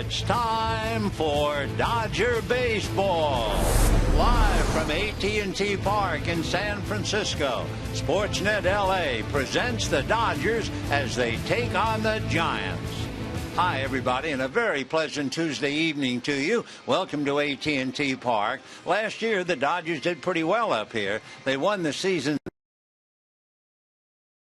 It's time for Dodger Baseball. Live from AT&T Park in San Francisco, Sportsnet LA presents the Dodgers as they take on the Giants. Hi, everybody, and a very pleasant Tuesday evening to you. Welcome to AT&T Park. Last year, the Dodgers did pretty well up here. They won the season,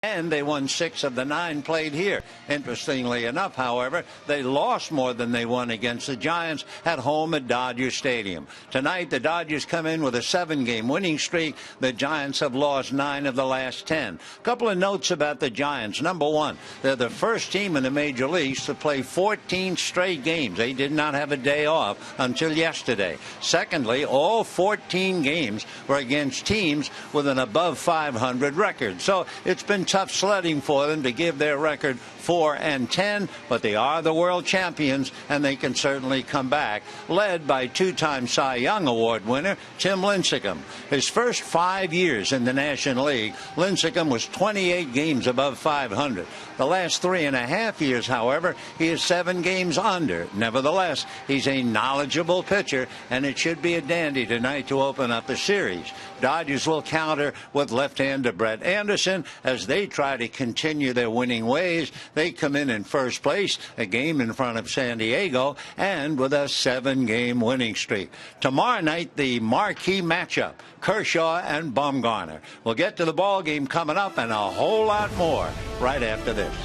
and they won 6 of the 9 played here. Interestingly enough, however, they lost more than they won against the Giants at home at Dodger Stadium. Tonight, the Dodgers come in with a 7-game winning streak. The Giants have lost 9 of the last 10. A couple of notes about the Giants. Number one, they're the first team in the major leagues to play 14 straight games. They did not have a day off until yesterday. Secondly, all 14 games were against teams with an above 500 record. So it's been tough sledding for them to give their record 4-10, but they are the world champions, and they can certainly come back, led by 2-time Cy Young Award winner Tim Lincecum. His first 5 years in the National League, Lincecum was 28 games above 500. The last 3.5 years, however, he is 7 games under. Nevertheless, he's a knowledgeable pitcher, and it should be a dandy tonight to open up the series. Dodgers will counter with left-hander Brett Anderson as they try to continue their winning ways. They come in first place, a game in front of San Diego, and with a 7-game winning streak. Tomorrow night, the marquee matchup, Kershaw and Bumgarner. We'll get to the ball game coming up and a whole lot more right after this.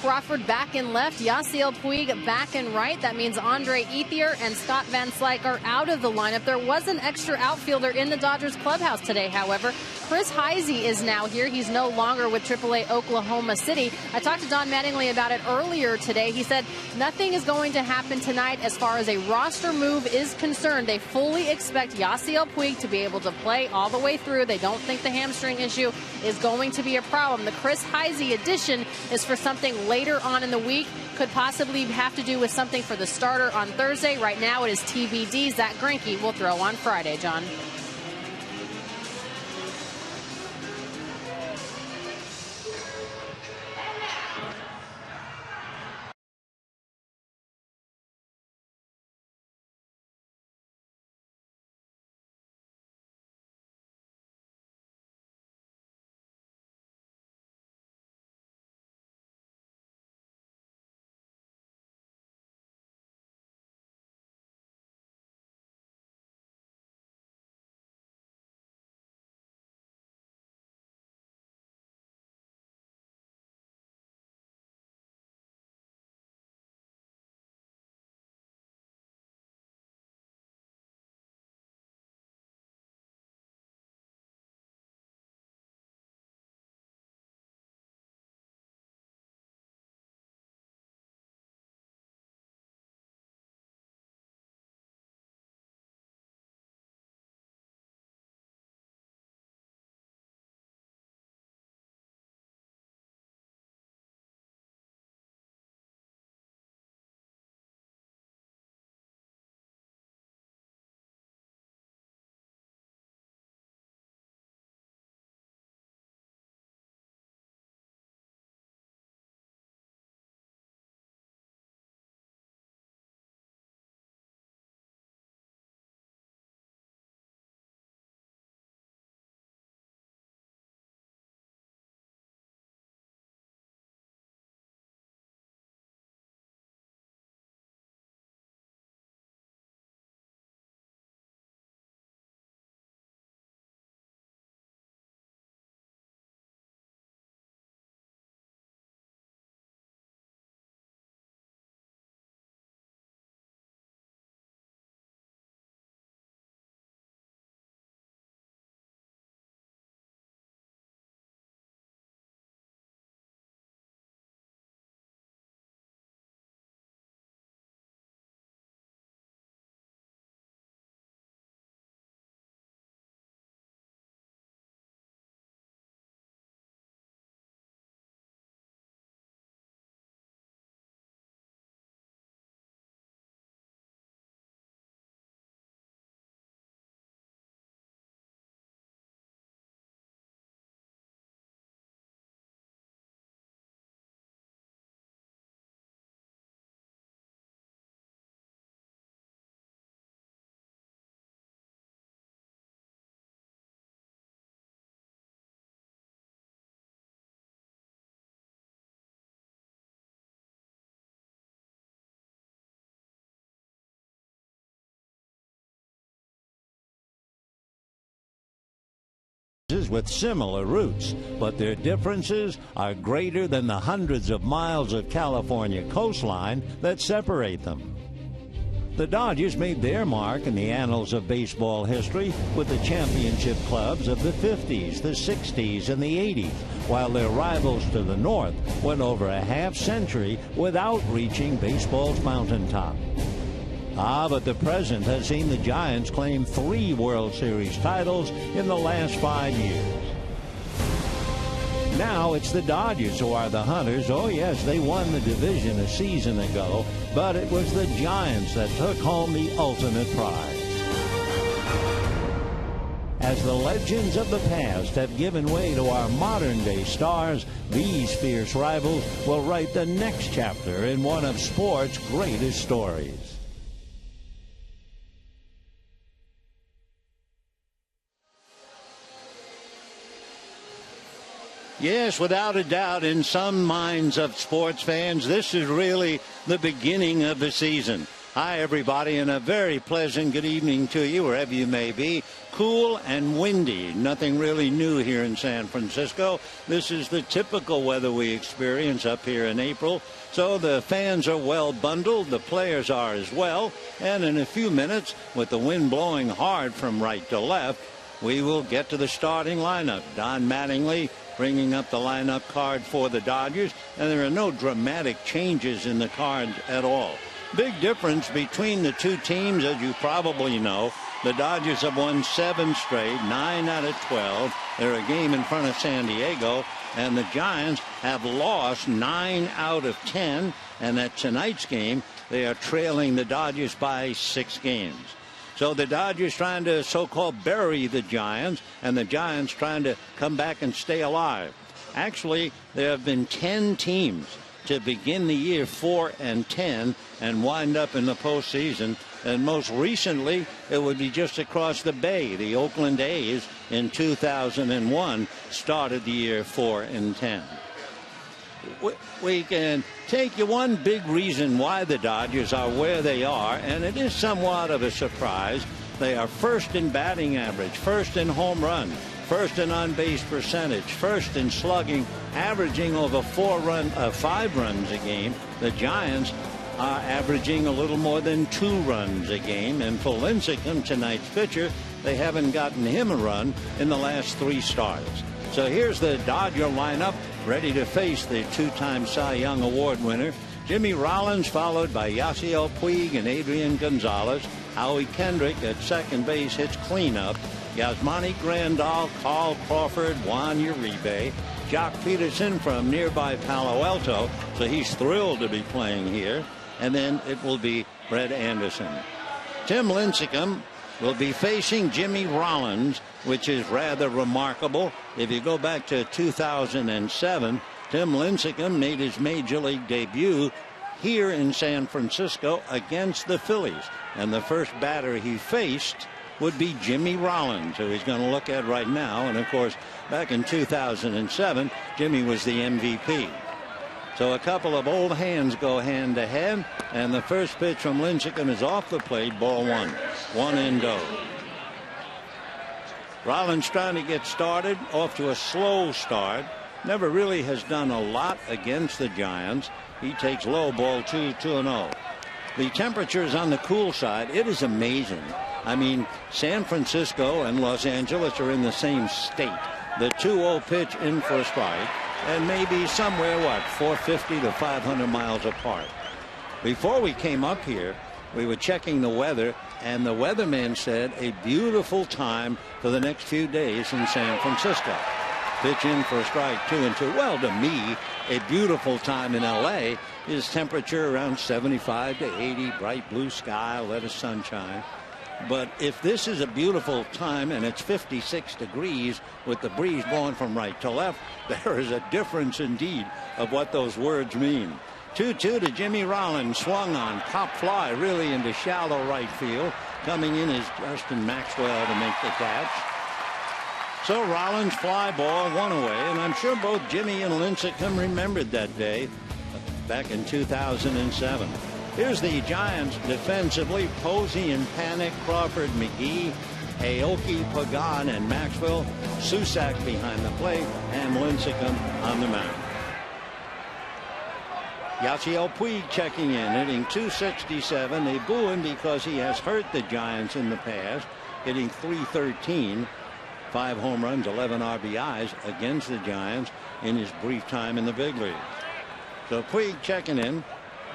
Crawford back in left, Yasiel Puig back in right. That means Andre Ethier and Scott Van Slyke are out of the lineup. There was an extra outfielder in the Dodgers clubhouse today, however. Chris Heisey is now here. He's no longer with AAA Oklahoma City. I talked to Don Mattingly about it earlier today. He said nothing is going to happen tonight as far as a roster move is concerned. They fully expect Yasiel Puig to be able to play all the way through. They don't think the hamstring issue is going to be a problem. The Chris Heisey addition is for something later on in the week. Could possibly have to do with something for the starter on Thursday. Right now it is TBD. Zach Greinke will throw on Friday, John. With similar routes, but their differences are greater than the hundreds of miles of California coastline that separate them. The Dodgers made their mark in the annals of baseball history with the championship clubs of the 50s, the 60s, and the 80s, while their rivals to the north went over a half-century without reaching baseball's mountaintop. But the present has seen the Giants claim 3 World Series titles in the last 5 years. Now it's the Dodgers who are the hunters. Oh, yes, they won the division a season ago, but it was the Giants that took home the ultimate prize. As the legends of the past have given way to our modern-day stars, these fierce rivals will write the next chapter in one of sports' greatest stories. Yes, without a doubt, in some minds of sports fans, this is really the beginning of the season. Hi, everybody, and a very pleasant good evening to you, wherever you may be. cool and windy. Nothing really new here in San Francisco. This is the typical weather we experience up here in April. So the fans are well bundled. The players are as well. And in a few minutes, with the wind blowing hard from right to left, we will get to the starting lineup. Don Mattingly bringing up the lineup card for the Dodgers. And there are no dramatic changes in the cards at all. Big difference between the two teams, as you probably know. The Dodgers have won 7 straight, 9 out of 12. They're a game in front of San Diego. And the Giants have lost 9 out of 10. And at tonight's game, they are trailing the Dodgers by 6 games. So the Dodgers trying to so-called bury the Giants, and the Giants trying to come back and stay alive. Actually, there have been 10 teams to begin the year 4-10 and wind up in the postseason. And most recently, it would be just across the bay. The Oakland A's in 2001 started the year 4-10. We can take you one big reason why the Dodgers are where they are, and it is somewhat of a surprise. They are first in batting average, first in home run, first in on-base percentage, first in slugging, averaging over 5 runs a game. The Giants are averaging a little more than 2 runs a game. And for Lincecum, tonight's pitcher, they haven't gotten him a run in the last 3 starts. So here's the Dodger lineup ready to face the 2-time Cy Young Award winner. Jimmy Rollins, followed by Yasiel Puig and Adrian Gonzalez. Howie Kendrick at second base hits cleanup. Yasmani Grandal, Carl Crawford, Juan Uribe. Jock Peterson from nearby Palo Alto, so he's thrilled to be playing here. And then it will be Brett Anderson. Tim Lincecum will be facing Jimmy Rollins, which is rather remarkable. If you go back to 2007, Tim Lincecum made his major league debut here in San Francisco against the Phillies. And the first batter he faced would be Jimmy Rollins, who he's going to look at right now. And, of course, back in 2007, Jimmy was the MVP. So a couple of old hands go hand to hand, and the first pitch from Lincecum is off the plate, ball 1. 1-0. Rollins trying to get started, off to a slow start. Never really has done a lot against the Giants. He takes low, ball 2, 2-0. The temperature is on the cool side. It is amazing. I mean, San Francisco and Los Angeles are in the same state. The 2-0 pitch in for a strike, and maybe somewhere, 450 to 500 miles apart. Before we came up here, we were checking the weather, and the weatherman said a beautiful time for the next few days in San Francisco. Pitch in for a strike, 2-2. Well, to me, a beautiful time in L.A. is temperature around 75 to 80, bright blue sky, a little sunshine. But if this is a beautiful time and it's 56 degrees with the breeze blowing from right to left, there is a difference indeed of what those words mean. 2-2 to Jimmy Rollins, swung on, pop fly really into shallow right field. Coming in is Justin Maxwell to make the catch. So Rollins fly ball, 1 away, and I'm sure both Jimmy and Lincecum remembered that day back in 2007. Here's the Giants defensively. Posey and Panic, Crawford, McGee, Aoki, Pagan, and Maxwell. Susac behind the plate, and Lincecum on the mound. Yasiel Puig checking in, hitting .267. They boo him because he has hurt the Giants in the past, hitting .313. 5 home runs, 11 RBIs against the Giants in his brief time in the big leagues. So Puig checking in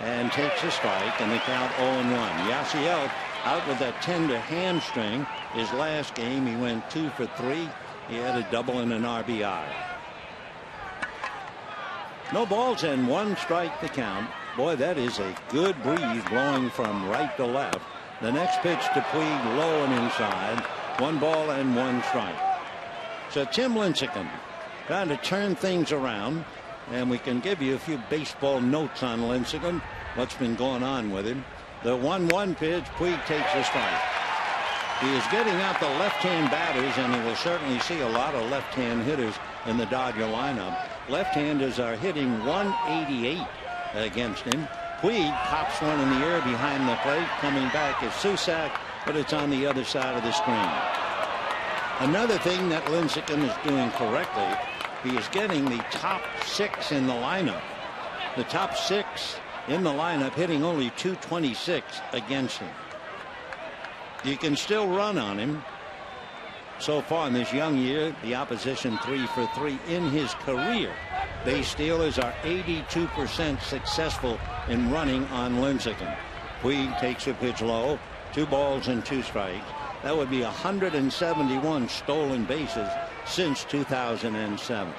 and takes a strike, and the count 0-1. Yasiel out with that tender hamstring. His last game he went 2 for 3. He had a double and an RBI. No balls and 1 strike to count. Boy, that is a good breeze blowing from right to left. The next pitch to Puig, low and inside. 1 ball and 1 strike. So Tim Lincecum trying to turn things around. And we can give you a few baseball notes on Lincecum, what's been going on with him. The 1-1 pitch, Puig takes a strike. He is getting out the left-hand batters, and he will certainly see a lot of left-hand hitters in the Dodger lineup. Left-handers are hitting 188 against him. Puig pops one in the air behind the plate. Coming back is Susac, but it's on the other side of the screen. Another thing that Lincecum is doing correctly, he is getting the top 6 in the lineup. The top 6 in the lineup hitting only .226 against him. You can still run on him. So far in this young year, the opposition 3 for 3 in his career. Base stealers are 82% successful in running on Lincecum. Puig takes a pitch low, 2 balls and 2 strikes. That would be 171 stolen bases since 2007.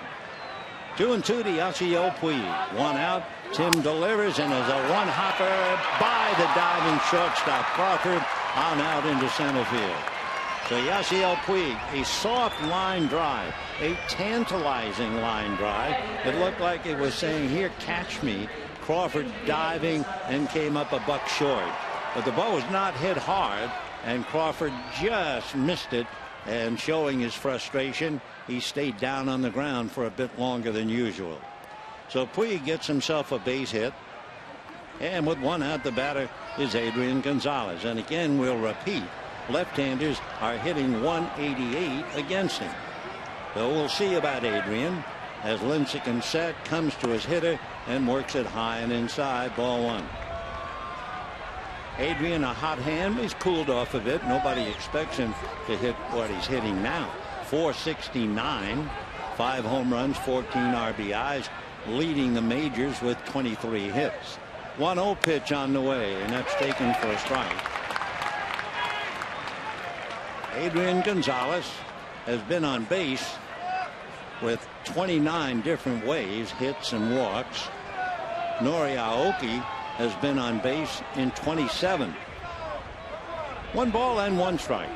2-2 to Yasiel Puig. 1 out. Tim delivers, and as a one-hopper by the diving shortstop Crawford on out into center field. So Yasiel Puig, a soft line drive, a tantalizing line drive. It looked like it was saying, here, catch me. Crawford diving and came up a buck short. But the ball was not hit hard, and Crawford just missed it. And showing his frustration, he stayed down on the ground for a bit longer than usual. So Puig gets himself a base hit. And with 1 out, the batter is Adrian Gonzalez. And again, we'll repeat, left-handers are hitting .188 against him. So we'll see about Adrian as Lincecum set, comes to his hitter and works it high and inside, ball 1. Adrian, a hot hand, he's cooled off a bit. Nobody expects him to hit what he's hitting now. .469, 5 home runs, 14 RBIs, leading the majors with 23 hits. 1-0 pitch on the way, and that's taken for a strike. Adrian Gonzalez has been on base with 29 different ways, hits and walks. Nori Aoki has been on base in 27. 1 ball and 1 strike.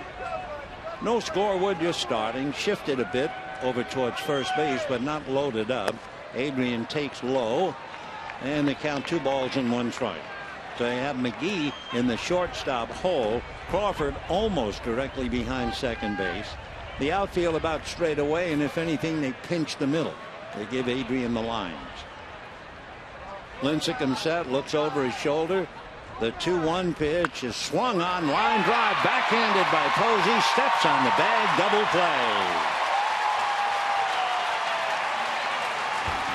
No score, we're just starting. Shifted a bit over towards first base, but not loaded up. Adrian takes low, and they count 2 balls and 1 strike. So they have McGee in the shortstop hole. Crawford almost directly behind second base. The outfield about straight away, and if anything, they pinch the middle. They give Adrian the lines. Lincecum set, looks over his shoulder. The 2-1 pitch is swung on, line drive, backhanded by Posey, steps on the bag, double play.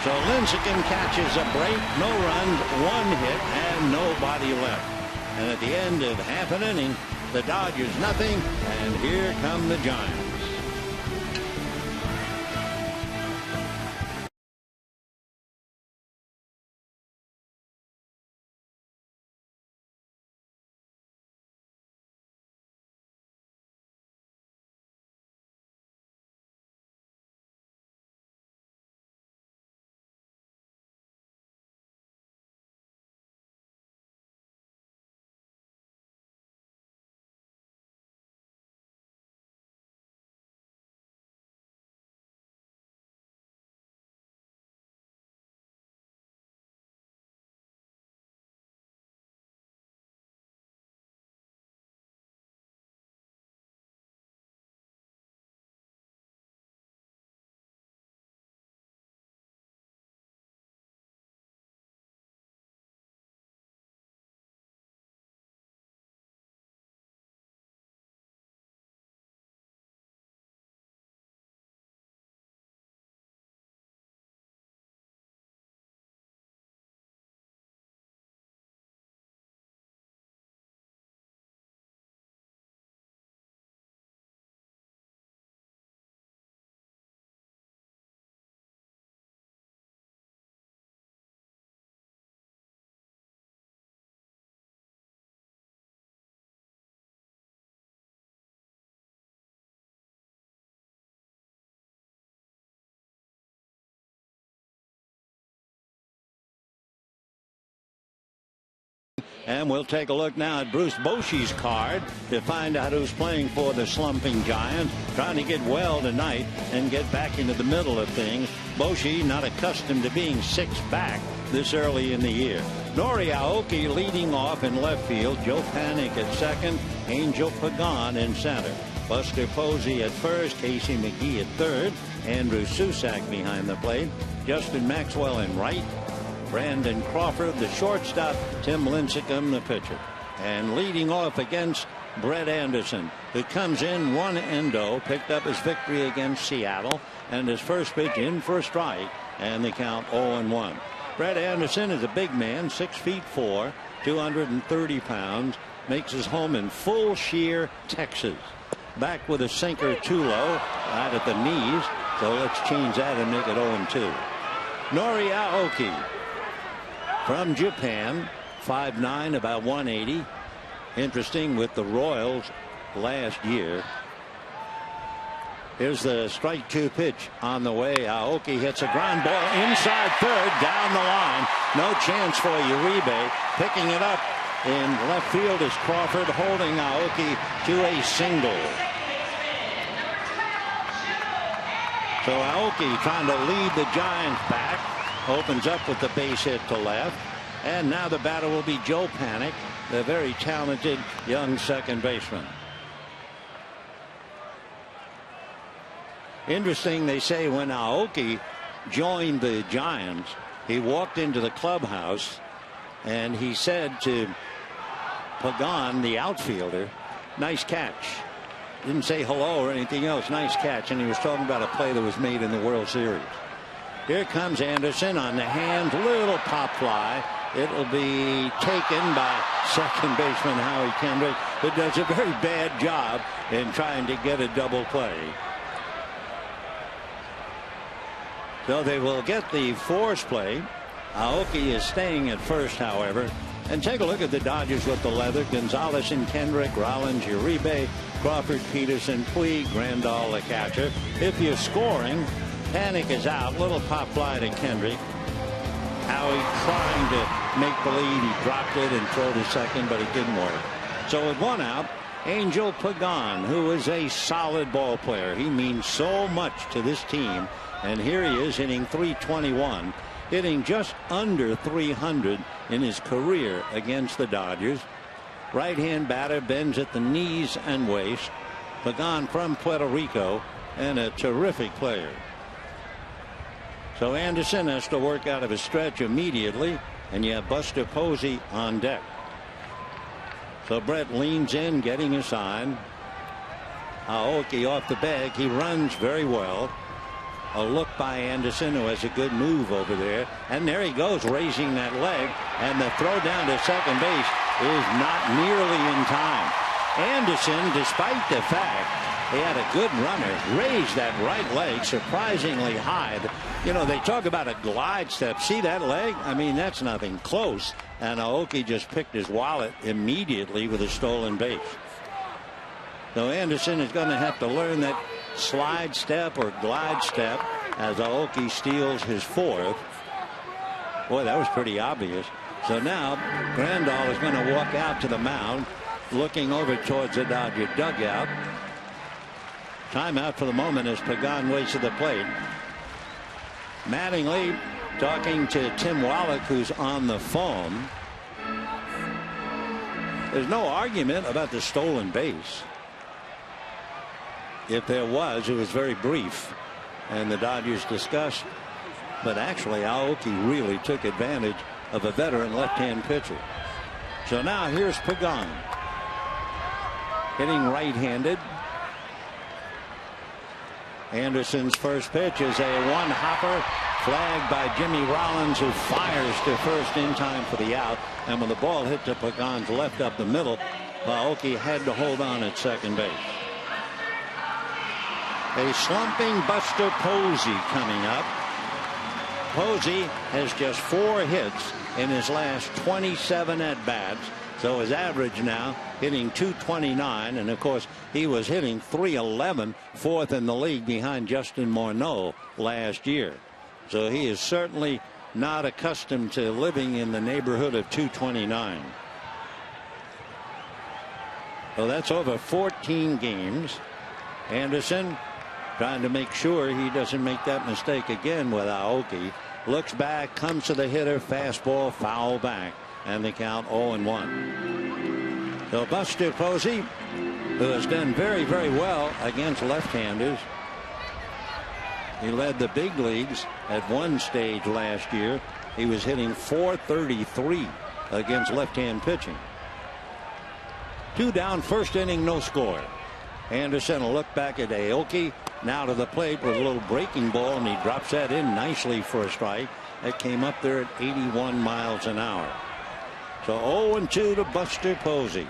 So Lincecum catches a break, no runs, 1 hit, and nobody left. And at the end of half an inning, the Dodgers nothing, and here come the Giants. And we'll take a look now at Bruce Bochy's card to find out who's playing for the slumping Giants, trying to get well tonight and get back into the middle of things. Bochy not accustomed to being 6 back this early in the year. Nori Aoki leading off in left field. Joe Panik at second. Angel Pagan in center. Buster Posey at first. Casey McGee at third. Andrew Susac behind the plate. Justin Maxwell in right. Brandon Crawford, the shortstop. Tim Lincecum, the pitcher. And leading off against Brett Anderson, who comes in 1-0, picked up his victory against Seattle, and his first pitch in for a strike, and the count 0-1. Brett Anderson is a big man, 6'4", 230 pounds, makes his home in Full Shear, Texas. Back with a sinker too low, right at the knees, so let's change that and make it 0-2. Nori Aoki from Japan, 5'9", about 180. Interesting with the Royals last year. Here's the strike 2 pitch on the way. Aoki hits a ground ball inside third, down the line. No chance for Uribe. Picking it up in left field is Crawford, holding Aoki to a single. So Aoki trying to lead the Giants back. Opens up with the base hit to left. And now the batter will be Joe Panik, the very talented young second baseman. Interesting, they say when Aoki joined the Giants, he walked into the clubhouse and he said to Pagan, the outfielder, "Nice catch." Didn't say hello or anything else. Nice catch. And he was talking about a play that was made in the World Series. Here comes Anderson on the hands, little pop fly. It will be taken by second baseman Howie Kendrick, who does a very bad job in trying to get a double play. So they will get the force play. Aoki is staying at first, however. And take a look at the Dodgers with the leather. Gonzalez and Kendrick, Rollins, Uribe, Crawford, Peterson, Puig, Grandal, the catcher. If you're scoring, Panik is out. Little pop fly to Kendrick. Howie trying to make believe he dropped it and throw to second, but it didn't work. So with one out, Angel Pagan, who is a solid ball player. He means so much to this team. And here he is hitting .321, hitting just under 300 in his career against the Dodgers. Right-hand batter, bends at the knees and waist. Pagan from Puerto Rico, and a terrific player. So Anderson has to work out of his stretch immediately, and you have Buster Posey on deck. So Brett leans in, getting a sign. Aoki off the bag. He runs very well. A look by Anderson, who has a good move over there. And there he goes, raising that leg. And the throw down to second base is not nearly in time. Anderson, despite the fact he had a good runner, raised that right leg surprisingly high. You know, they talk about a glide step. See that leg? I mean, that's nothing close. And Aoki just picked his wallet immediately with a stolen base. So Anderson is going to have to learn that slide step or glide step as Aoki steals his fourth. Boy, that was pretty obvious. So now Grandal is going to walk out to the mound, looking over towards the Dodger dugout. Timeout for the moment as Pagan waits at the plate. Mattingly talking to Tim Wallach, who's on the phone. There's no argument about the stolen base. If there was, it was very brief, and the Dodgers discussed. But actually, Aoki really took advantage of a veteran left-hand pitcher. So now here's Pagan, hitting right-handed. Anderson's first pitch is a one-hopper, flagged by Jimmy Rollins, who fires to first in time for the out. And when the ball hit to Pagan's left up the middle, Aoki had to hold on at second base. A slumping Buster Posey coming up. Posey has just 4 hits in his last 27 at-bats. So his average now hitting .229, and of course he was hitting .311, fourth in the league behind Justin Morneau last year. So he is certainly not accustomed to living in the neighborhood of .229. So that's over 14 games. Anderson trying to make sure he doesn't make that mistake again with Aoki. Looks back, comes to the hitter, fastball, foul back, and the count 0-1. So Buster Posey, who has done very, very well against left-handers. He led the big leagues at one stage last year. He was hitting .433 against left-hand pitching. 2 down, first inning, no score. Anderson will look back at Aoki. Now to the plate with a little breaking ball, and he drops that in nicely for a strike. That came up there at 81 miles an hour. So 0-2 to Buster Posey.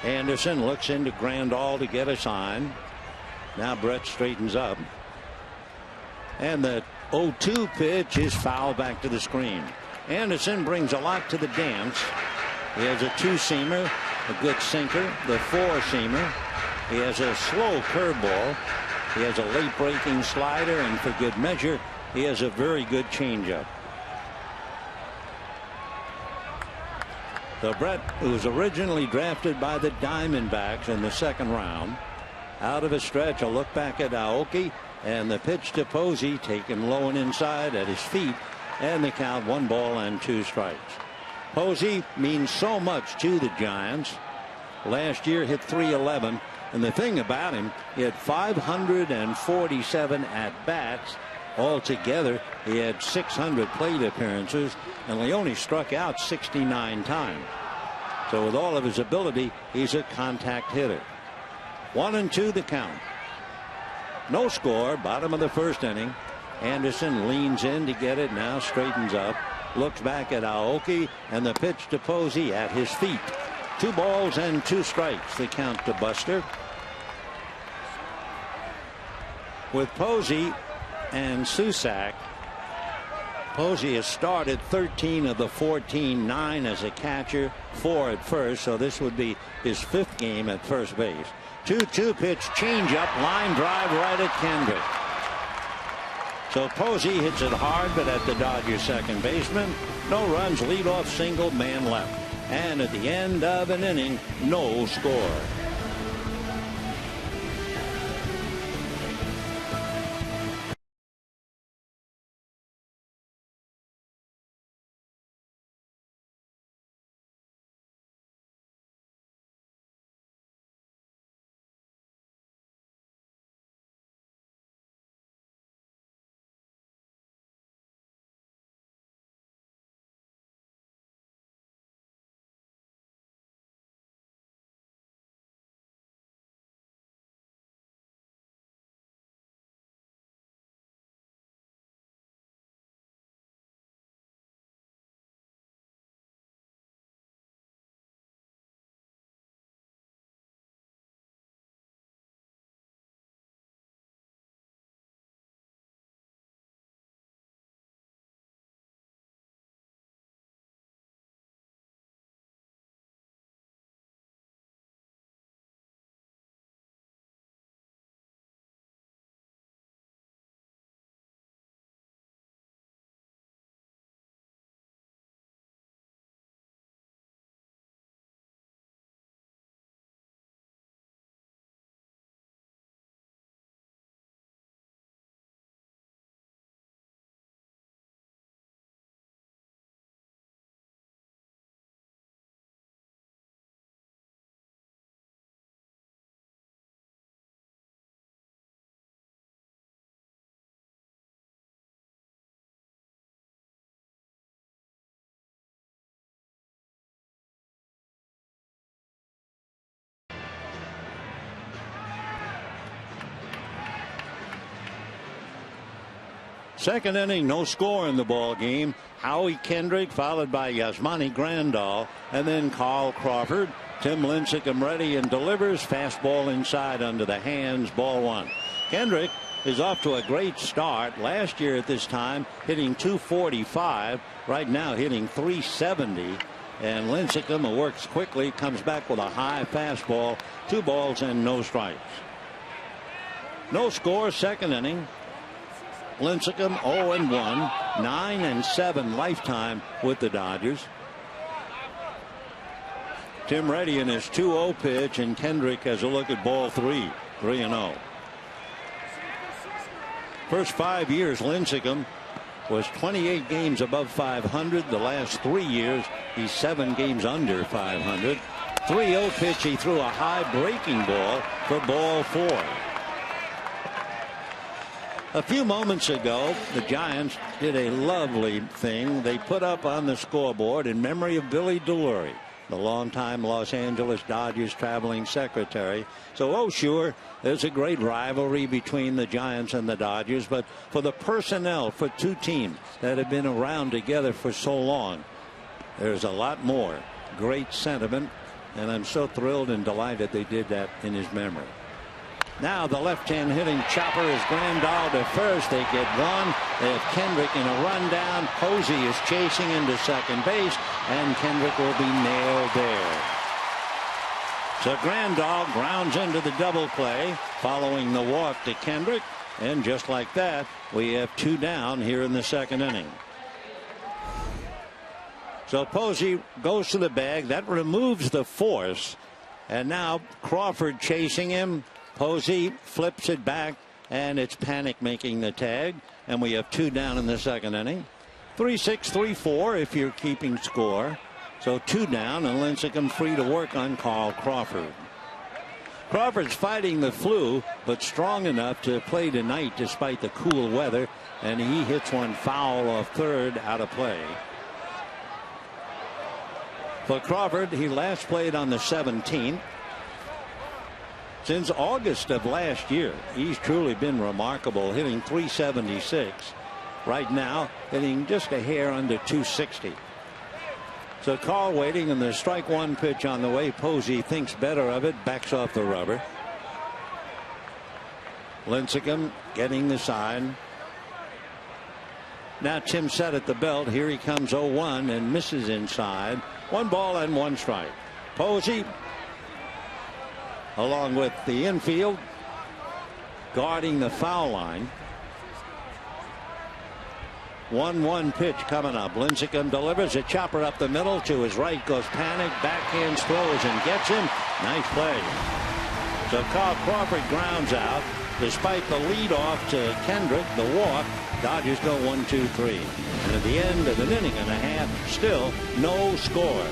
Anderson looks into Grandal to get a sign. Now Brett straightens up. And the 0-2 pitch is fouled back to the screen. Anderson brings a lot to the dance. He has a 2-seamer, a good sinker, the 4-seamer. He has a slow curveball. He has a late breaking slider, and for good measure, he has a very good changeup. So Brett, who was originally drafted by the Diamondbacks in the 2nd round, out of a stretch, a look back at Aoki, and the pitch to Posey taken low and inside at his feet, and the count 1 ball and 2 strikes. Posey means so much to the Giants. Last year hit .311, and the thing about him, he had 547 at bats. Altogether, he had 600 plate appearances, and he only struck out 69 times. So with all of his ability, he's a contact hitter. 1-2 the count. No score, bottom of the 1st inning. Anderson leans in to get it, now straightens up, looks back at Aoki, and the pitch to Posey at his feet. 2 balls and 2 strikes, the count to Buster. With Posey and Susac, Posey has started 13 of the 14, 9 as a catcher, 4 at first, so this would be his 5th game at first base. 2-2 pitch, changeup, line drive right at Kendrick. So Posey hits it hard, but at the Dodgers second baseman. No runs, leadoff single, man left. And at the end of an inning, no score. Second inning, no score in the ball game. Howie Kendrick followed by Yasmani Grandal, and then Carl Crawford. Tim Lincecum ready and delivers. Fastball inside under the hands, ball 1. Kendrick is off to a great start. Last year at this time hitting .245. Right now hitting .370. And Lincecum, who works quickly, comes back with a high fastball. 2 balls and no strikes. No score, second inning. Lincecum 0-1, 9-7 lifetime with the Dodgers. Tim Reddy in his 2-0 pitch, and Kendrick has a look at ball 3, 3-0. First 5 years, Lincecum was 28 games above 500. The last 3 years, he's 7 games under 500. 3-0 pitch, he threw a high breaking ball for ball 4. A few moments ago, the Giants did a lovely thing. They put up on the scoreboard in memory of Billy DeLury, the longtime Los Angeles Dodgers traveling secretary. So, oh, sure, there's a great rivalry between the Giants and the Dodgers. But for the personnel, for two teams that have been around together for so long, there's a lot more great sentiment. And I'm so thrilled and delighted they did that in his memory. Now the left-hand hitting chopper is Grandal to first. They get one. They have Kendrick in a rundown. Posey is chasing into second base, and Kendrick will be nailed there. So Grandal grounds into the double play following the walk to Kendrick, and just like that, we have two down here in the second inning. So Posey goes to the bag. That removes the force, and now Crawford chasing him. Posey flips it back, and it's Panic making the tag, and we have two down in the second inning. 3-6, 3-4 if you're keeping score. So two down, and Lincecum free to work on Carl Crawford. Crawford's fighting the flu, but strong enough to play tonight despite the cool weather, and he hits one foul off third, out of play. For Crawford, he last played on the 17th. Since August of last year, he's truly been remarkable, hitting .376. Right now, hitting just a hair under .260. So Carl waiting, and the strike one pitch on the way. Posey thinks better of it, backs off the rubber. Lincecum getting the sign. Now Tim set at the belt. Here he comes 0-1 and misses inside. 1 ball and 1 strike. Posey, along with the infield, guarding the foul line. 1-1 pitch coming up. Lincecum delivers a chopper up the middle. To his right goes Panic. Backhands, throws, and gets him. Nice play. So Carl Crawford grounds out. Despite the lead off to Kendrick, the walk, Dodgers go 1-2-3. And at the end of an inning and a half, still no score.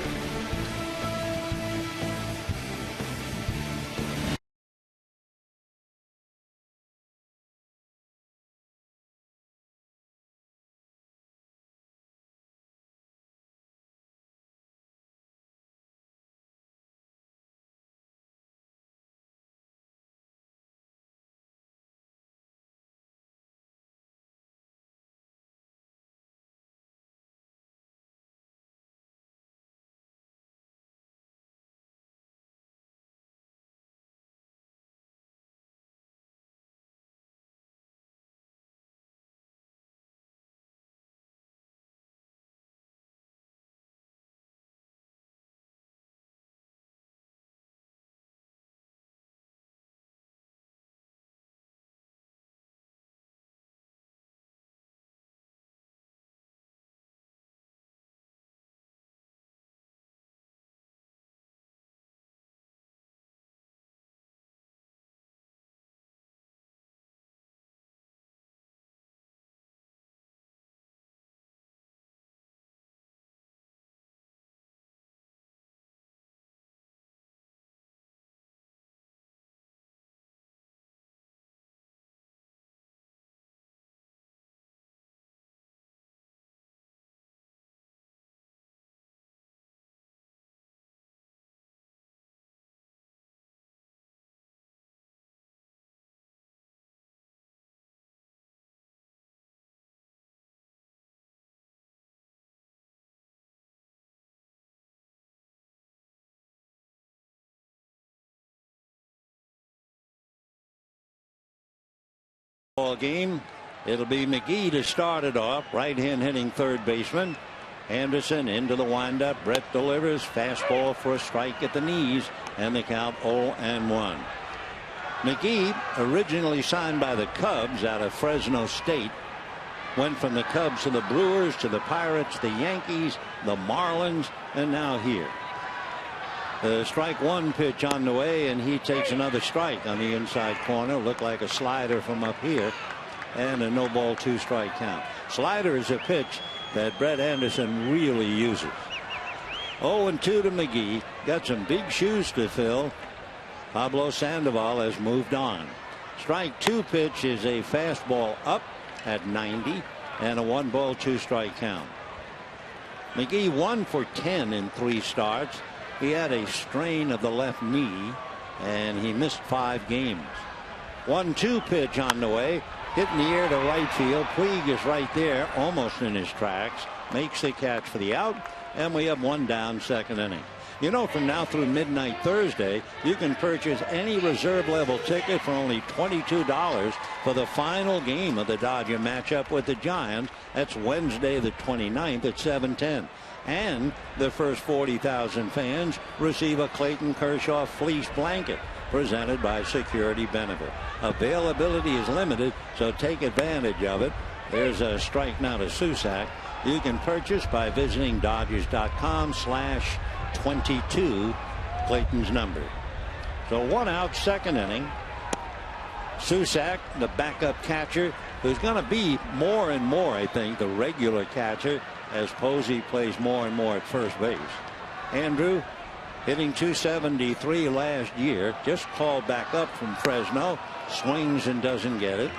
Ball game. It'll be McGee to start it off. Right hand hitting third baseman. Anderson into the windup. Brett delivers. Fastball for a strike at the knees, and the count 0-1. McGee, originally signed by the Cubs out of Fresno State, went from the Cubs to the Brewers, to the Pirates, the Yankees, the Marlins, and now here. The strike one pitch on the way, and he takes another strike on the inside corner. Looked like a slider from up here, and a no ball 2 strike count. Slider is a pitch that Brett Anderson really uses. 0-2 to McGee. Got some big shoes to fill. Pablo Sandoval has moved on. Strike 2 pitch is a fastball up at 90 and a 1-ball 2-strike count. McGee 1 for 10 in 3 starts. He had a strain of the left knee and he missed 5 games. 1-2 pitch on the way, hit in the air to right field. Puig is right there, almost in his tracks, makes the catch for the out, and we have 1 down, 2nd inning. You know, from now through midnight Thursday, you can purchase any reserve level ticket for only $22 for the final game of the Dodger matchup with the Giants. That's Wednesday the 29th at 7:10. And the first 40,000 fans receive a Clayton Kershaw fleece blanket presented by Security Benefit. Availability is limited, so take advantage of it. There's a strike now to Susac. You can purchase by visiting Dodgers.com/22, Clayton's number. So 1 out, 2nd inning. Susac, the backup catcher, who's going to be more and more, I think, the regular catcher as Posey plays more and more at first base. Andrew hitting .273 last year, just called back up from Fresno, swings and doesn't get it.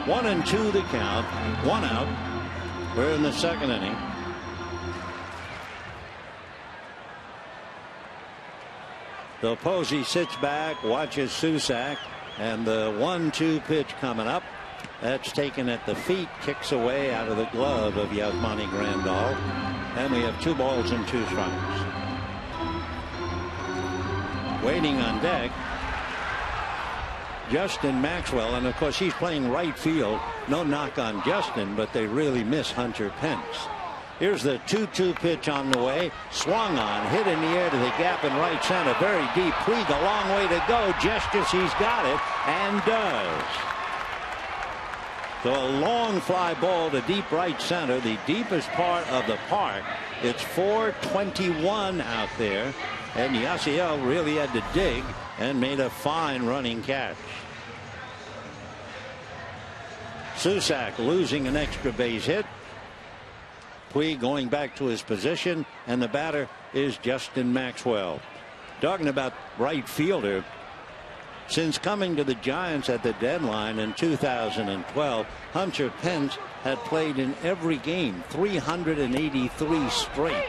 1-2 the count, 1 out. We're in the 2nd inning. So Posey sits back, watches Susac, and the 1-2 pitch coming up. That's taken at the feet, kicks away out of the glove of Yasmani Grandal. And we have 2 balls and 2 strikes. Waiting on deck, Justin Maxwell, and of course he's playing right field. No knock on Justin, but they really miss Hunter Pence. Here's the 2-2 pitch on the way, swung on, hit in the air to the gap in right center, very deep. Puig a long way to go, gestures he's got it, and does. So a long fly ball to deep right center, the deepest part of the park. It's 421 out there, and Yasiel really had to dig and made a fine running catch. Susac losing an extra base hit. Puig going back to his position, and the batter is Justin Maxwell. Talking about right fielder, since coming to the Giants at the deadline in 2012, Hunter Pence had played in every game, 383 straight.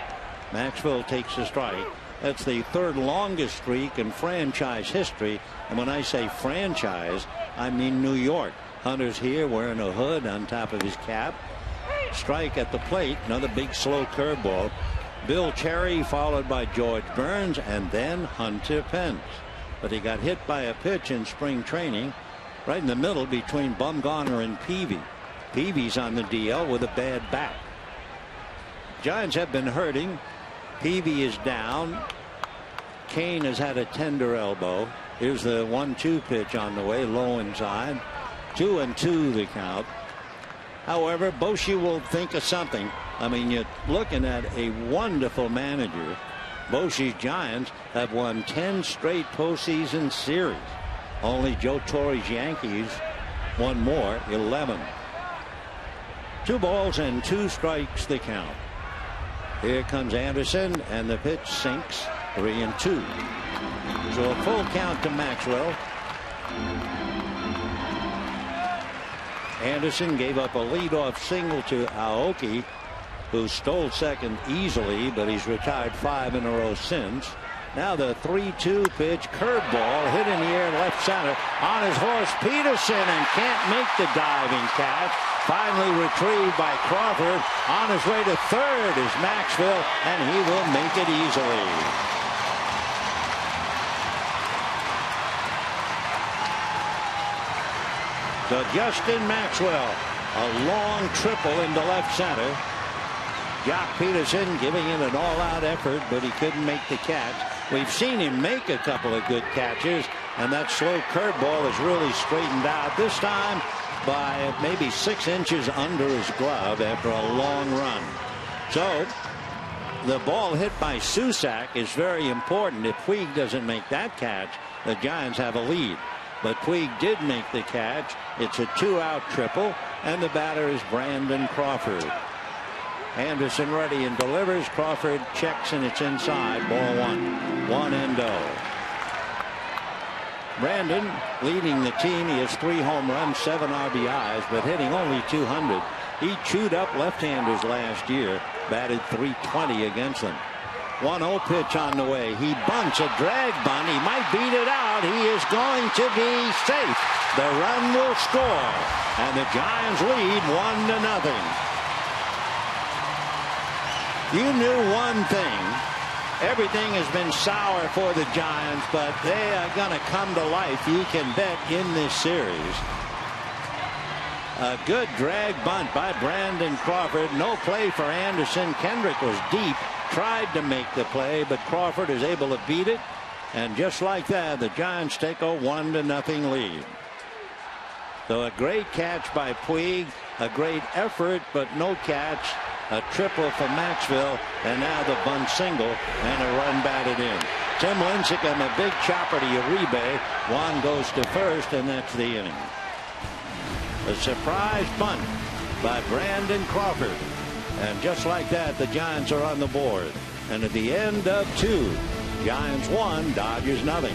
Maxwell takes a strike. That's the 3rd longest streak in franchise history. And when I say franchise, I mean New York. Hunter's here wearing a hood on top of his cap. Strike at the plate, another big slow curveball. Bill Cherry followed by George Burns, and then Hunter Pence. But he got hit by a pitch in spring training right in the middle between Bumgarner and Peavy. Peavy's on the DL with a bad back. Giants have been hurting. Peavy is down. Kane has had a tender elbow. Here's the 1-2 pitch on the way, low inside. 2-2 the count. However, Bochy will think of something. I mean, you're looking at a wonderful manager. Bochy's Giants have won 10 straight postseason series. Only Joe Torre's Yankees won more, 11. 2 balls and 2 strikes the count. Here comes Anderson, and the pitch sinks, 3-2. So a full count to Maxwell. Anderson gave up a leadoff single to Aoki, who stole second easily, but he's retired 5 in a row since. Now the 3-2 pitch, curveball, hit in the air left center. On his horse, Peterson, and can't make the diving catch. Finally retrieved by Crawford. On his way to 3rd is Maxwell, and he will make it easily. So Justin Maxwell, a long triple into left center. Jock Peterson giving it an all-out effort, but he couldn't make the catch. We've seen him make a couple of good catches, and that slow curveball is really straightened out, this time by maybe 6 inches under his glove after a long run. So the ball hit by Susac is very important. If Puig doesn't make that catch, the Giants have a lead. But Puig did make the catch. It's a 2-out triple, and the batter is Brandon Crawford. Anderson ready and delivers. Crawford checks, and it's inside. Ball 1. 1-0. Brandon leading the team. He has 3 home runs, 7 RBIs, but hitting only .200. He chewed up left-handers last year, batted .320 against them. 1-0 pitch on the way. He bunts a drag bunt. He might beat it out. He is going to be safe. The run will score, and the Giants lead 1-0. You knew one thing. Everything has been sour for the Giants, but they are going to come to life. You can bet in this series. A good drag bunt by Brandon Crawford. No play for Anderson. Kendrick was deep, tried to make the play, but Crawford is able to beat it. And just like that, the Giants take a 1-0 lead. So a great catch by Puig, a great effort, but no catch. A triple for Maxwell, and now the bunt single and a run batted in. Tim Lincecum, a big chopper to Uribe. Juan goes to first, and that's the inning. A surprise bunt by Brandon Crawford, and just like that, the Giants are on the board. And at the end of 2, Giants 1, Dodgers 0.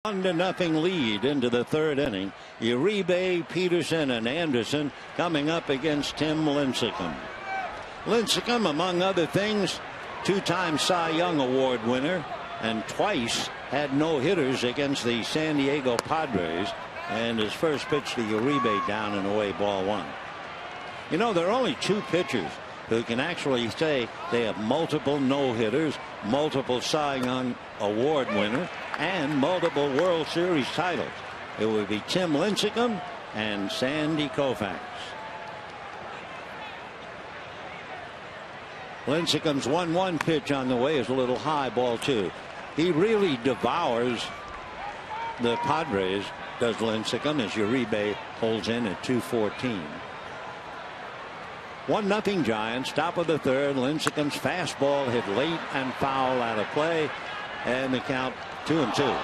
One to nothing lead into the third inning. Uribe, Peterson, and Anderson coming up against Tim Lincecum. Lincecum, among other things, two-time Cy Young Award winner, and twice had no hitters against the San Diego Padres. And his first pitch to Uribe down and away, ball one. You know, there are only 2 pitchers who can actually say they have multiple no-hitters, multiple Cy Young Award winner, and multiple World Series titles. It would be Tim Lincecum and Sandy Koufax. Lincecum's 1-1 pitch on the way is a little high, ball 2. He really devours the Padres, does Lincecum, as Uribe holds in at 2-14. 1-0 Giants, top of the third. Lincecum's fastball hit late and foul out of play, and the count 2-2.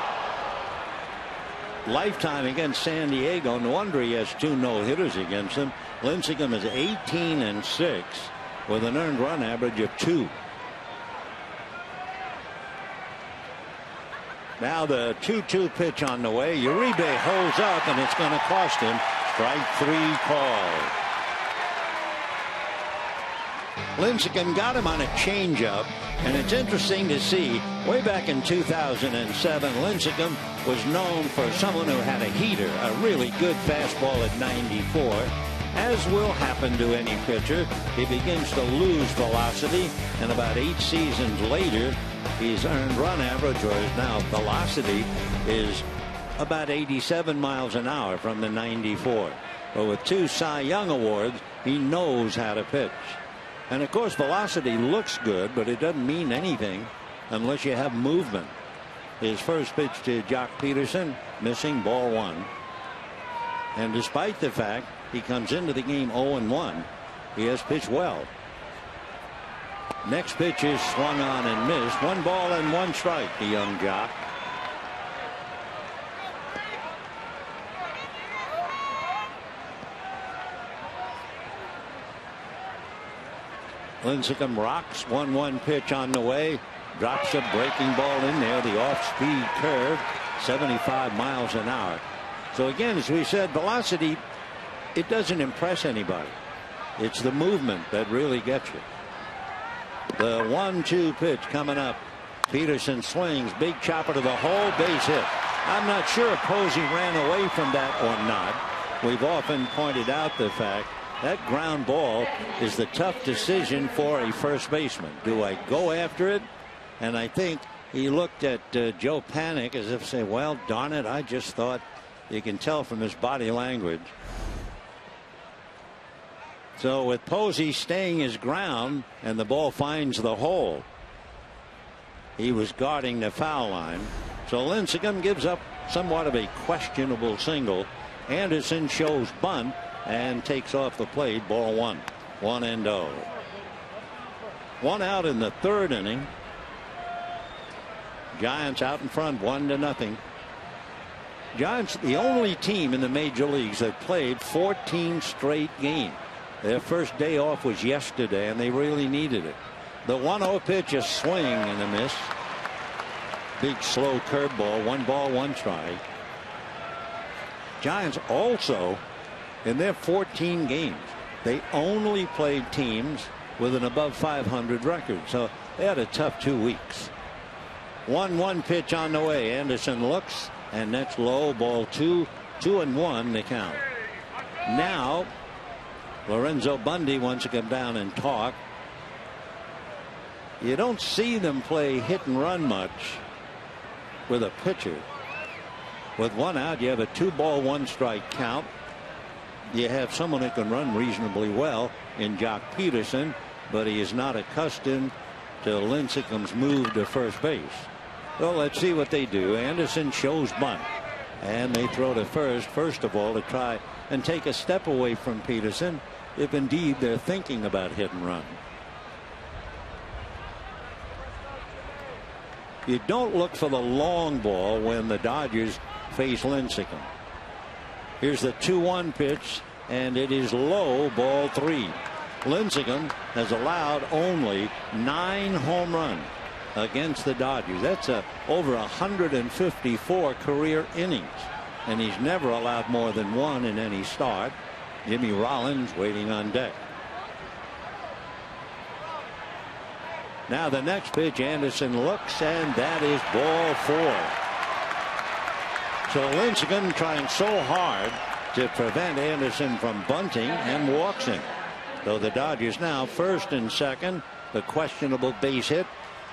Lifetime against San Diego. No wonder he has 2 no-hitters against them. Lincecum is 18-6 with an earned run average of 2. Now the 2-2 pitch on the way. Uribe holds up, and it's going to cost him. Strike 3 call. Lincecum got him on a changeup, and it's interesting to see. Way back in 2007, Lincecum was known for someone who had a heater, a really good fastball at 94. As will happen to any pitcher, he begins to lose velocity, and about 8 seasons later, his earned run average, or his now velocity, is about 87 miles an hour from the 94. But with 2 Cy Young awards, he knows how to pitch. And of course, velocity looks good, but it doesn't mean anything unless you have movement. His first pitch to Jock Peterson, missing, ball 1. And despite the fact he comes into the game 0-1, he has pitched well. Next pitch is swung on and missed. 1 ball and 1 strike, the young Jock. Lincecum rocks. 1-1 pitch on the way. Drops a breaking ball in there. The off-speed curve, 75 miles an hour. So again, as we said, velocity, it doesn't impress anybody. It's the movement that really gets you. The 1-2 pitch coming up. Peterson swings. Big chopper to the hole. Base hit. I'm not sure if Posey ran away from that or not. We've often pointed out the fact that ground ball is the tough decision for a first baseman. Do I go after it? And I think he looked at Joe Panik as if saying, well, darn it, I just thought. You can tell from his body language. So with Posey staying his ground and the ball finds the hole, he was guarding the foul line. So Lincecum gives up somewhat of a questionable single. Anderson shows bunt and takes off the plate. Ball 1. 1-0. 1 out in the 3rd inning. Giants out in front 1-0. Giants, the only team in the major leagues that played 14 straight games. Their first day off was yesterday, and they really needed it. The 1-0 pitch, a swing and a miss. Big slow curveball. 1 ball, 1 strike. Giants also, in their 14 games, they only played teams with an above 500 record. So they had a tough 2 weeks. 1-1 pitch on the way. Anderson looks, and that's low. Ball 2. 2-1 the count. Now Lorenzo Bundy wants to come down and talk. You don't see them play hit and run much with a pitcher. With 1 out, you have a 2 ball 1 strike count. You have someone who can run reasonably well in Jock Peterson, but he is not accustomed to Lincecum's move to first base. Well, let's see what they do. Anderson shows bunt, and they throw to first of all, to try and take a step away from Peterson, if indeed they're thinking about hit and run. You don't look for the long ball when the Dodgers face Lincecum. Here's the 2-1 pitch, and it is low. Ball 3. Lincecum has allowed only 9 home runs against the Dodgers. That's over 154 career innings, and he's never allowed more than 1 in any start. Jimmy Rollins waiting on deck. Now the next pitch, Anderson looks, and that is ball 4. So Lincecum trying so hard to prevent Anderson from bunting, and walks him. So the Dodgers now 1st and 2nd. The questionable base hit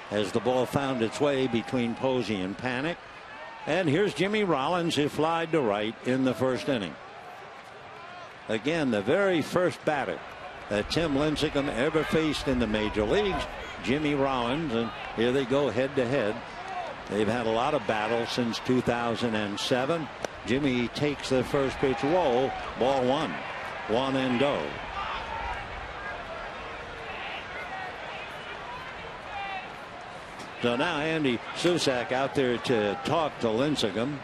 as the ball found its way between Posey and Panik. And here's Jimmy Rollins, who flied to right in the 1st inning. Again, the very first batter that Tim Lincecum ever faced in the major leagues, Jimmy Rollins, and here they go head to head. They've had a lot of battles since 2007. Jimmy takes the first pitch low. Ball 1. 1-0. So now Andy Susac out there to talk to Lincecum.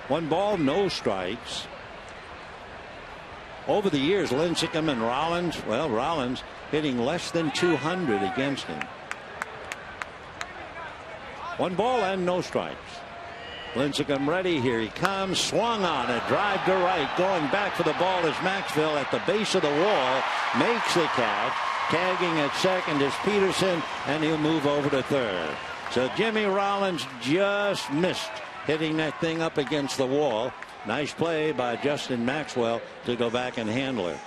1 ball, no strikes. Over the years, Lincecum and Rollins, well, Rollins hitting less than 200 against him. 1 ball and no strikes. Lincecum ready. Here he comes. Swung on. A drive to right. Going back for the ball is Maxwell at the base of the wall. Makes the catch. Tagging at second is Peterson, and he'll move over to third. So Jimmy Rollins just missed hitting that thing up against the wall. Nice play by Justin Maxwell to go back and handle it.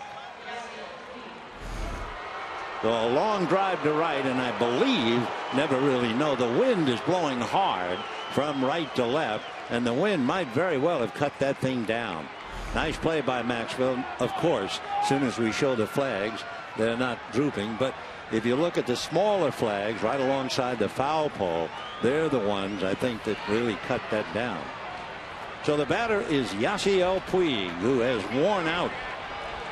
So a long drive to right, and I believe, never really know, the wind is blowing hard from right to left, and the wind might very well have cut that thing down. Nice play by Maxwell. Of course, as soon as we show the flags, they're not drooping. But if you look at the smaller flags right alongside the foul pole, they're the ones I think that really cut that down. So the batter is Yasiel Puig, who has worn out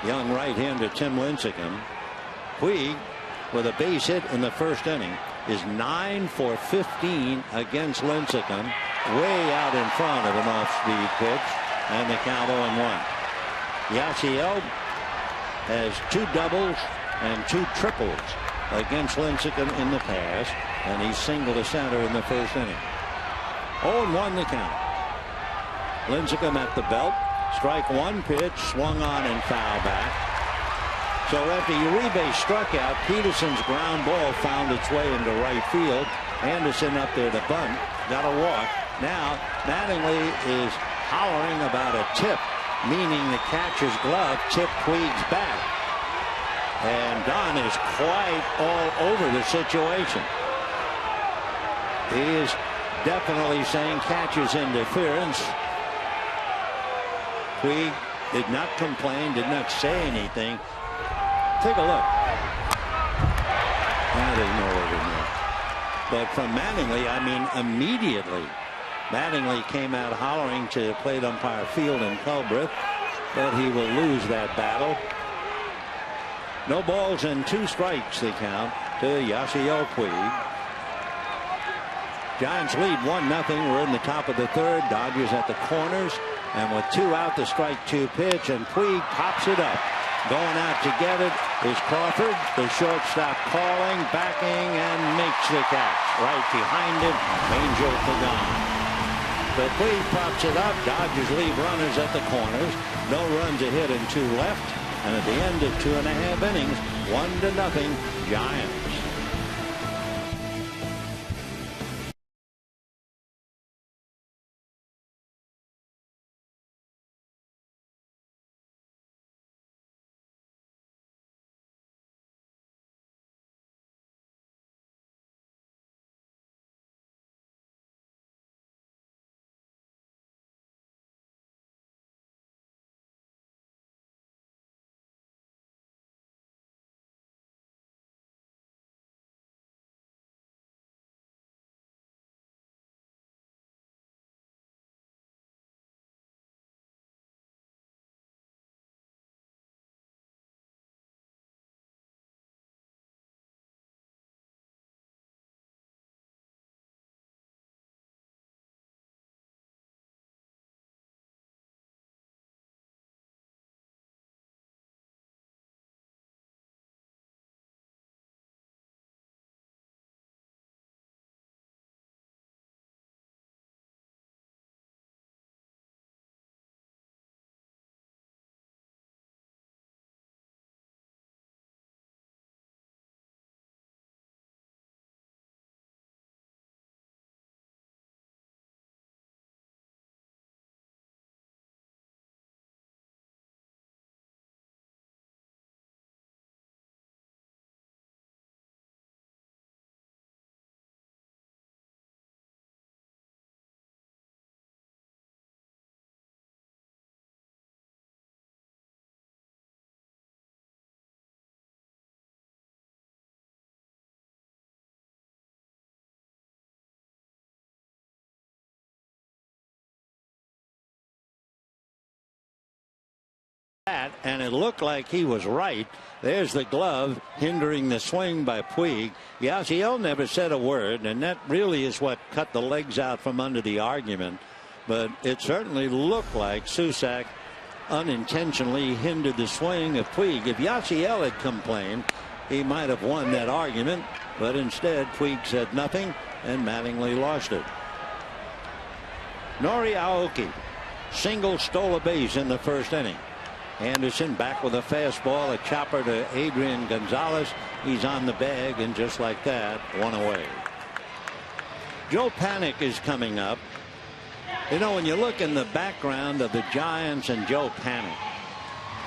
young right-hander Tim Lincecum. Puig, with a base hit in the first inning, is 9 for 15 against Lincecum, way out in front of an off-speed pitch, and the count 0-1. Yasiel has 2 doubles and 2 triples against Lincecum in the past, and he singled to center in the first inning. 0-1 the count. Lincecum at the belt. Strike 1 pitch, swung on and foul back. So after Uribe struck out, Peterson's ground ball found its way into right field. Anderson up there to bunt, got a walk. Now Mattingly is hollering about a tip, meaning the catcher's glove tipped Puig's bat. And Don is quite all over the situation. He is definitely saying catcher's interference. Puig did not complain, did not say anything. Take a look. There's no over there. But from Mattingly, I mean, immediately, Mattingly came out hollering to plate umpire Field and Culbreth, but he will lose that battle. No balls and 2 strikes they count to Yasiel Puig. Giants lead 1-0. We're in the top of the 3rd. Dodgers at the corners, and with 2 out, the strike 2 pitch, and Puig pops it up. Going out to get it is Crawford. The shortstop calling, backing, and makes the catch. Right behind him, Angel Pagan. So Puig pops it up. Dodgers leave runners at the corners. No runs ahead and 2 left. And at the end of 2.5 innings, 1-0 Giants. And it looked like he was right. There's the glove hindering the swing by Puig. Yasiel never said a word, and that really is what cut the legs out from under the argument. But it certainly looked like Susac unintentionally hindered the swing of Puig. If Yasiel had complained, he might have won that argument, but instead Puig said nothing, and Mattingly lost it. Nori Aoki single, stole a base in the first inning. Anderson back with a fastball, a chopper to Adrian Gonzalez. He's on the bag, and just like that, 1 away. Joe Panik is coming up. You know, when you look in the background of the Giants and Joe Panik,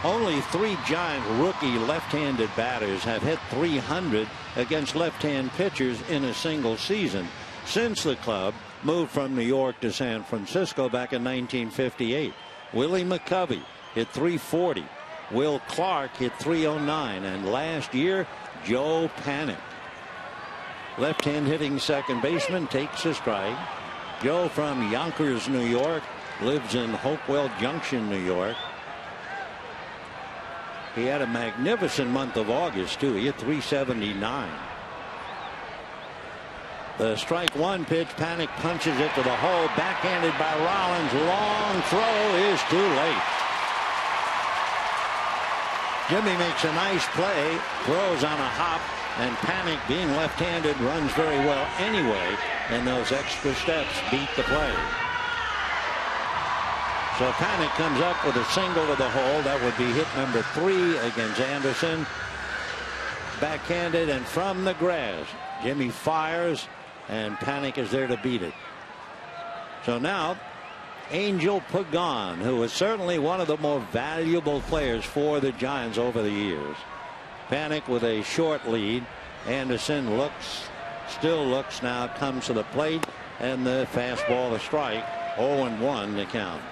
only 3 Giant rookie left-handed batters have hit .300 against left-hand pitchers in a single season since the club moved from New York to San Francisco back in 1958. Willie McCovey, hit .340. Will Clark hit .309. And last year, Joe Panik, left-hand hitting second baseman, takes a strike. Joe from Yonkers, New York, lives in Hopewell Junction, New York. He had a magnificent month of August, too. He hit .379. The strike one pitch. Panik punches it to the hole. Backhanded by Rollins. Long throw is too late. Jimmy makes a nice play. Throws on a hop. And Panik, being left-handed, runs very well anyway. And those extra steps beat the play. So Panik comes up with a single to the hole. That would be hit number 3 against Anderson. Backhanded and from the grass. Jimmy fires, and Panik is there to beat it. So now, Angel Pagan, who was certainly one of the more valuable players for the Giants over the years. Panik with a short lead. Anderson still looks now, comes to the plate, and the fastball, a strike. 0-1 the count.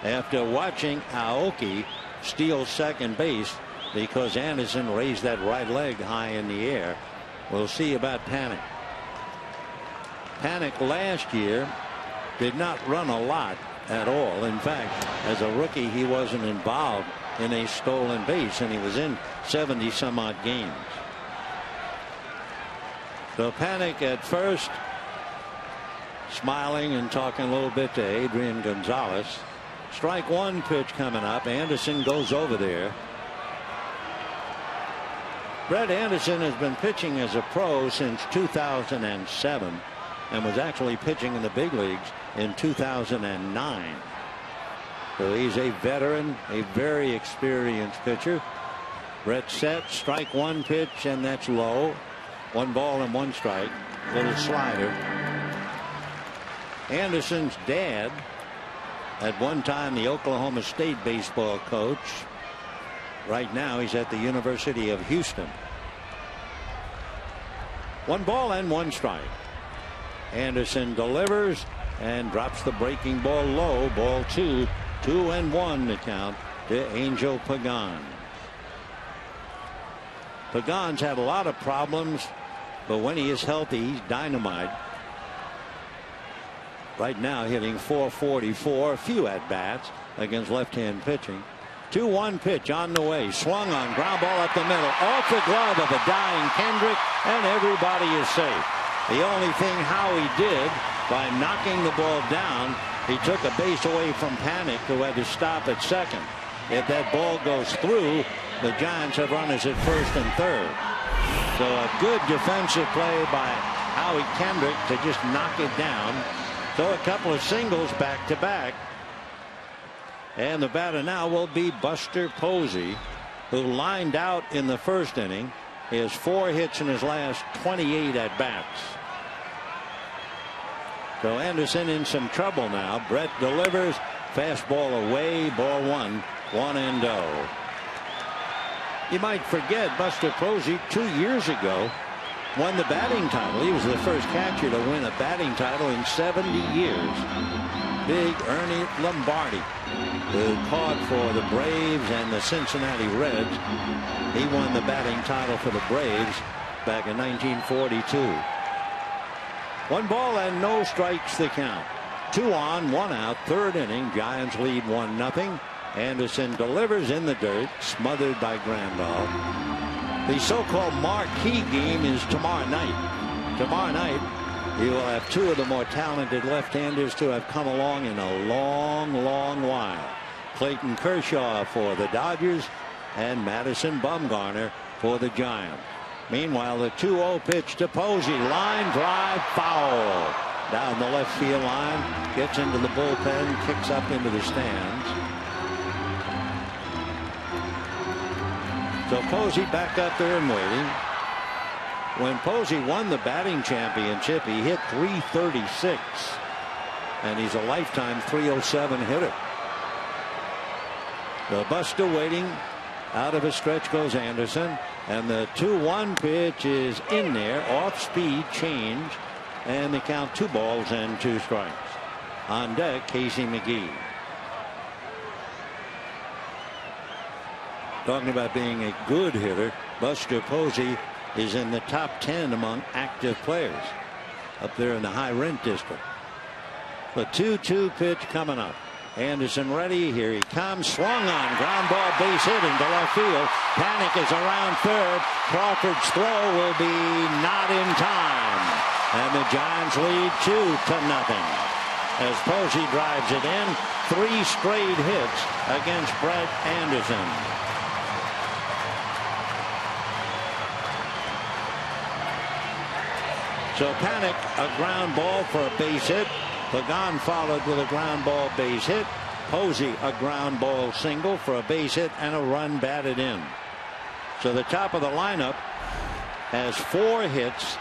After watching Aoki steal second base because Anderson raised that right leg high in the air. We'll see about Panik. Panik last year did not run a lot at all. In fact, as a rookie, he wasn't involved in a stolen base, and he was in 70 some odd games. So Panik at first, smiling and talking a little bit to Adrian Gonzalez. Strike one pitch coming up. Anderson goes over there. Brett Anderson has been pitching as a pro since 2007 and was actually pitching in the big leagues in 2009. So he's a veteran, a very experienced pitcher. Brett set, strike one pitch, and that's low. 1 ball and 1 strike. Little slider. Anderson's dad, at one time the Oklahoma State baseball coach. Right now he's at the University of Houston. 1 ball and 1 strike. Anderson delivers and drops the breaking ball low. Ball 2. 2-1 the count to Angel Pagan. Pagan's had a lot of problems, but when he is healthy, he's dynamite. Right now hitting .444, a few at bats against left-hand pitching. 2-1 pitch on the way, swung on, ground ball up the middle, off the glove of a dying Kendrick, and everybody is safe. The only thing Howie did, by knocking the ball down, he took a base away from Panik, who had to stop at second. If that ball goes through, the Giants have runners at first and third. So a good defensive play by Howie Kendrick to just knock it down. So a couple of singles back to back. And the batter now will be Buster Posey, who lined out in the first inning. He has 4 hits in his last 28 at bats. So Anderson in some trouble now. Brett delivers, fastball away, ball 1, 1-0. You might forget Buster Posey 2 years ago won the batting title. He was the first catcher to win a batting title in 70 years. Big Ernie Lombardi, who caught for the Braves and the Cincinnati Reds. He won the batting title for the Braves back in 1942. 1 ball and no strikes the count. 2 on, 1 out, third inning. Giants lead 1-0. Anderson delivers in the dirt, smothered by Grandal. The so-called marquee game is tomorrow night. Tomorrow night, you will have 2 of the more talented left-handers to have come along in a long, long while. Clayton Kershaw for the Dodgers and Madison Bumgarner for the Giants. Meanwhile, the 2-0 pitch to Posey. Line drive, foul. Down the left field line. Gets into the bullpen. Kicks up into the stands. So Posey back up there and waiting. When Posey won the batting championship, he hit .336. And he's a lifetime .307 hitter. The Buster waiting. Out of a stretch goes Anderson. And the 2-1 pitch is in there. Off speed change. And they count 2 balls and 2 strikes. On deck, Casey McGee. Talking about being a good hitter, Buster Posey is in the top 10 among active players up there in the high rent district. The 2-2 pitch coming up. Anderson ready. Here he comes. Swung on. Ground ball, base hit into left field. Panic is around third. Crawford's throw will be not in time. And the Giants lead 2-0 as Posey drives it in. 3 straight hits against Brett Anderson. So Panic, a ground ball for a base hit. Pagan followed with a ground ball base hit. Posey, a ground ball single for a base hit and a run batted in. So the top of the lineup has 4 hits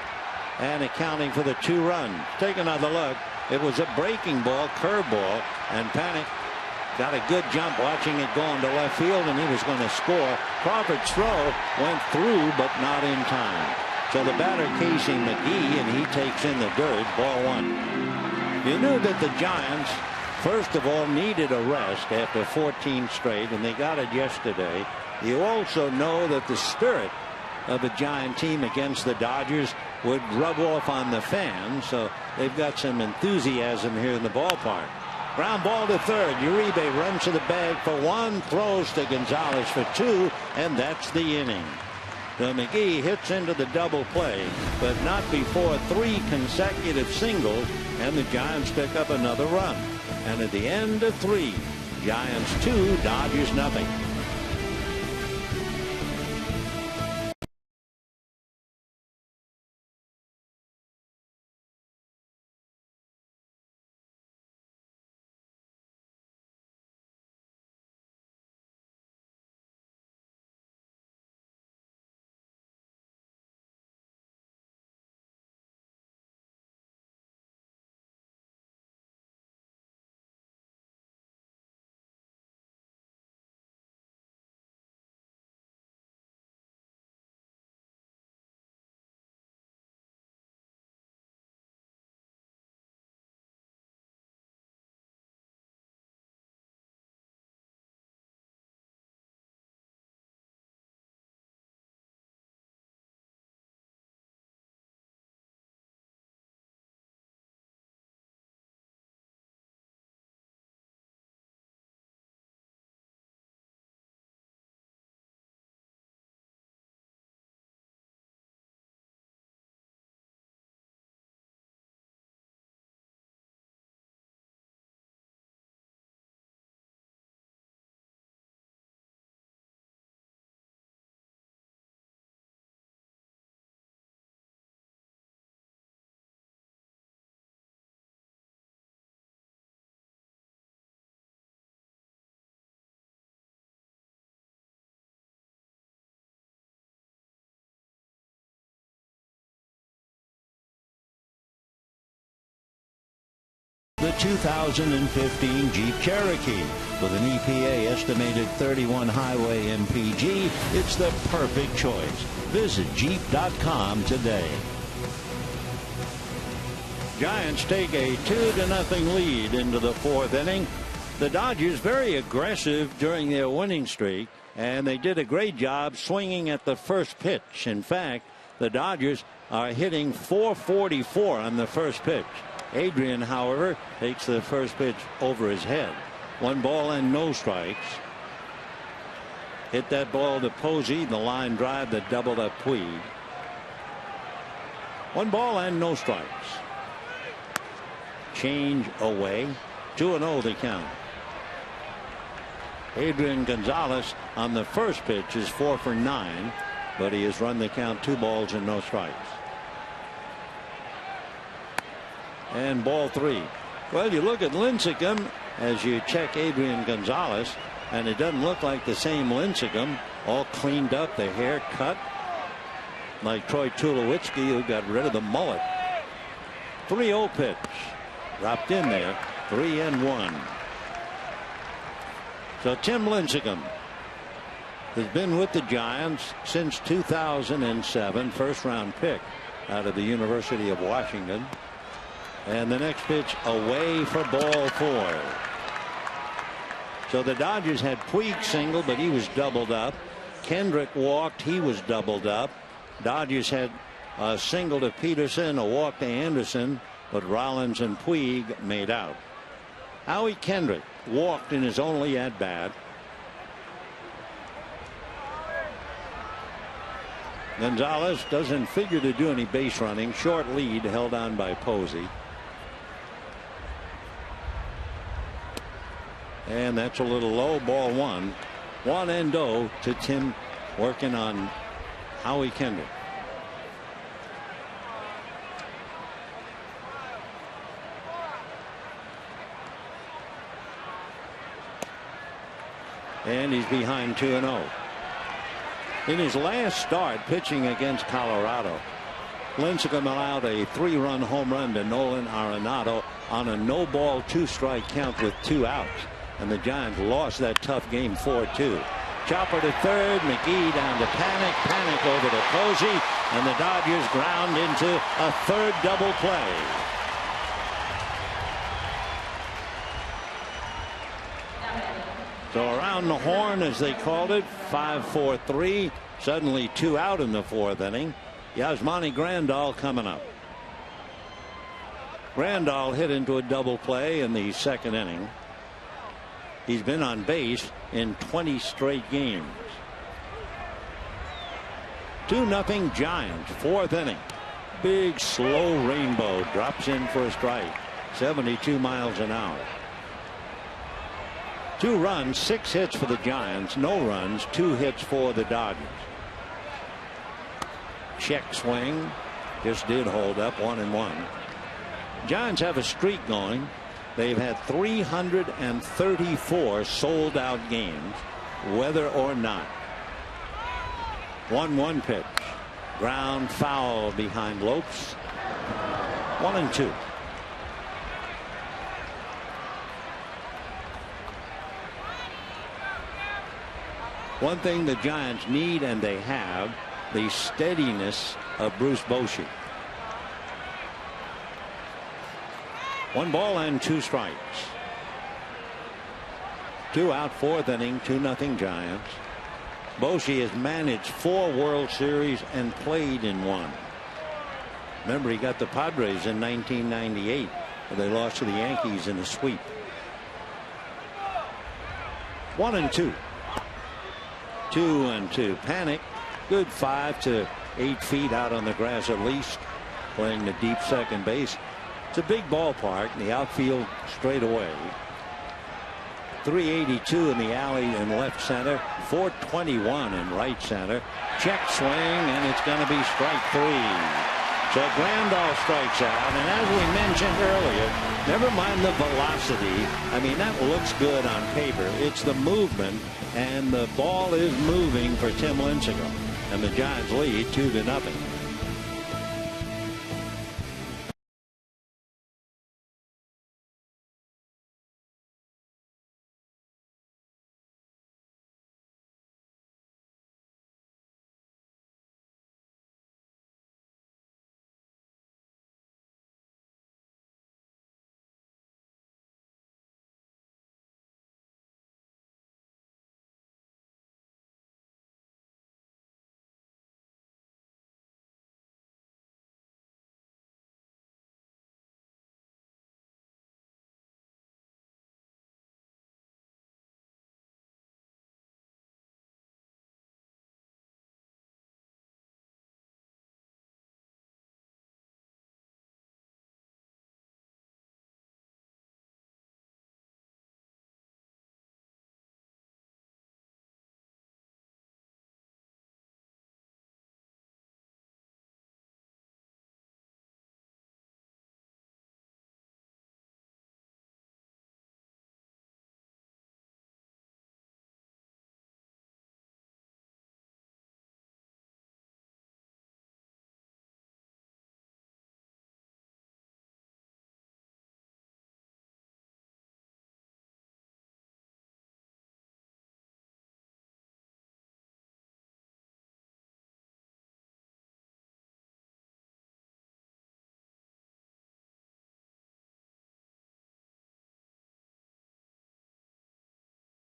and accounting for the 2 runs. Take another look. It was a breaking ball, curveball, and Panic got a good jump watching it go into left field, and he was going to score. Crawford's throw went through, but not in time. So the batter, Casey McGee, and he takes in the dirt. Ball 1. You knew that the Giants, first of all, needed a rest after 14 straight, and they got it yesterday. You also know that the spirit of the Giant team against the Dodgers would rub off on the fans, so they've got some enthusiasm here in the ballpark. Ground ball to third. Uribe runs to the bag for 1, throws to Gonzalez for 2, and that's the inning. So McGee hits into the double play, but not before 3 consecutive singles, and the Giants pick up another run. And at the end of 3, Giants 2, Dodgers nothing. The 2015 Jeep Cherokee. With an EPA estimated 31 highway MPG, it's the perfect choice. Visit Jeep.com today. Giants take a 2-0 lead into the 4th inning. The Dodgers very aggressive during their winning streak, and they did a great job swinging at the first pitch. In fact, the Dodgers are hitting .444 on the first pitch. Adrian, however, takes the first pitch over his head. 1 ball and no strikes. Hit that ball to Posey, the line drive that doubled up Puig. 1 ball and no strikes. Change away. 2-0 the count. Adrian Gonzalez on the first pitch is 4 for 9, but he has run the count 2 balls and no strikes. And ball 3. Well, you look at Lincecum as you check Adrian Gonzalez, and it doesn't look like the same Lincecum. All cleaned up, the hair cut, like Troy Tulowitzki, who got rid of the mullet. 3-0 pitch. Dropped in there. 3-1. So Tim Lincecum has been with the Giants since 2007. First round pick out of the University of Washington. And the next pitch away for ball 4. So the Dodgers had Puig single, but he was doubled up. Kendrick walked. He was doubled up. Dodgers had a single to Peterson, a walk to Anderson, but Rollins and Puig made out. Howie Kendrick walked in his only at bat. Gonzalez doesn't figure to do any base running. Short lead held on by Posey. And that's a little low. Ball one. 1-0 to Tim working on Howie Kendrick. And he's behind 2-0. In his last start pitching against Colorado, Lincecum allowed a 3-run home run to Nolan Arenado on a no-ball 2-strike count with 2 outs. And the Giants lost that tough game 4-2. Chopper to third, McGee down to Panic, Panic over to Posey, and the Dodgers ground into a third double play. So around the horn, as they called it, 5-4-3. Suddenly 2 out in the 4th inning. Yasmani Grandal coming up. Grandal hit into a double play in the 2nd inning. He's been on base in 20 straight games. 2-0 Giants, 4th inning. Big slow rainbow drops in for a strike. 72 miles an hour. 2 runs, 6 hits for the Giants. No runs, 2 hits for the Dodgers. Check swing. Just did hold up, 1-1. Giants have a streak going. They've had 334 sold out games, whether or not. 1-1 pitch. Ground foul behind Lopes. 1-2. One thing the Giants need, and they have, the steadiness of Bruce Bochy. 1 ball and 2 strikes. 2 out, 4th inning, 2-0 Giants. Bochy has managed 4 World Series and played in 1. Remember, he got the Padres in 1998, where they lost to the Yankees in a sweep. 1-2. 2-2. Panic. Good 5 to 8 feet out on the grass at least, playing the deep second base. It's a big ballpark. The outfield straight away. 382 in the alley in left center. 421 in right center. Check swing, and it's going to be strike 3. So Grandal strikes out, and as we mentioned earlier, never mind the velocity. I mean, that looks good on paper. It's the movement, and the ball is moving for Tim Lincecum, and the Giants lead 2-0.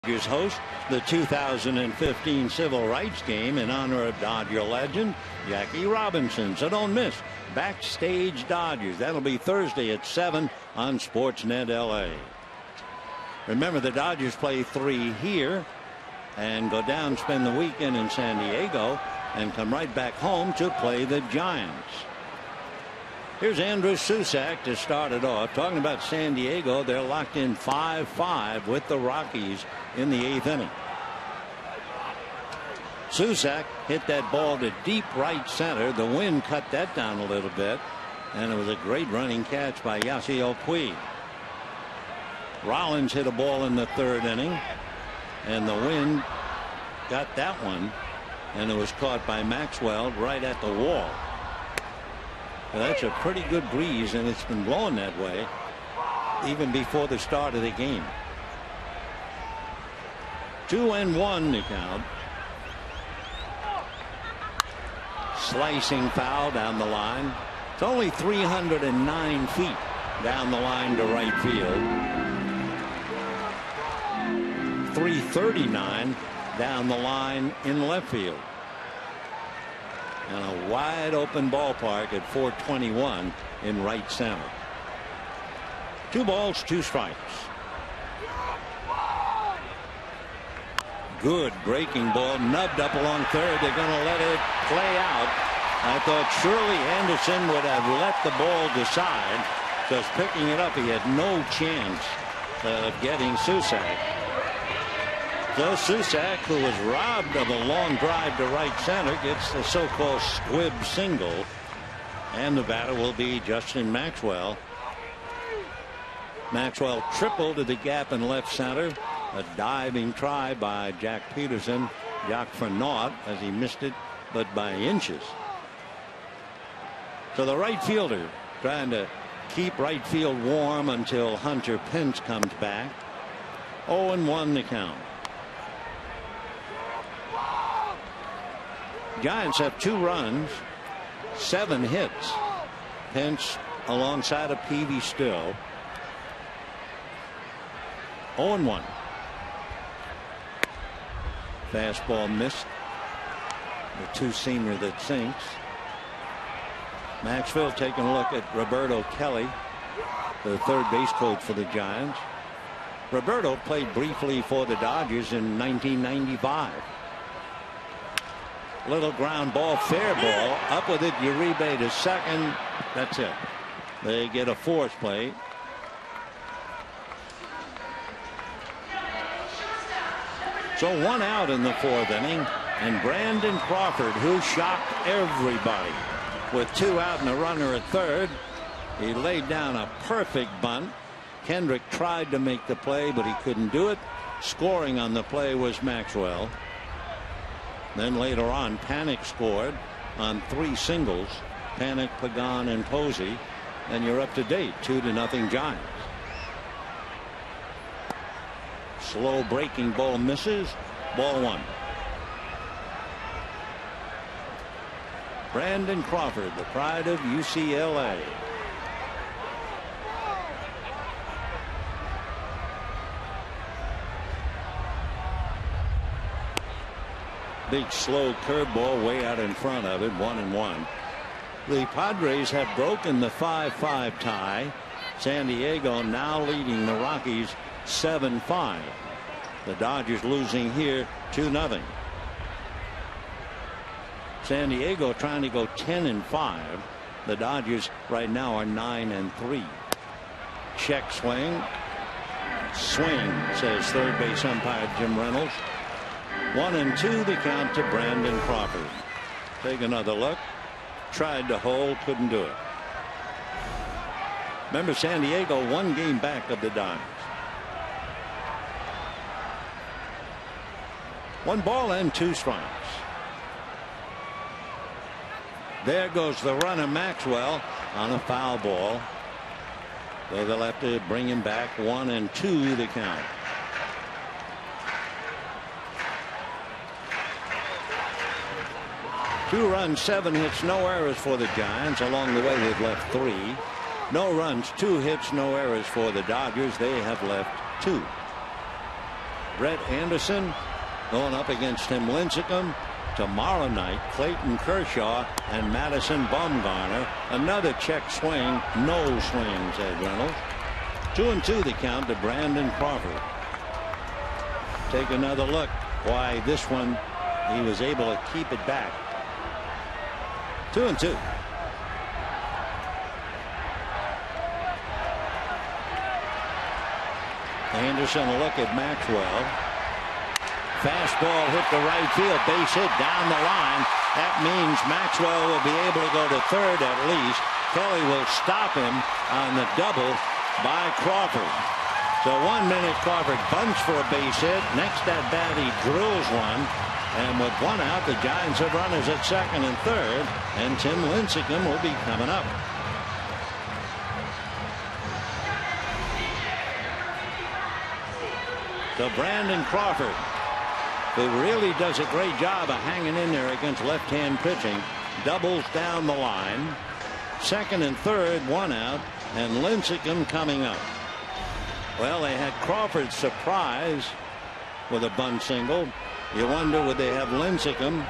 Dodgers host the 2015 Civil Rights Game in honor of Dodger legend Jackie Robinson. So don't miss Backstage Dodgers. That'll be Thursday at 7 on Sportsnet LA. Remember, the Dodgers play 3 here and go down, spend the weekend in San Diego, and come right back home to play the Giants. Here's Andrew Susac to start it off. Talking about San Diego, they're locked in 5-5 with the Rockies in the 8th inning. Susac hit that ball to deep right center. The wind cut that down a little bit, and it was a great running catch by Yasiel Puig. Rollins hit a ball in the 3rd inning, and the wind got that one, and it was caught by Maxwell right at the wall. Well, that's a pretty good breeze, and it's been blowing that way even before the start of the game. 2-1 to count. Slicing foul down the line. It's only 309 feet down the line to right field. 339 down the line in left field. And a wide open ballpark at 421 in right center. 2 balls, 2 strikes. Good breaking ball, nubbed up along third. They're going to let it play out. I thought surely Anderson would have let the ball decide. Just picking it up, he had no chance of getting Susac. So Susac, who was robbed of a long drive to right center, gets the so-called squib single, and the batter will be Justin Maxwell. Maxwell tripled to the gap in left center. A diving try by Jack Peterson. Jack for naught as he missed it, but by inches. So the right fielder trying to keep right field warm until Hunter Pence comes back. 0-1 to count. Giants have 2 runs, 7 hits. Pence alongside of Peavy still. 0-1. Fastball missed. The 2-seamer that sinks. Maxwell taking a look at Roberto Kelly, the 3rd base coach for the Giants. Roberto played briefly for the Dodgers in 1995. Little ground ball, fair ball, up with it, Uribe to second. That's it. They get a force play. So 1 out in the 4th inning, and Brandon Crawford, who shocked everybody with 2 out and a runner at 3rd. He laid down a perfect bunt. Kendrick tried to make the play, but he couldn't do it. Scoring on the play was Maxwell. Then later on, Panic scored on 3 singles. Panic, Pagan, and Posey. And you're up to date, 2-0 Giants. Slow breaking ball misses. Ball 1. Brandon Crawford, the pride of UCLA. Big slow curveball way out in front of it. 1-1. The Padres have broken the 5-5 tie. San Diego now leading the Rockies 7-5. The Dodgers losing here 2-0. San Diego trying to go 10-5. The Dodgers right now are 9-3. Check swing. Swing, says 3rd base umpire Jim Reynolds. 1-2 the count to Brandon Crawford. Take another look. Tried to hold, couldn't do it. Remember, San Diego 1 game back of the Dodgers. 1 ball and 2 strikes. There goes the runner Maxwell on a foul ball. So they'll have to bring him back. 1-2 the count. Two runs, 7 hits, no errors for the Giants. Along the way, they've left 3. No runs, 2 hits, no errors for the Dodgers. They have left 2. Brett Anderson going up against Tim Lincecum. Tomorrow night, Clayton Kershaw and Madison Bumgarner. Another check swing. No swings, Ed Reynolds. 2-2 the count to Brandon Crawford. Take another look. Why this one he was able to keep it back. 2-2. Anderson a look at Maxwell. Fastball hit the right field, base hit down the line. That means Maxwell will be able to go to third at least. Kelly will stop him on the double by Crawford. So 1 minute Crawford bunts for a base hit. Next at bat he drills one. And with one out, the Giants have runners at second and third. And Tim Lincecum will be coming up. So Brandon Crawford, who really does a great job of hanging in there against left-hand pitching, doubles down the line. Second and third, one out, and Lincecum coming up. Well, they had Crawford surprise with a bunt single. You wonder, would they have Lincecum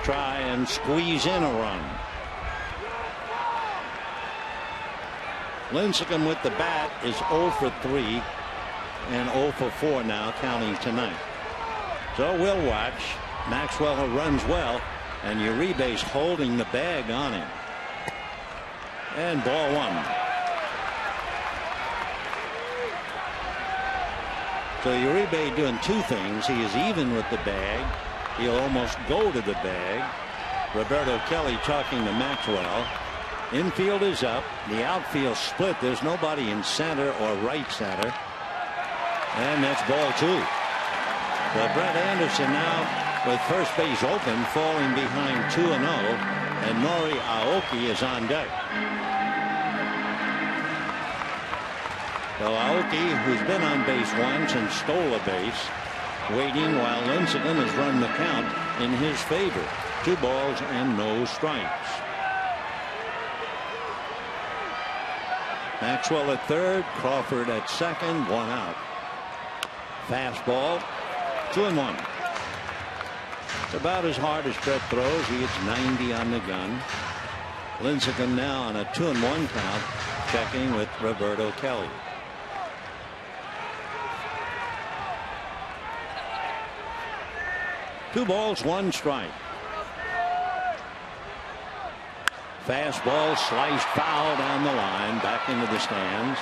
try and squeeze in a run? Lincecum with the bat is 0 for 3 and 0 for 4 now, counting tonight. So we'll watch. Maxwell, who runs well, and Uribe's holding the bag on him. And ball one. So Uribe doing two things. He is even with the bag. He'll almost go to the bag. Roberto Kelly talking to Maxwell. Infield is up. The outfield split. There's nobody in center or right center. And that's ball two. But Brett Anderson now with first base open, falling behind 2-0, and Nori Aoki is on deck. So Aoki, who's been on base once and stole a base, waiting while Lincecum has run the count in his favor. 2 balls and no strikes. Maxwell at third, Crawford at second, 1 out. Fastball, 2-1. It's about as hard as Brett throws. He hits 90 on the gun. Lincecum now on a 2-1 count, checking with Roberto Kelly. Two balls, 1 strike. Fastball sliced foul down the line, back into the stands.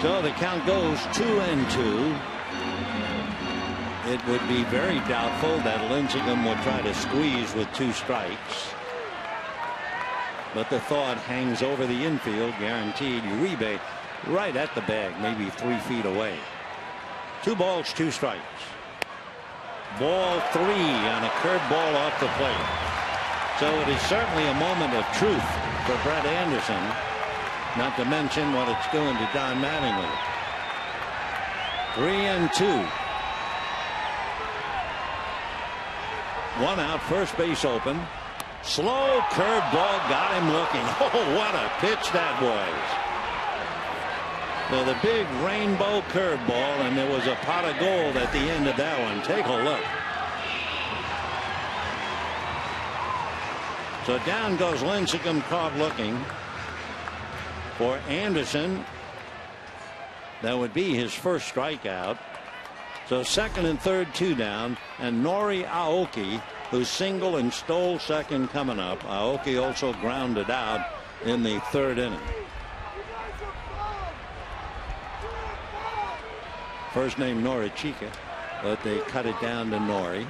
So the count goes 2-2. It would be very doubtful that Lincecum would try to squeeze with 2 strikes. But the thought hangs over the infield, guaranteed. Uribe right at the bag, maybe 3 feet away. 2 balls, 2 strikes. Ball 3 on a curveball off the plate. So it is certainly a moment of truth for Brett Anderson, not to mention what it's doing to Don Mattingly. 3-2. 1 out, first base open. Slow curveball got him looking. Oh, what a pitch that was. So the big rainbow curveball, and there was a pot of gold at the end of that one. Take a look. So down goes Lincecum, caught looking. For Anderson, that would be his first strikeout. So second and third, 2 down, and Nori Aoki, who single and stole second, coming up. Aoki also grounded out in the 3rd inning. First name Norichika, but they cut it down to Nori.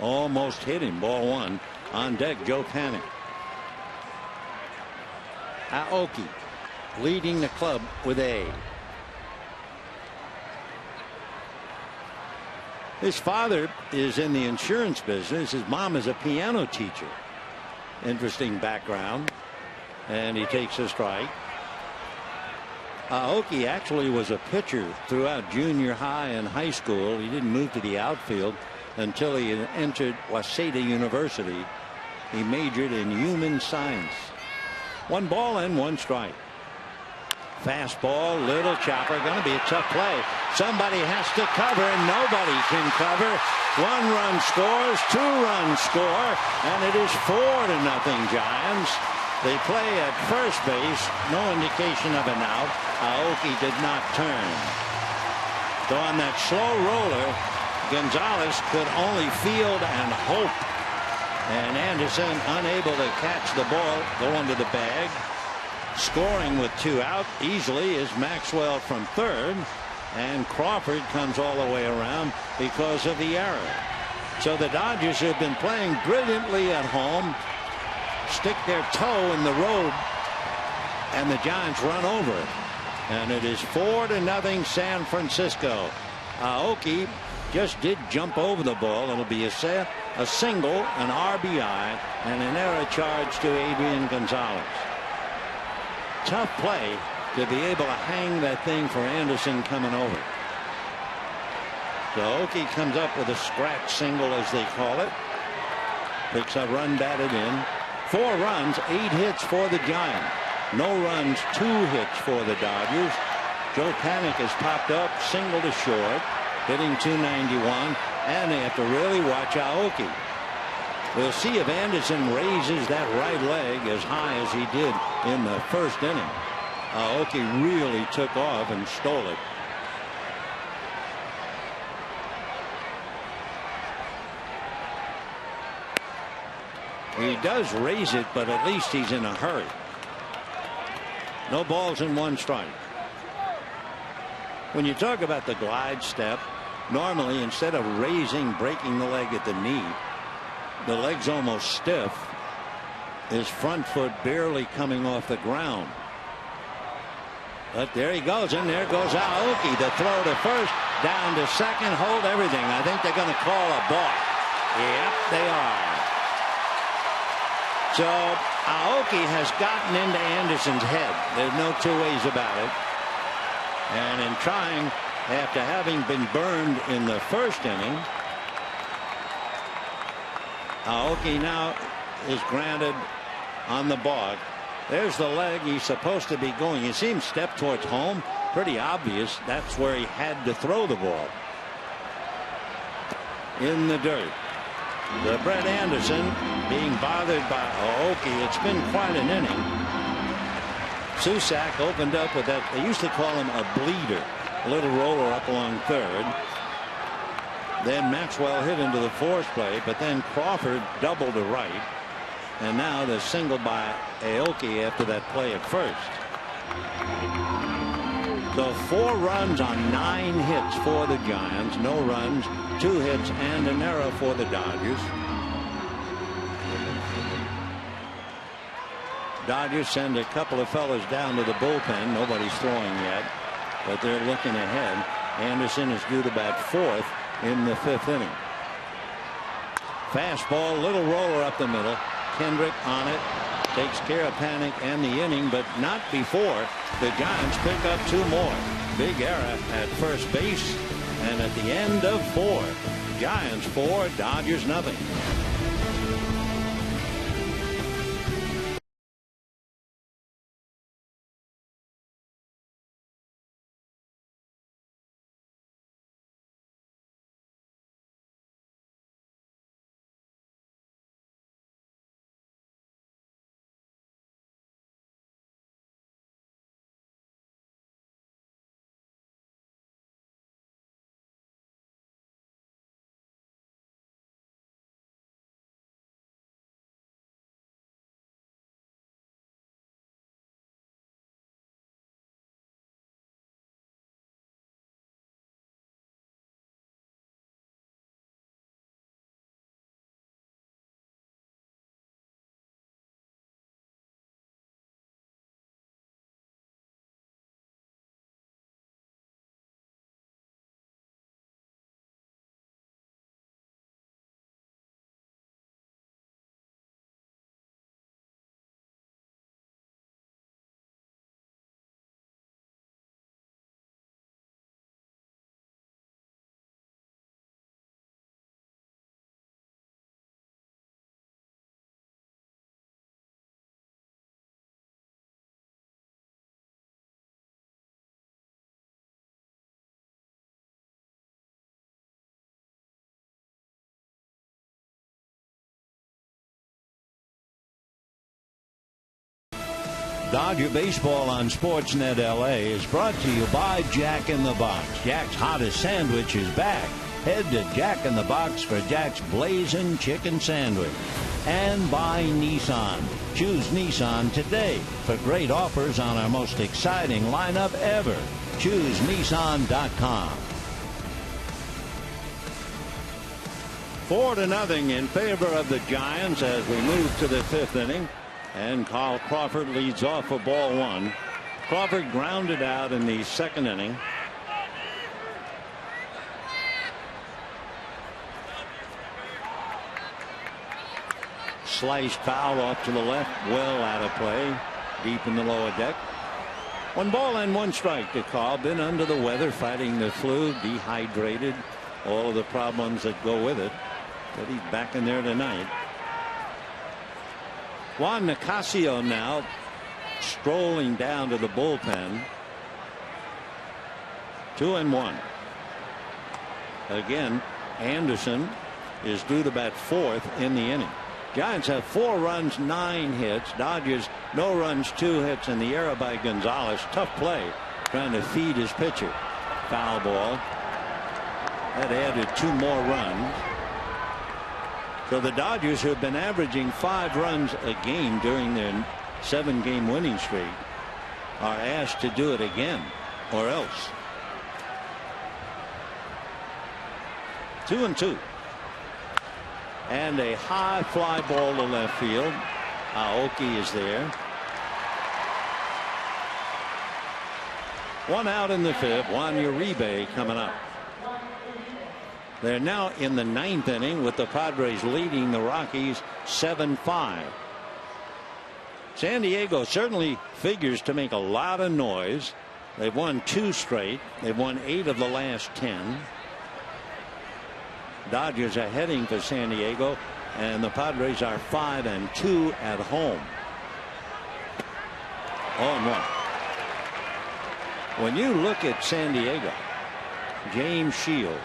Almost hit him. Ball 1. On deck, Joe Panic. Aoki leading the club with A. His father is in the insurance business. His mom is a piano teacher. Interesting background. And he takes a strike. Aoki actually was a pitcher throughout junior high and high school. He didn't move to the outfield until he entered Waseda University. He majored in human science. 1 ball and 1 strike. Fastball, little chopper, going to be a tough play. Somebody has to cover, and nobody can cover. 1 run scores, 2 runs score, and it is 4-0 Giants. They play at first base, no indication of an out. Aoki did not turn. So on that slow roller, Gonzalez could only field and hope. And Anderson unable to catch the ball, go under the bag. Scoring with 2 out easily is Maxwell from third, and Crawford comes all the way around because of the error. So the Dodgers, have been playing brilliantly at home, stick their toe in the road, and the Giants run over it. And it is 4-0 San Francisco. Aoki just did jump over the ball. It'll be a single, an RBI, and an error charge to Adrian Gonzalez. Tough play to be able to hang that thing for Anderson coming over. So Aoki comes up with a scratch single, as they call it. Picks a run batted in. 4 runs, 8 hits for the Giants. No runs, 2 hits for the Dodgers. Joe Panik has popped up, single to short, hitting .291, and they have to really watch Aoki. We'll see if Anderson raises that right leg as high as he did in the first inning. Aoki really took off and stole it. He does raise it, but at least he's in a hurry. No balls and 1 strike. When you talk about the glide step, normally instead of breaking the leg at the knee, the leg's almost stiff. His front foot barely coming off the ground. But there he goes, and there goes Aoki. The throw to first, down to second, hold everything. I think they're going to call a balk. Yep, they are. So Aoki has gotten into Anderson's head. There's no 2 ways about it. And in trying, after having been burned in the first inning, Aoki now is granted on the balk. There's the leg he's supposed to be going. You see him step towards home. Pretty obvious that's where he had to throw the ball. In the dirt. The Brett Anderson being bothered by Aoki. It's been quite an inning. Susac opened up with that. They used to call him a bleeder. A little roller up along third. Then Maxwell hit into the fourth play, but then Crawford doubled to right. And now the single by Aoki after that play at first. So 4 runs on 9 hits for the Giants. No runs, 2 hits, and an error for the Dodgers. Dodgers send a couple of fellas down to the bullpen. Nobody's throwing yet, but they're looking ahead. Anderson is due to bat 4th in the 5th inning. Fastball, little roller up the middle. Kendrick on it, takes care of Panik and the inning, but not before the Giants pick up 2 more. Big error at first base, and at the end of 4, Giants 4, Dodgers nothing. Dodger Baseball on Sportsnet LA is brought to you by Jack in the Box. Jack's hottest sandwich is back. Head to Jack in the Box for Jack's Blazing Chicken Sandwich. And by Nissan. Choose Nissan today for great offers on our most exciting lineup ever. Choose Nissan.com. 4-0 in favor of the Giants as we move to the 5th inning. And Carl Crawford leads off for ball 1. Crawford grounded out in the 2nd inning. Sliced foul off to the left, well out of play, deep in the lower deck. 1 ball and 1 strike to Carl. Been under the weather, fighting the flu, dehydrated, all of the problems that go with it. But he's back in there tonight. Juan Nicasio now strolling down to the bullpen. 2-1. Again, Anderson is due to bat 4th in the inning. Giants have 4 runs, 9 hits. Dodgers no runs, 2 hits in the error by Gonzalez. Tough play trying to feed his pitcher. Foul ball. That added 2 more runs. So the Dodgers, who have been averaging 5 runs a game during their 7-game winning streak, are asked to do it again or else. 2-2. And a high fly ball to left field. Aoki is there. 1 out in the 5th. Juan Uribe coming up. They're now in the 9th inning with the Padres leading the Rockies 7-5. San Diego certainly figures to make a lot of noise. They've won 2 straight. They've won 8 of the last 10. Dodgers are heading for San Diego, and the Padres are 5-2 at home. 0-1. When you look at San Diego, James Shields,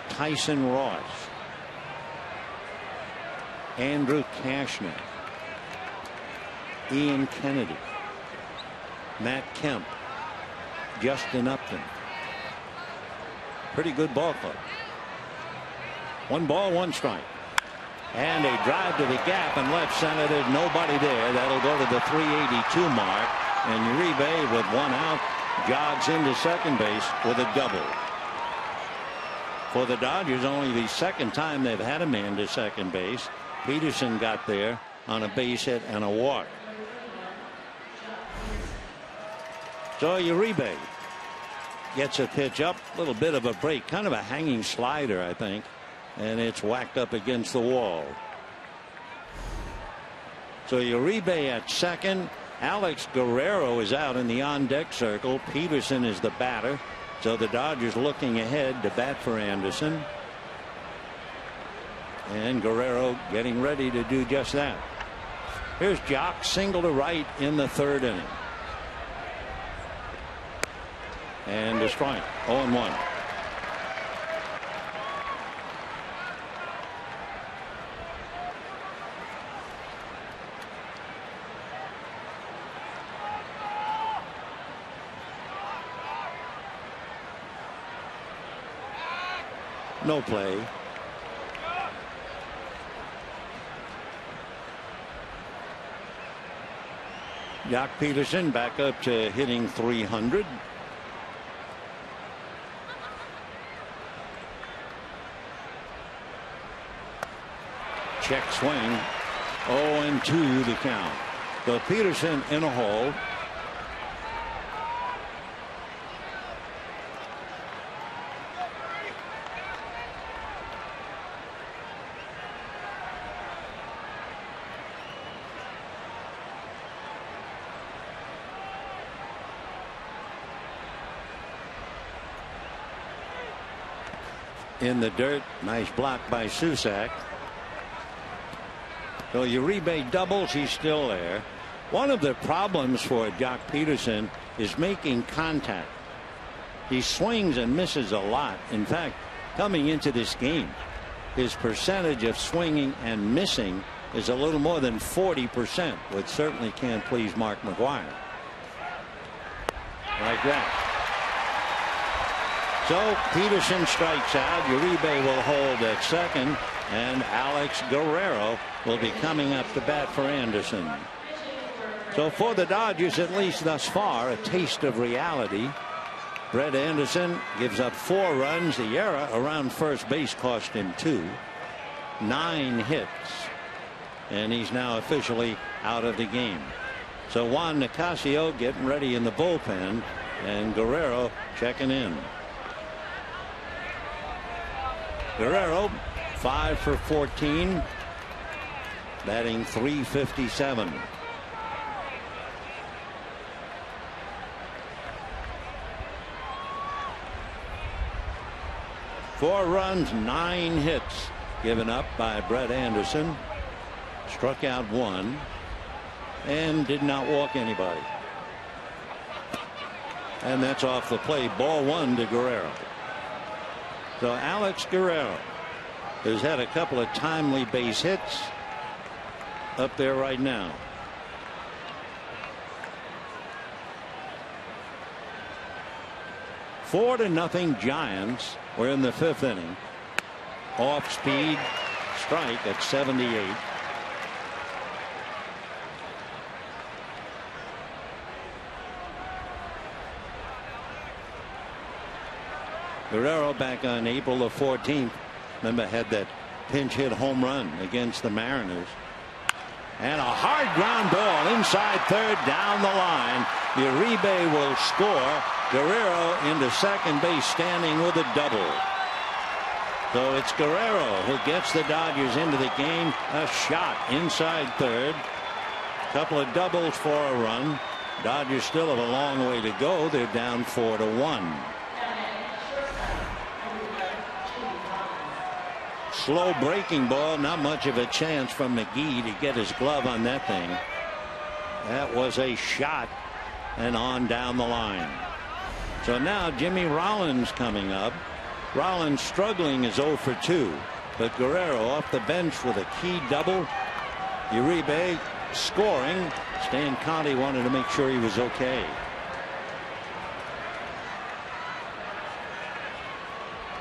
Tyson Ross, Andrew Cashner, Ian Kennedy, Matt Kemp, Justin Upton. Pretty good ball club. 1 ball, 1 strike. And a drive to the gap in left center. There's nobody there. That'll go to the 382 mark. And Uribe, with 1 out, jogs into second base with a double. For the Dodgers, only the 2nd time they've had a man to second base. Peterson got there on a base hit and a walk. So Uribe gets a pitch up, a little bit of a break, kind of a hanging slider, I think, and it's whacked up against the wall. So Uribe at second. Alex Guerrero is out in the on-deck circle. Peterson is the batter. So the Dodgers looking ahead to bat for Anderson. And Guerrero getting ready to do just that. Here's Jock, single to right in the 3rd inning. And a strike. 0-1. No play. Jock Peterson back up to hitting .300. Check swing. 0-2 the count. So Peterson in a hole. In the dirt. Nice block by Susac. So Uribe doubles. He's still there. One of the problems for Jock Peterson is making contact. He swings and misses a lot. In fact, coming into this game, his percentage of swinging and missing is a little more than 40%, which certainly can't please Mark McGwire. Like that. So Peterson strikes out. Uribe will hold at second, and Alex Guerrero will be coming up to bat for Anderson. So for the Dodgers, at least thus far, a taste of reality. Brett Anderson gives up 4 runs. The error around first base cost him 2. 9 hits, and he's now officially out of the game. So Juan Nicasio getting ready in the bullpen, and Guerrero checking in. Guerrero 5 for 14, batting .357. Four runs, 9 hits given up by Brett Anderson. Struck out 1 and did not walk anybody. And that's off the plate. Ball 1 to Guerrero. So Alex Guerrero has had a couple of timely base hits up there right now. Four to nothing Giants. We're in the 5th inning. Off speed strike at 78. Guerrero back on April the 14th. Remember, had that pinch hit home run against the Mariners. And a hard ground ball inside third down the line. Uribe will score. Guerrero into second base, standing with a double. So it's Guerrero who gets the Dodgers into the game. A shot inside third. Couple of doubles for a run. Dodgers still have a long way to go. They're down 4-1. Slow breaking ball. Not much of a chance from McGee to get his glove on that thing. That was a shot, and on down the line. So now Jimmy Rollins coming up. Rollins struggling is 0 for 2, but Guerrero off the bench with a key double. Uribe scoring. Stan Conti wanted to make sure he was okay.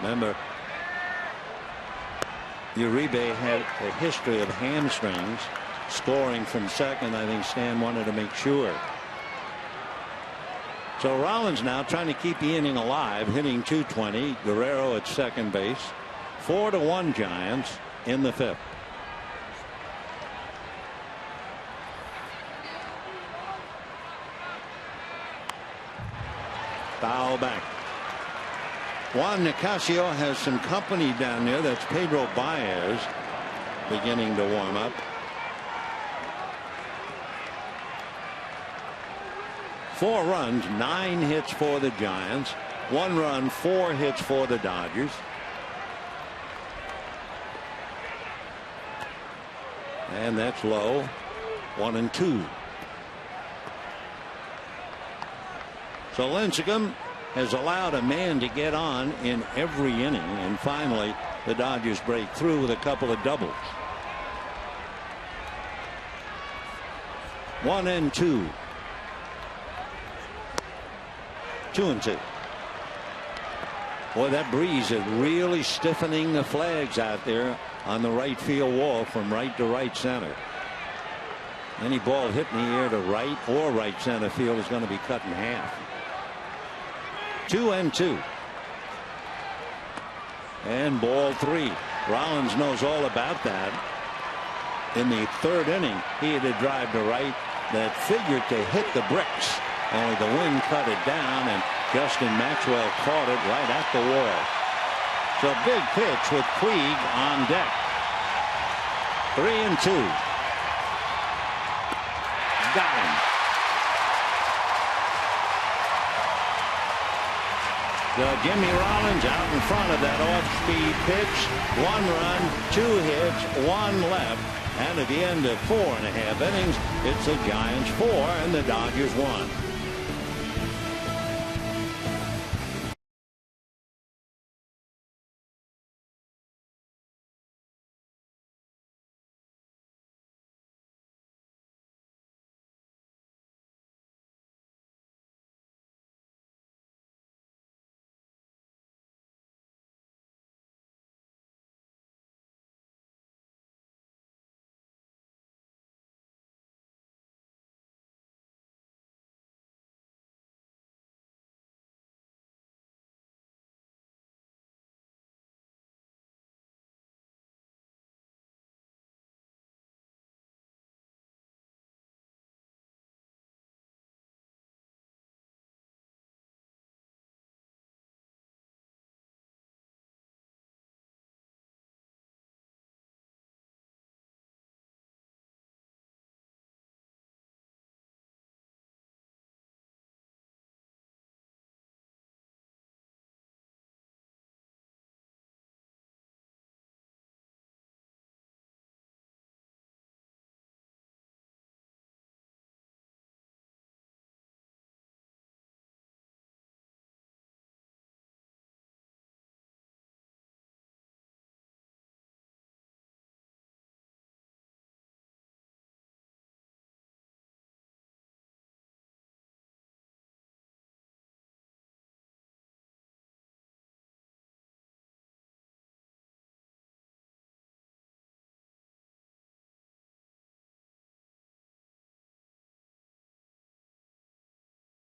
Remember, Uribe had a history of hamstrings. Scoring from second, I think Stan wanted to make sure. So Rollins now trying to keep the inning alive, hitting .220. Guerrero at second base. 4-1 Giants in the 5th. Foul back. Juan Nicasio has some company down there. That's Pedro Baez beginning to warm up. 4 runs, 9 hits for the Giants. 1 run, 4 hits for the Dodgers. And that's low. 1-2. So Lincecum has allowed a man to get on in every inning, and finally the Dodgers break through with a couple of doubles. 1-2. 2-2. Boy, that breeze is really stiffening the flags out there on the right field wall from right to right center. Any ball hit in the air to right or right center field is going to be cut in half. 2-2. And ball 3. Rollins knows all about that. In the 3rd inning, he had a drive to right that figured to hit the bricks. Only the wind cut it down, and Justin Maxwell caught it right at the wall. So big pitch with Puig on deck. 3-2. Got him. So Jimmy Rollins out in front of that off-speed pitch. 1 run, 2 hits, 1 left. And at the end of 4.5 innings, it's the Giants 4 and the Dodgers 1.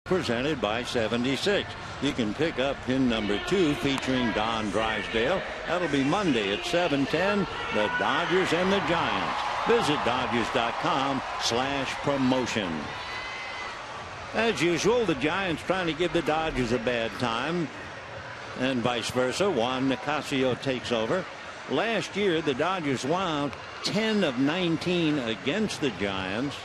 presented by 76. You can pick up pin number 2 featuring Don Drysdale. That'll be Monday at 7:10. The Dodgers and the Giants. Visit Dodgers.com/promotion. As usual, the Giants trying to give the Dodgers a bad time, and vice versa. Juan Nicasio takes over. Last year, the Dodgers wound 10 of 19 against the Giants.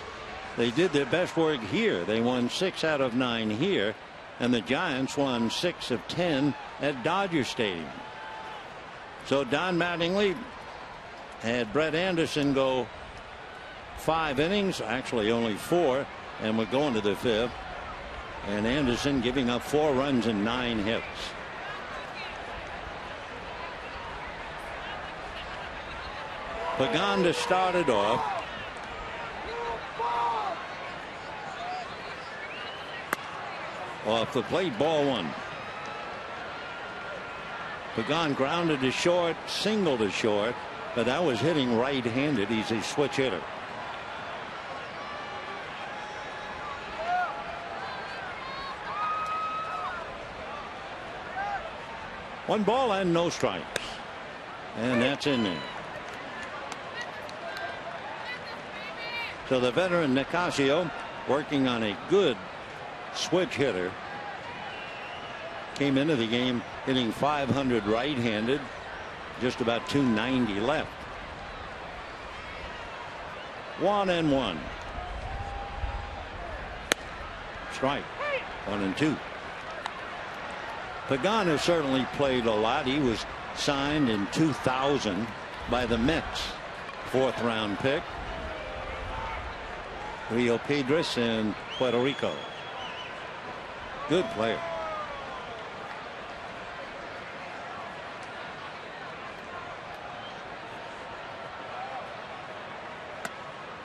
They did their best work here. They won 6 out of 9 here, and the Giants won 6 of 10 at Dodger Stadium. So Don Mattingly had Brett Anderson go 5 innings, actually only 4, and we're going to the 5th. And Anderson giving up 4 runs and 9 hits. Pagan to start it off. Off the plate, ball 1. Pagan grounded to short, single to short, but that was hitting right-handed. He's a switch hitter. One ball and no strikes, and that's in there. So the veteran Nicasio working on a good switch hitter. Came into the game hitting .500 right-handed, just about .290 left. 1-1. Strike. 1-2. Pagan has certainly played a lot. He was signed in 2000 by the Mets, 4th round pick. Rio Piedras in Puerto Rico. Good player.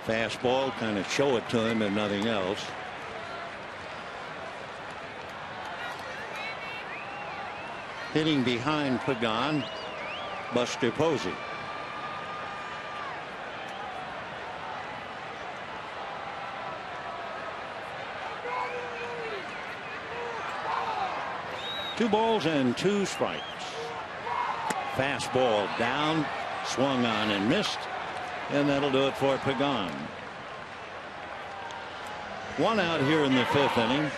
Fastball, kind of show it to him and nothing else. Hitting behind Pagan, Buster Posey. Two balls and 2 strikes. Fastball down, swung on and missed, and that'll do it for Pagan. 1 out here in the 5th inning.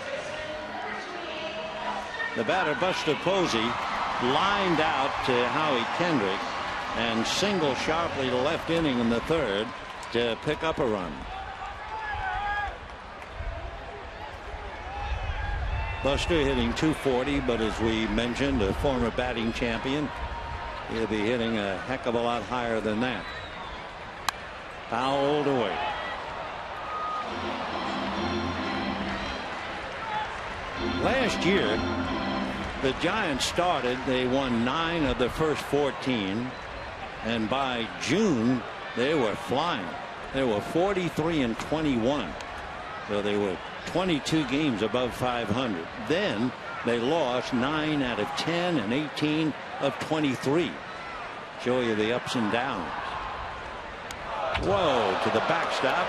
The batter Buster Posey lined out to Howie Kendrick and single sharply to left inning in the 3rd to pick up a run. Buster hitting .240, but as we mentioned, a former batting champion. He'll be hitting a heck of a lot higher than that. Fouled away. Last year, the Giants started, they won 9 of the first 14, and by June they were flying. They were 43-21, so they were 22 games above 500. Then they lost 9 out of 10 and 18 of 23. Show you the ups and downs. Whoa, to the backstop.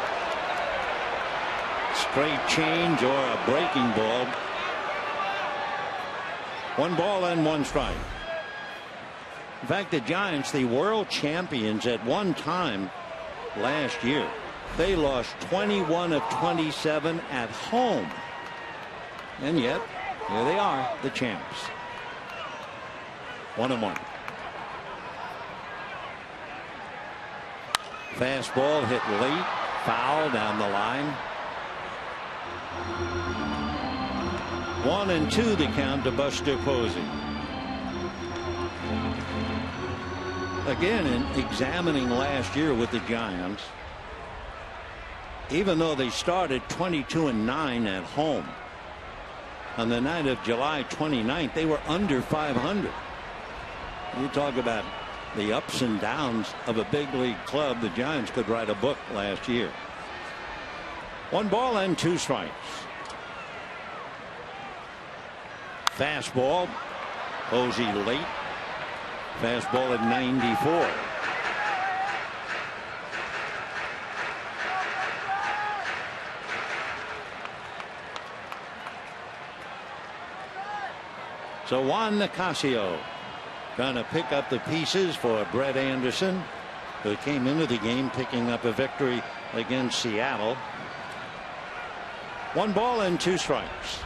Straight change or a breaking ball. 1 ball and 1 strike. In fact, the Giants, the world champions at one time last year, they lost 21 of 27 at home. And yet, here they are, the champs. 1-1. Fastball hit late, foul down the line. 1-2 the count to Buster Posey. Again, in examining last year with the Giants, even though they started 22-9 at home, on the night of July 29th, they were under 500. You talk about the ups and downs of a big league club. The Giants could write a book last year. 1 ball and 2 strikes. Fastball. Posey late. Fastball at 94. So Juan Nicasio trying to pick up the pieces for Brett Anderson, who came into the game picking up a victory against Seattle. 1 ball and 2 strikes.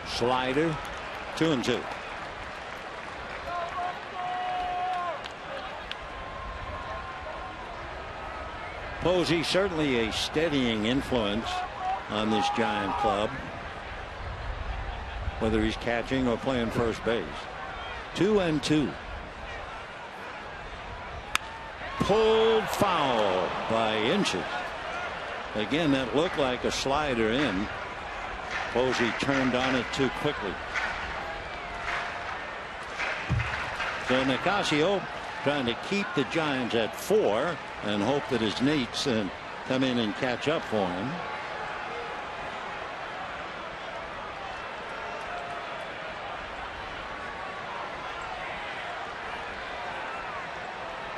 Slider, 2-2. Posey certainly a steadying influence on this Giant club, whether he's catching or playing first base. 2-2. Pulled foul by inches. Again, that looked like a slider in. Posey turned on it too quickly. So Nicasio trying to keep the Giants at 4 and hope that his mates come in and catch up for him.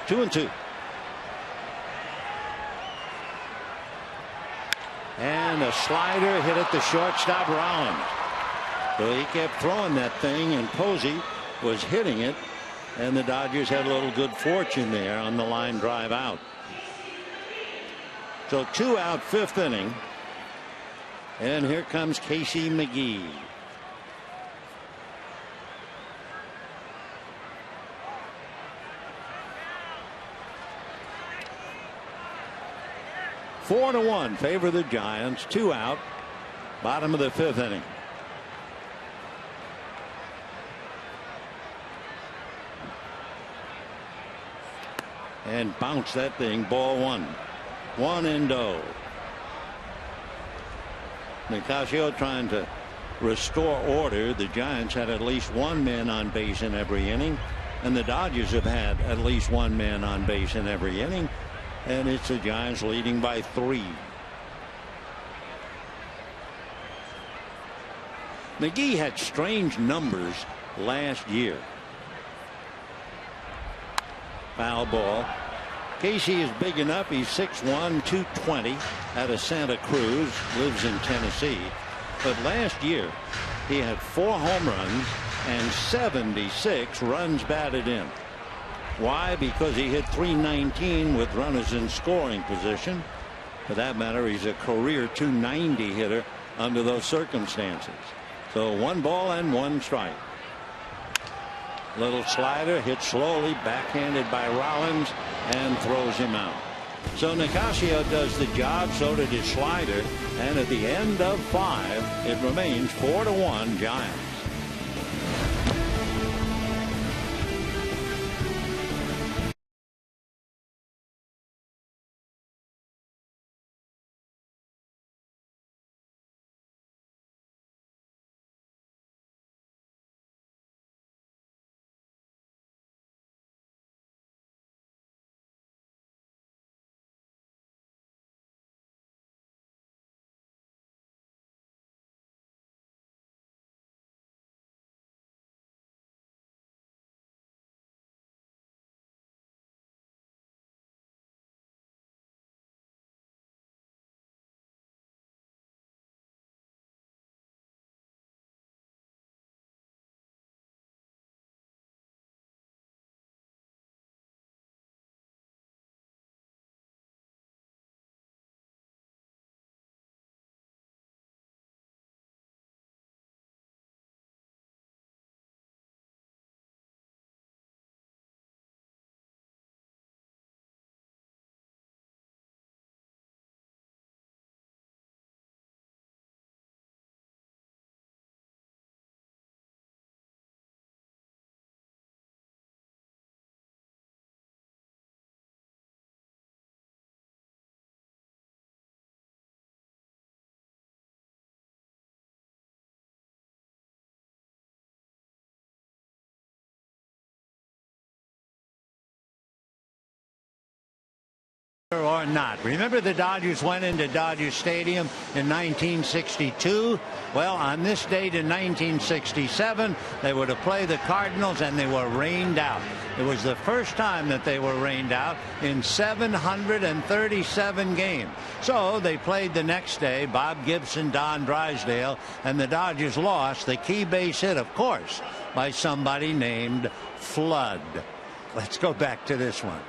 Two and 2. And a slider hit at the shortstop Rollins. So he kept throwing that thing, and Posey was hitting it, and the Dodgers had a little good fortune there on the line drive out. So 2 out, 5th inning, and here comes Casey McGee. Four to 1 favor the Giants. 2 out, bottom of the 5th inning. And bounce that thing, ball 1. 1-0. Nicasio trying to restore order. The Giants had at least 1 man on base in every inning, and the Dodgers have had at least 1 man on base in every inning. And it's the Giants leading by 3. McGee had strange numbers last year. Foul ball. Casey is big enough. He's 6'1", 220 out of Santa Cruz, lives in Tennessee. But last year he had 4 home runs and 76 runs batted in. Why? Because he hit .319 with runners in scoring position. For that matter, he's a career .290 hitter under those circumstances. So 1 ball and 1 strike. Little slider hit slowly, backhanded by Rollins, and throws him out. So Nicasio does the job, so did his slider, and at the end of 5 it remains 4-1 Giants. or not. Remember the Dodgers went into Dodger Stadium in 1962? Well, on this date in 1967, they were to play the Cardinals, and they were rained out. It was the first time that they were rained out in 737 games. So they played the next day, Bob Gibson, Don Drysdale, and the Dodgers lost. The key base hit, of course, by somebody named Flood. Let's go back to this one.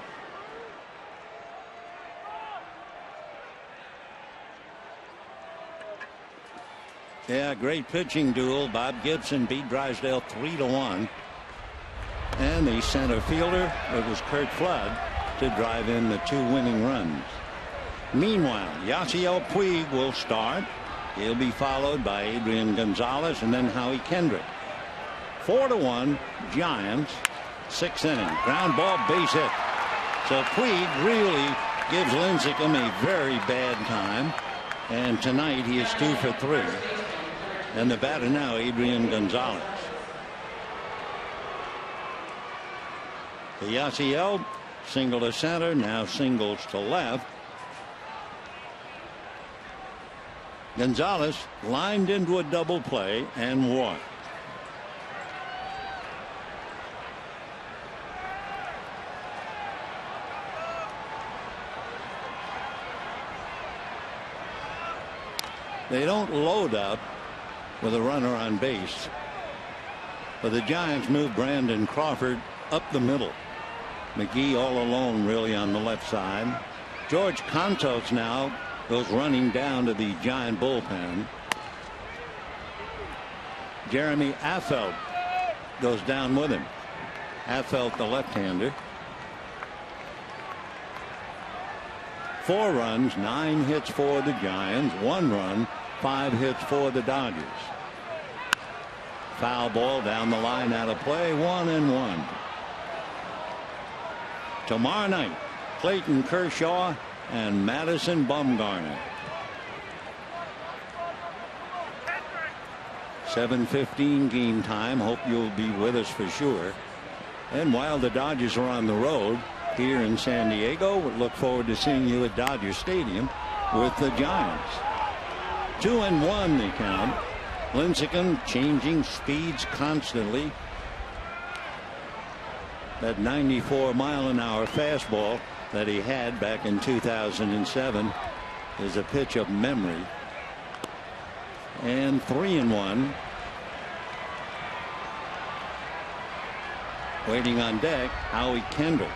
Yeah, great pitching duel. Bob Gibson beat Drysdale 3-1. And the center fielder, it was Curt Flood, to drive in the 2 winning runs. Meanwhile, Yasiel Puig will start. He'll be followed by Adrian Gonzalez and then Howie Kendrick. 4-1 Giants. 6th inning. Ground ball, base hit. So Puig really gives Lincecum a very bad time. And tonight he is 2 for 3. And the batter now, Adrian Gonzalez. The Yasiel, single to center, now singles to left. Gonzalez lined into a double play and walked. They don't load up with a runner on base, but the Giants move Brandon Crawford up the middle. McGee all alone really on the left side. George Contos now goes running down to the Giant bullpen. Jeremy Affeldt goes down with him. Affeldt, the left-hander. 4 runs, 9 hits for the Giants, 1 run, 5 hits for the Dodgers. Foul ball down the line, out of play, 1-1. Tomorrow night, Clayton Kershaw and Madison Bumgarner. 7:15 game time. Hope you'll be with us for sure. And while the Dodgers are on the road here in San Diego, we look forward to seeing you at Dodger Stadium with the Giants. 2-1 they count. Lincecum changing speeds constantly. That 94-mile-an-hour fastball that he had back in 2007 is a pitch of memory. And 3-1. Waiting on deck, Howie Kendrick.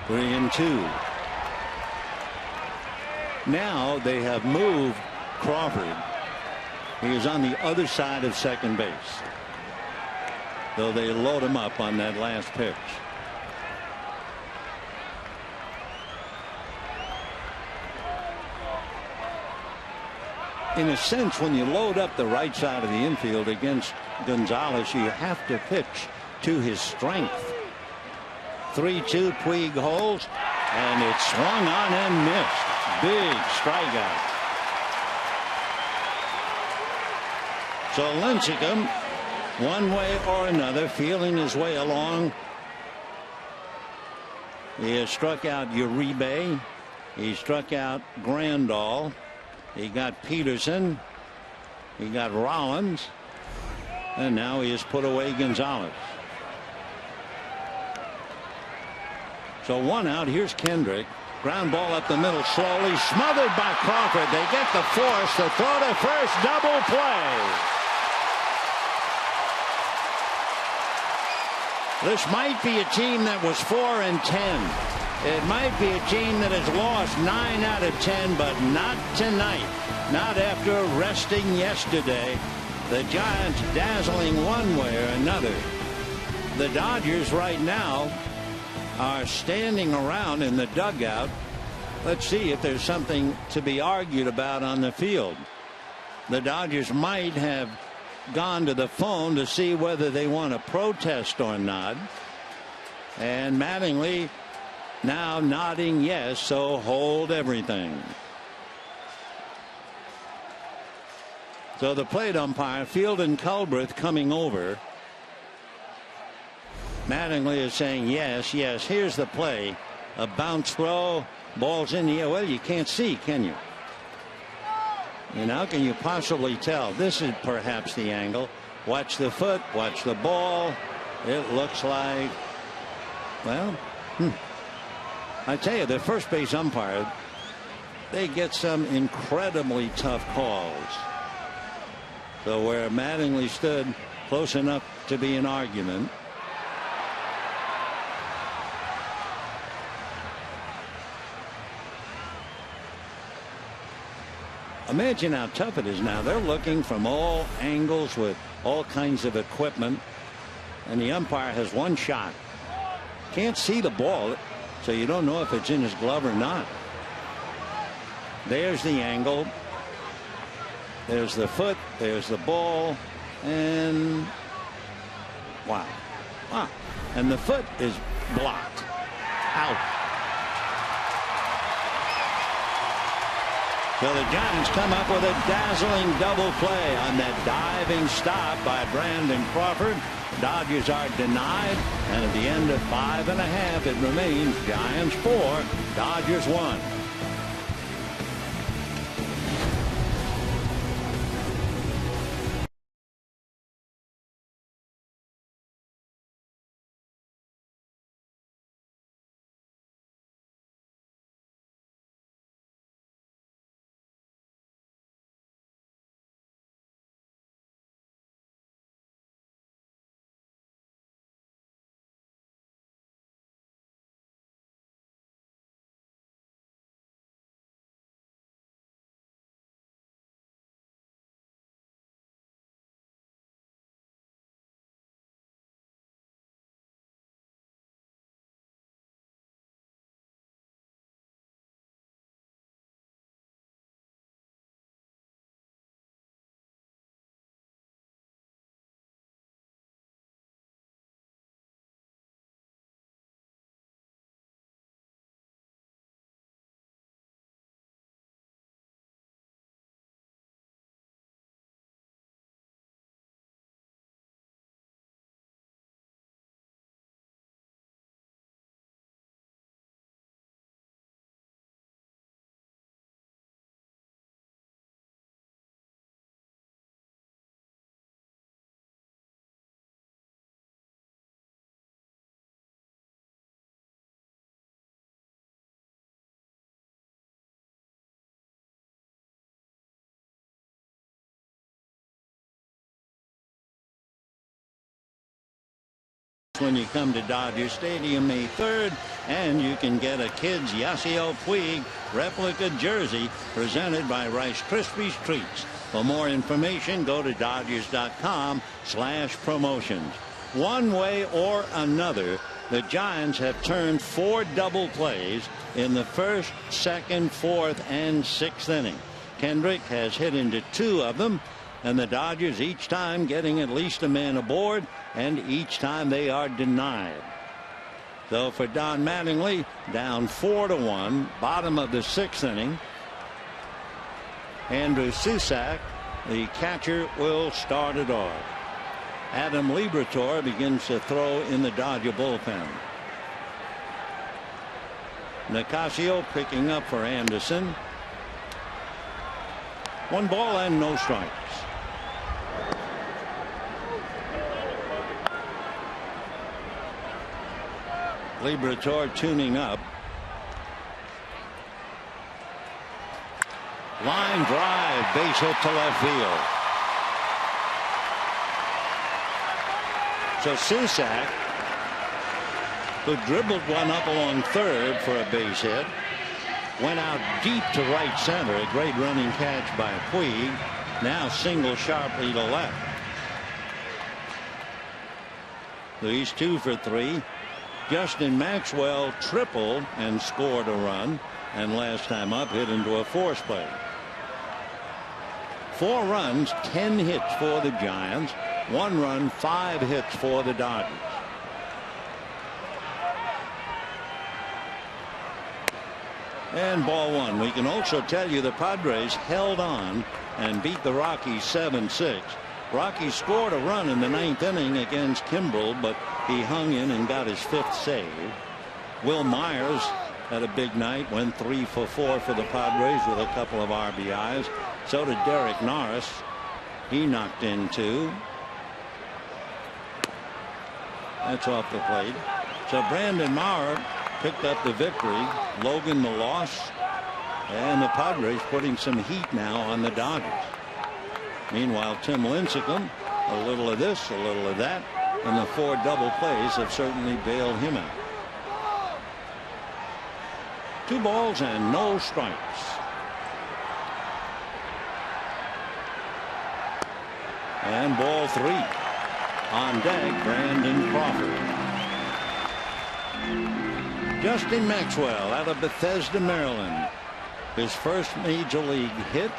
Three and 2. Now they have moved Crawford. He is on the other side of second base, though they load him up on that last pitch. In a sense, when you load up the right side of the infield against Gonzalez, you have to pitch to his strength. 3-2, Puig holds, and it's swung on and missed. Big strikeout. So Lincecum, one way or another, feeling his way along. He has struck out Uribe. He struck out Grandal. He got Peterson. He got Rollins. And now he has put away Gonzalez. So 1 out. Here's Kendrick. Ground ball up the middle, slowly smothered by Crawford. They get the force to throw to first. Double play. This might be a team that was 4-10. It might be a team that has lost 9 out of 10, but not tonight. Not after resting yesterday. The Giants dazzling one way or another. The Dodgers right now are standing around in the dugout. Let's see if there's something to be argued about on the field. The Dodgers might have gone to the phone to see whether they want to protest or not. And Mattingly now nodding yes, so hold everything. So the plate umpire, Field and Culbreth, coming over. Mattingly is saying yes, yes. Here's the play. A bounce throw. Ball's in the air. Well, you can't see, can you? And how can you possibly tell? This is perhaps the angle. Watch the foot. Watch the ball. It looks like, well, I tell you, the first base umpire, they get some incredibly tough calls. So where Mattingly stood close enough to be an argument. Imagine how tough it is now. They're looking from all angles with all kinds of equipment, and the umpire has one shot. Can't see the ball, so you don't know if it's in his glove or not. There's the angle. There's the foot. There's the ball. And wow. Wow. And the foot is blocked. Out. So the Giants come up with a dazzling double play on that diving stop by Brandon Crawford. Dodgers are denied, and at the end of 5.5, it remains Giants 4, Dodgers 1. When you come to Dodger Stadium May 3rd, and you can get a kid's Yasiel Puig replica jersey presented by Rice Krispies Treats. For more information, go to Dodgers.com/promotions. One way or another, the Giants have turned 4 double plays in the first, second, fourth, and sixth inning. Kendrick has hit into 2 of them, and the Dodgers each time getting at least a man aboard, and each time they are denied. So for Don Mattingly, down 4-1, bottom of the 6th inning. Andrew Susac, the catcher, will start it off. Adam Liberatore begins to throw in the Dodger bullpen. Nicasio picking up for Anderson. 1 ball and no strikes. Liberatore tuning up. Line drive, base hit to left field. So Susac, who dribbled one up along third for a base hit, went out deep to right center. A great running catch by Puig. Now single sharply to left. So he's 2 for 3. Justin Maxwell tripled and scored a run, and last time up hit into a force play. 4 runs, 10 hits for the Giants. 1 run, 5 hits for the Dodgers. And ball one. We can also tell you the Padres held on and beat the Rockies 7-6. Rockies scored a run in the 9th inning against Kimbrel, but he hung in and got his 5th save. Will Myers had a big night, went 3 for 4 for the Padres with a couple of RBIs. So did Derek Norris. He knocked in 2. That's off the plate. So Brandon Maurer picked up the victory. Logan the loss. And the Padres putting some heat now on the Dodgers. Meanwhile, Tim Lincecum, a little of this, a little of that, and the 4 double plays have certainly bailed him out. 2 balls and no strikes. And ball 3. On deck, Brandon Crawford. Justin Maxwell out of Bethesda, Maryland. His first major league hit,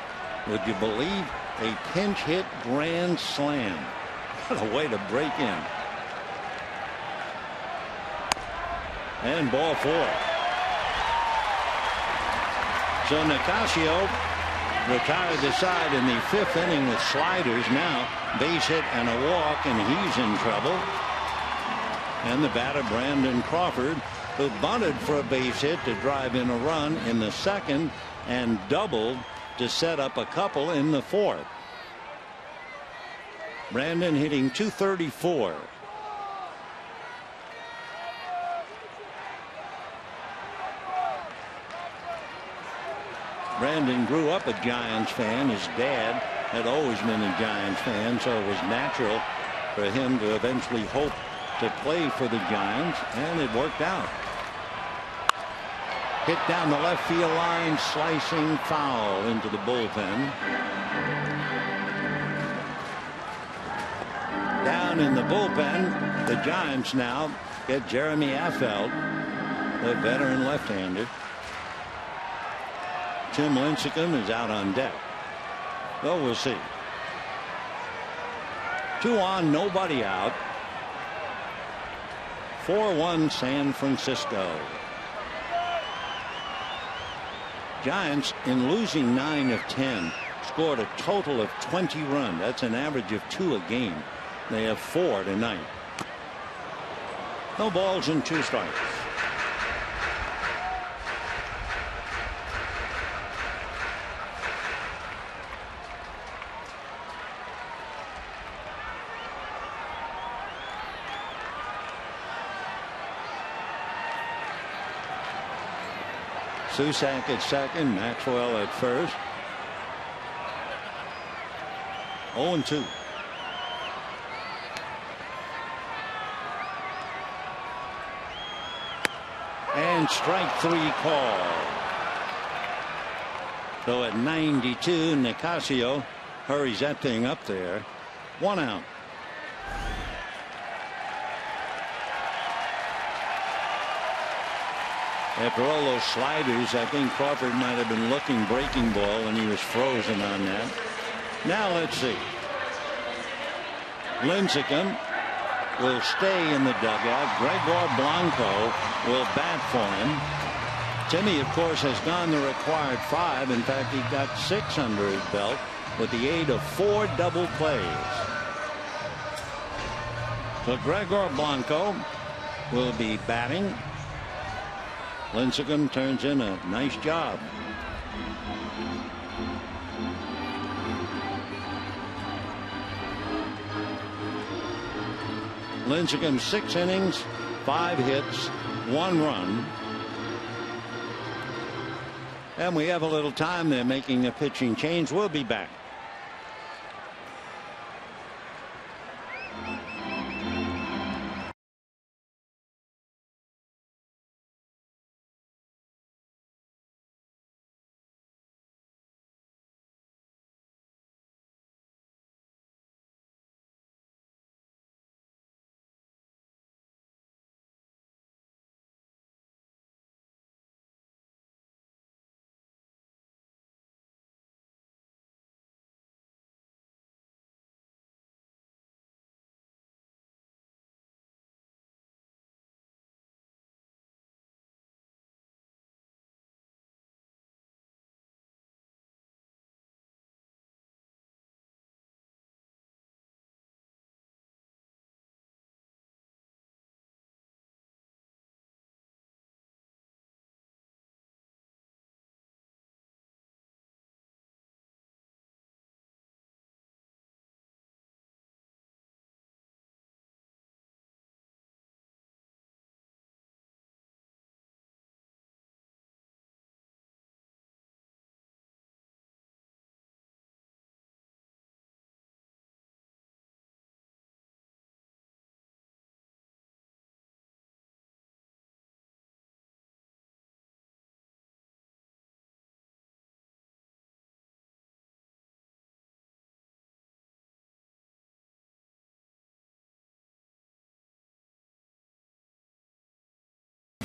would you believe, a pinch hit grand slam. What a way to break in. And ball 4. So Nicasio retired the side in the 5th inning with sliders. Now base hit and a walk, and he's in trouble. And the batter Brandon Crawford, who bunted for a base hit to drive in a run in the 2nd and doubled to set up a couple in the 4th. Brandon hitting .234. Brandon grew up a Giants fan. His dad had always been a Giants fan, so it was natural for him to eventually hope to play for the Giants, and it worked out. Hit down the left field line, slicing foul into the bullpen. Down in the bullpen, the Giants now get Jeremy Affeldt, the veteran left-hander. Tim Lincecum is out on deck. Well, we'll see. 2 on, nobody out. 4-1 San Francisco. Giants, in losing 9 of 10, scored a total of 20 runs. That's an average of 2 a game. They have 4 tonight. No balls and 2 strikes. Susac at second, Maxwell at first. 0-2. And strike 3 call. So at 92, Nicasio hurries that thing up there. 1 out. After all those sliders, I think Crawford might have been looking breaking ball, and he was frozen on that. Now let's see. Lincecum will stay in the dugout. Gregor Blanco will bat for him. Timmy, of course, has gone the required 5. In fact, he got 6 under his belt with the aid of 4 double plays. So Gregor Blanco will be batting. Lincecum turns in a nice job. Lincecum 6 innings, 5 hits, 1 run. And we have a little time. They're making a pitching change. We'll be back.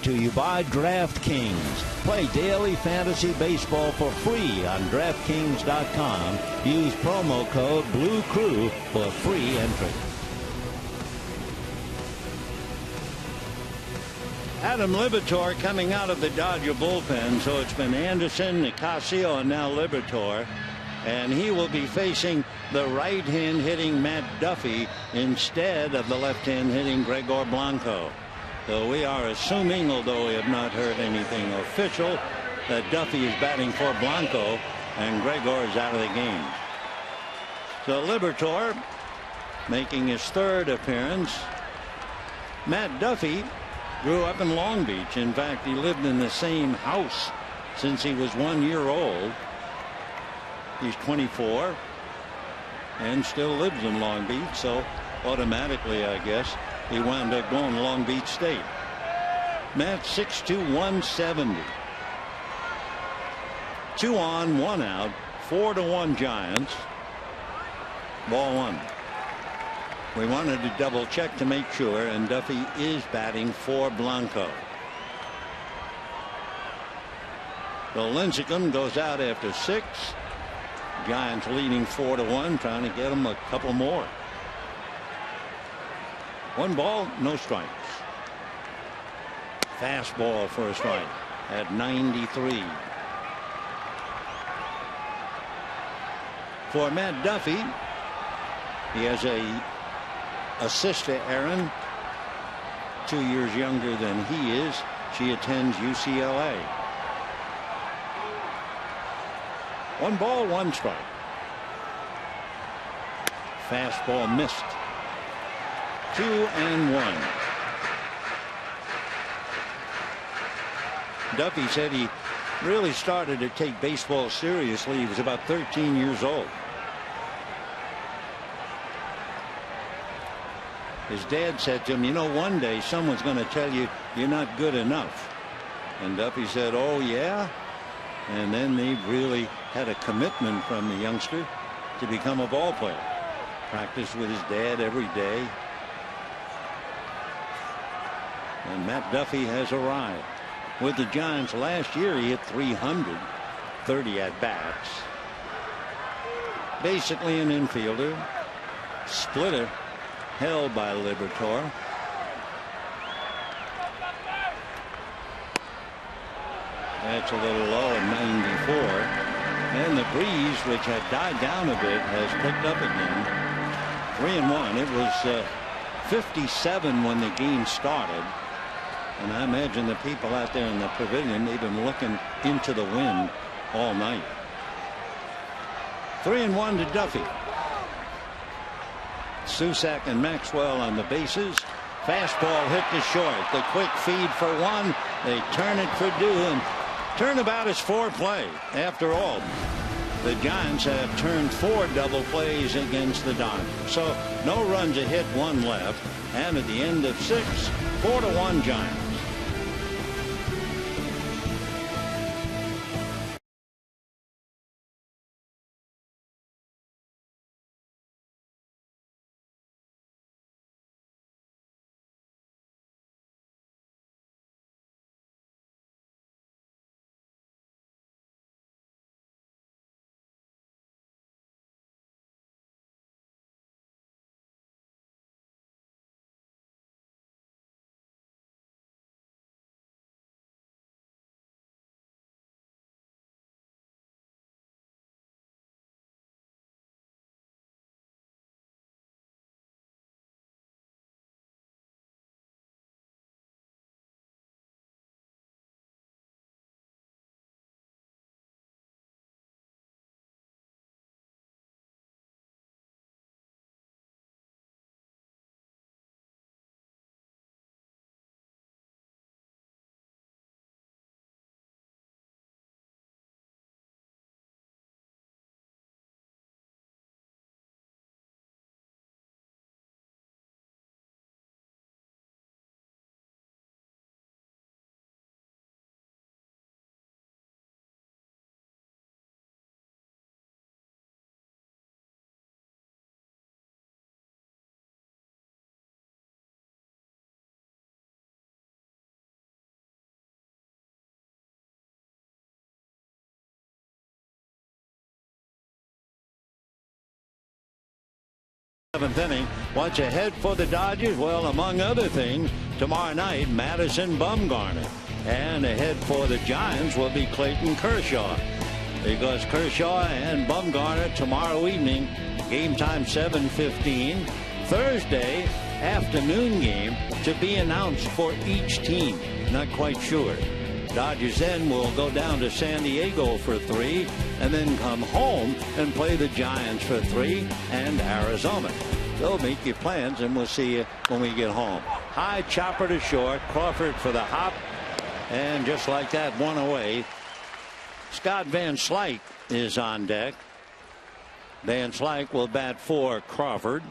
to you by DraftKings. Play daily fantasy baseball for free on DraftKings.com. Use promo code BlueCrew for free entry. Adam Liberatore coming out of the Dodger bullpen, so it's been Anderson, Nicasio, and now Liberatore. And he will be facing the right-hand hitting Matt Duffy instead of the left-hand hitting Gregor Blanco. So we are assuming, although we have not heard anything official, that Duffy is batting for Blanco and Gregor is out of the game. So Liberatore making his third appearance. Matt Duffy grew up in Long Beach. In fact, he lived in the same house since he was 1 year old. He's 24 and still lives in Long Beach, so automatically, I guess, he wound up going to Long Beach State. Matt 6'2", 170. 2 on, 1 out, 4-1 Giants. Ball 1. We wanted to double check to make sure, and Duffy is batting for Blanco. So Lincecum goes out after 6. Giants leading 4-1, trying to get them a couple more. 1 ball, no strikes. Fastball for a strike at 93. For Matt Duffy, he has a sister, Erin, 2 years younger than he is. She attends UCLA. 1 ball, 1 strike. Fastball missed. 2-1. Duffy said he really started to take baseball seriously. He was about 13 years old. His dad said to him, you know, one day someone's going to tell you you're not good enough. And Duffy said, oh, yeah? And then they really had a commitment from the youngster to become a ball player. Practiced with his dad every day. And Matt Duffy has arrived. With the Giants last year, he hit 330 at bats. Basically an infielder. Splitter held by Liberatore. That's a little low at 94. And the breeze, which had died down a bit, has picked up again. 3-1. It was 57 when the game started. And I imagine the people out there in the pavilion, they've been looking into the wind all night. 3-1 to Duffy. Susac and Maxwell on the bases. Fastball hit to short. The quick feed for 1. They turn it for 2, and turnabout is 4 play. After all, the Giants have turned 4 double plays against the Dodgers. So no runs, a hit, 1 left. And at the end of 6, 4-1 Giants. Seventh inning. What's ahead for the Dodgers? Well, among other things, tomorrow night, Madison Bumgarner. And ahead for the Giants will be Clayton Kershaw. Because Kershaw and Bumgarner tomorrow evening, game time 7:15. Thursday afternoon game to be announced for each team. Not quite sure. Dodgers then will go down to San Diego for 3 and then come home and play the Giants for 3 and Arizona. So make your plans and we'll see you when we get home. High chopper to short. Crawford for the hop. And just like that, one away. Scott Van Slyke is on deck. Van Slyke will bat for Crawford.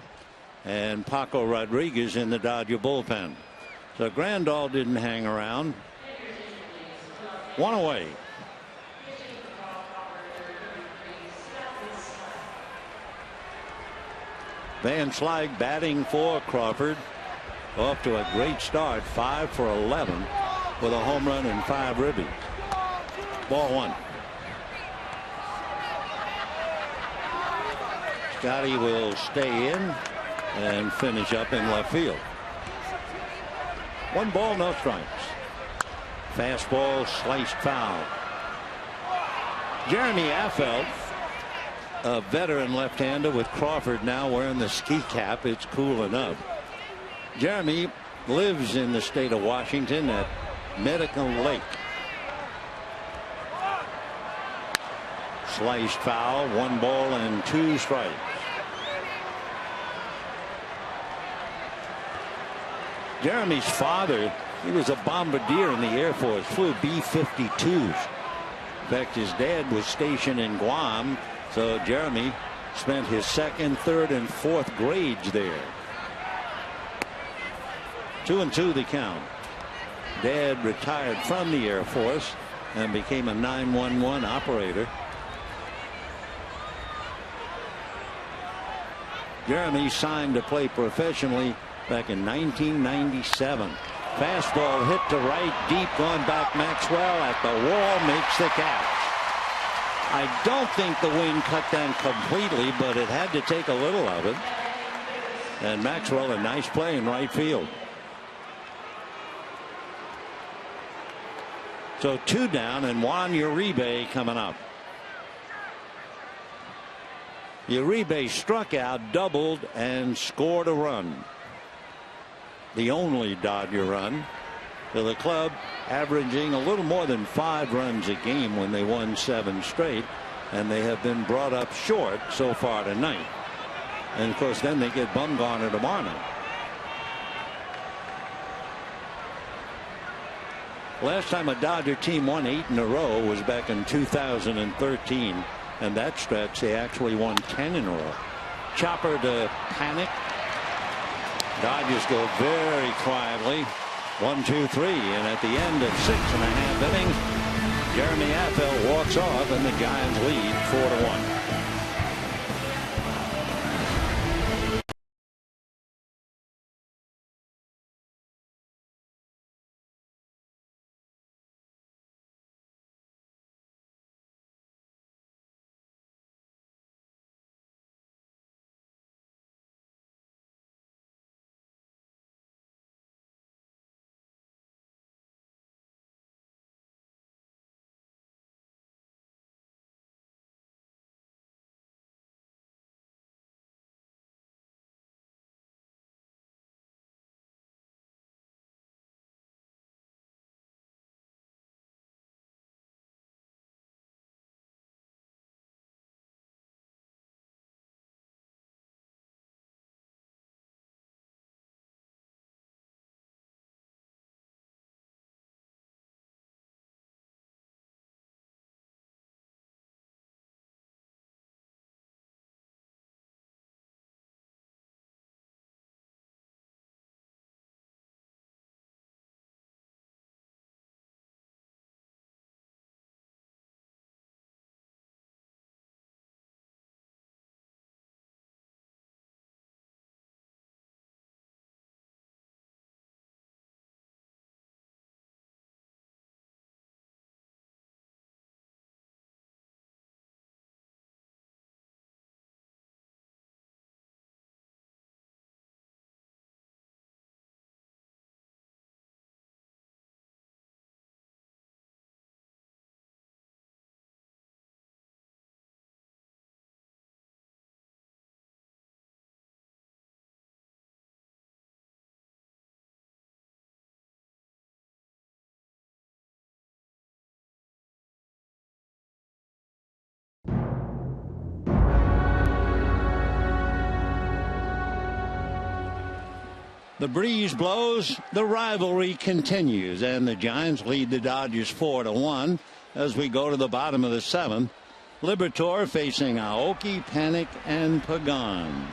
And Paco Rodriguez in the Dodger bullpen. So Grandal didn't hang around. One away. Van Slyke batting for Crawford. Off to a great start. 5 for 11 with a home run and 5 ribbies. Ball 1. Scotty will stay in and finish up in left field. 1 ball, no strikes. Fastball sliced foul. Jeremy Affeldt, a veteran left-hander with Crawford now wearing the ski cap. It's cool enough. Jeremy lives in the state of Washington at Medical Lake. Sliced foul. 1 ball and 2 strikes. Jeremy's father, he was a bombardier in the Air Force, flew B-52s. In fact, his dad was stationed in Guam, so Jeremy spent his 2nd, 3rd, and 4th grades there. 2-2 the count. Dad retired from the Air Force and became a 911 operator. Jeremy signed to play professionally back in 1997. Fastball hit to right, deep, going back. Maxwell at the wall, makes the catch. I don't think the wind cut down completely, but it had to take a little of it. And Maxwell, a nice play in right field. So 2 down, and Juan Uribe coming up. Uribe struck out, doubled, and scored a run. The only Dodger run to the club, averaging a little more than 5 runs a game when they won 7 straight, and they have been brought up short so far tonight. And of course then they get Bumgarner tomorrow night. Last time a Dodger team won 8 in a row was back in 2013, and that stretch they actually won 10 in a row. Chopper to Panic. Dodgers go very quietly. 1, 2, 3, and at the end of 6.5 innings, Jeremy Affeldt walks off, and the Giants lead 4-1. The breeze blows, the rivalry continues, and the Giants lead the Dodgers 4-1 as we go to the bottom of the 7th. Liberatore facing Aoki, Panik, and Pagan.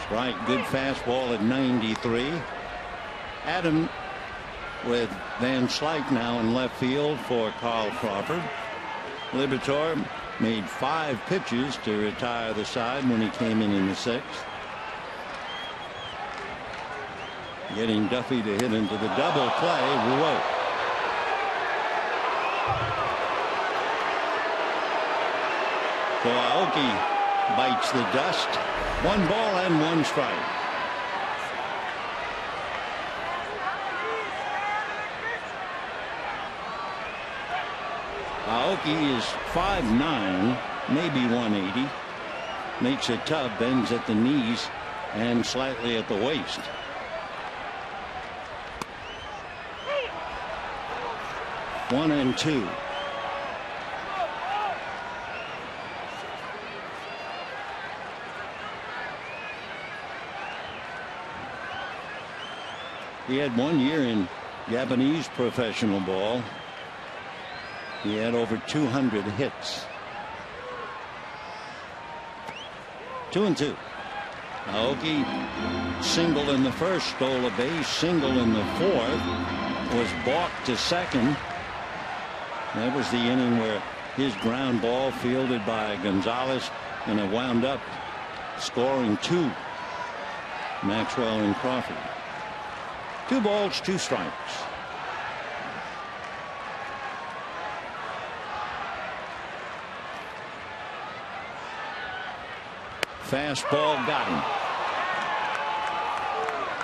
Strike, good fastball at 93. Adam with Van Slyke now in left field for Carl Crawford. Liberatore made 5 pitches to retire the side when he came in the 6th. Getting Duffy to hit into the double play. Whoa. So Aoki bites the dust. 1 ball and 1 strike. Aoki is 5'9", maybe 180. Makes it tough, bends at the knees and slightly at the waist. One and 2. He had 1 year in Japanese professional ball. He had over 200 hits. 2-2. Aoki singled in the 1st, stole a base, singled in the 4th, was balked to 2nd. That was the inning where his ground ball fielded by Gonzalez, and it wound up scoring 2. Maxwell and Crawford. 2 balls, 2 strikes. Fastball got him.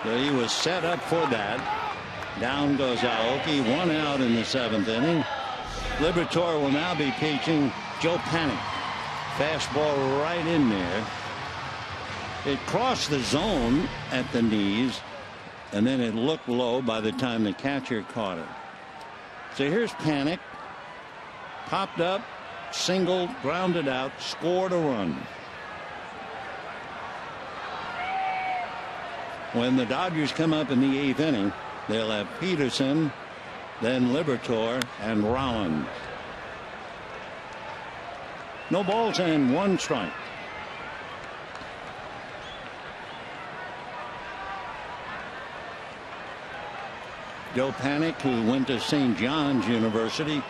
So he was set up for that. Down goes Aoki. 1 out in the 7th inning. Liberatore will now be pitching Joe Panik. Fastball right in there. It crossed the zone at the knees, and then it looked low by the time the catcher caught it. So here's Panik. Popped up, singled, grounded out, scored a run. When the Dodgers come up in the 8th inning, they'll have Peterson, then Liberatore, and Rollins. No balls and 1 strike. Joe Panik, who went to St. John's University,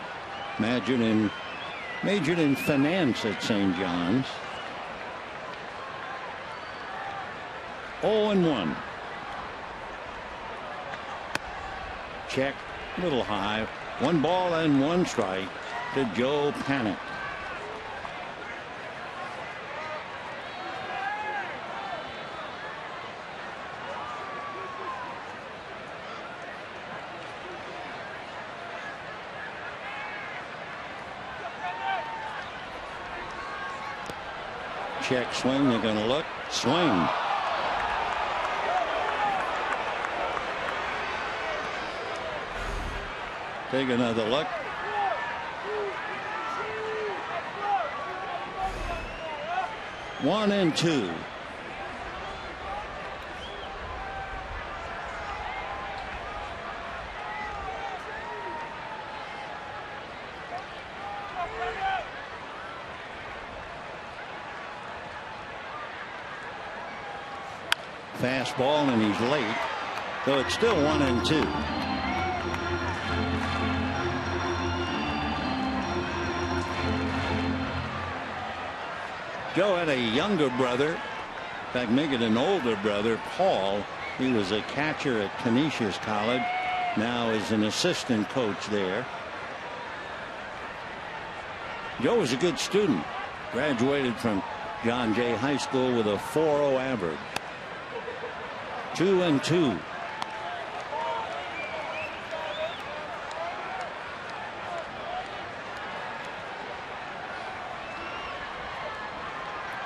majored in finance at St. John's. 0-1. Check, little high. 1 ball and 1 strike to Joe Panik. Check, swing. They're going to look. Swing. Take another look. One and 2. Fastball, and he's late. So it's still 1 and 2. Joe had a younger brother, in fact, make it an older brother, Paul. He was a catcher at Canisius College, now is an assistant coach there. Joe was a good student, graduated from John Jay High School with a 4.0 average. 2 and 2.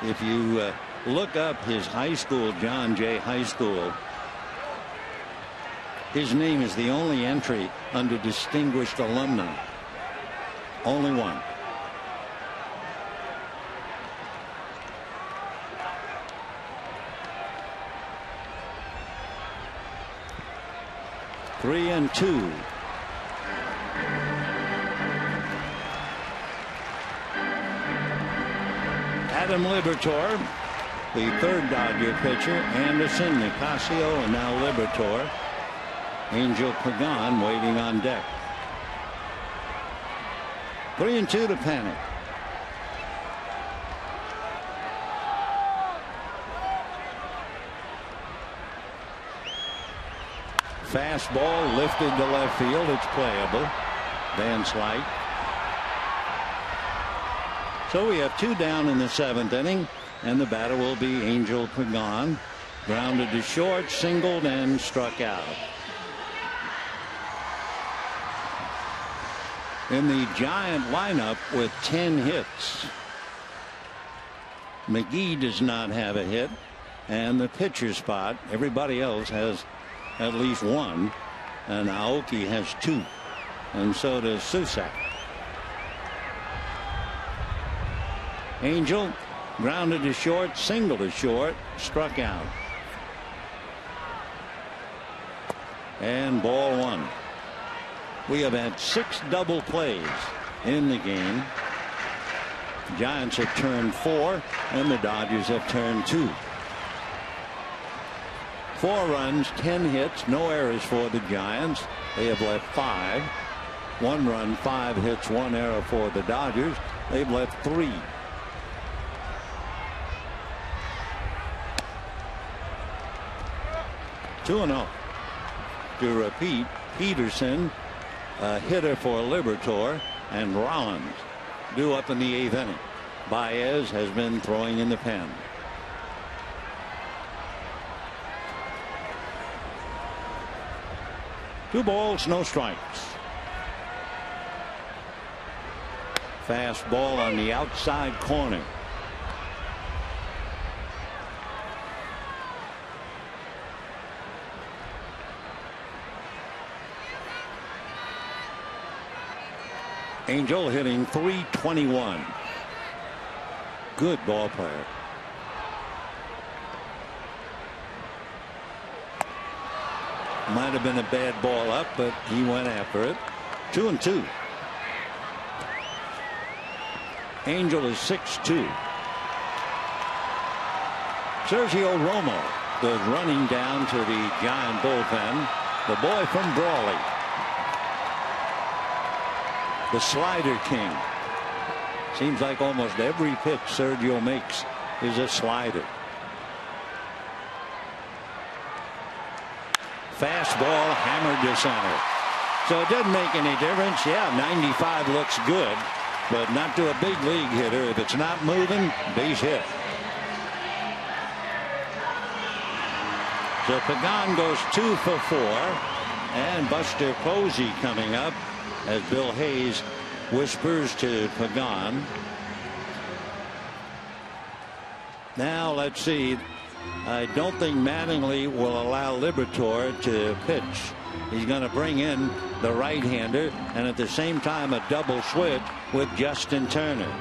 If you look up his high school, John Jay High School, his name is the only entry under distinguished alumni. Only one. 3-2. Adam Liberatore, the third Dodger pitcher. Anderson, Nicasio, and now Liberatore. Angel Pagan waiting on deck. 3-2 to Panic. Fastball lifted to left field. It's playable. Van Slyke. So we have 2 down in the 7th inning, and the batter will be Angel Pagan. Grounded to short, singled, and struck out. In the Giant lineup with 10 hits, McGee does not have a hit, and the pitcher spot, everybody else has at least 1, and Aoki has 2, and so does Susak. Angel grounded to short, singled to short, struck out. And ball 1. We have had 6 double plays in the game. Giants have turned 4, and the Dodgers have turned 2. 4 runs, 10 hits, no errors for the Giants. They have left 5. 1 run, 5 hits, 1 error for the Dodgers. They've left 3. Two and 0. To repeat, Peterson, a hitter for Liberatore, and Rollins due up in the 8th inning. Baez has been throwing in the pen. Two balls, no strikes. Fastball on the outside corner. Angel hitting .321. Good ball player. Might have been a bad ball up, but he went after it. 2-2. Angel is 6-2. Sergio Romo goes running down to the Giant bullpen. The boy from Brawley. The slider king. Seems like almost every pitch Sergio makes is a slider. Fastball hammered to center. So it doesn't make any difference. Yeah, 95 looks good, but not to a big league hitter. If it's not moving, base hit. So Pagan goes 2 for 4, and Buster Posey coming up as Bill Hayes whispers to Pagan. Now let's see. I don't think Mattingly will allow Liberatore to pitch. He's going to bring in the right-hander, and at the same time a double switch with Justin Turner.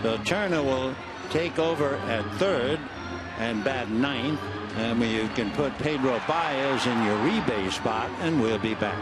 So Turner will take over at third and bat 9th, and you can put Pedro Baez in your rebase spot, and we'll be back.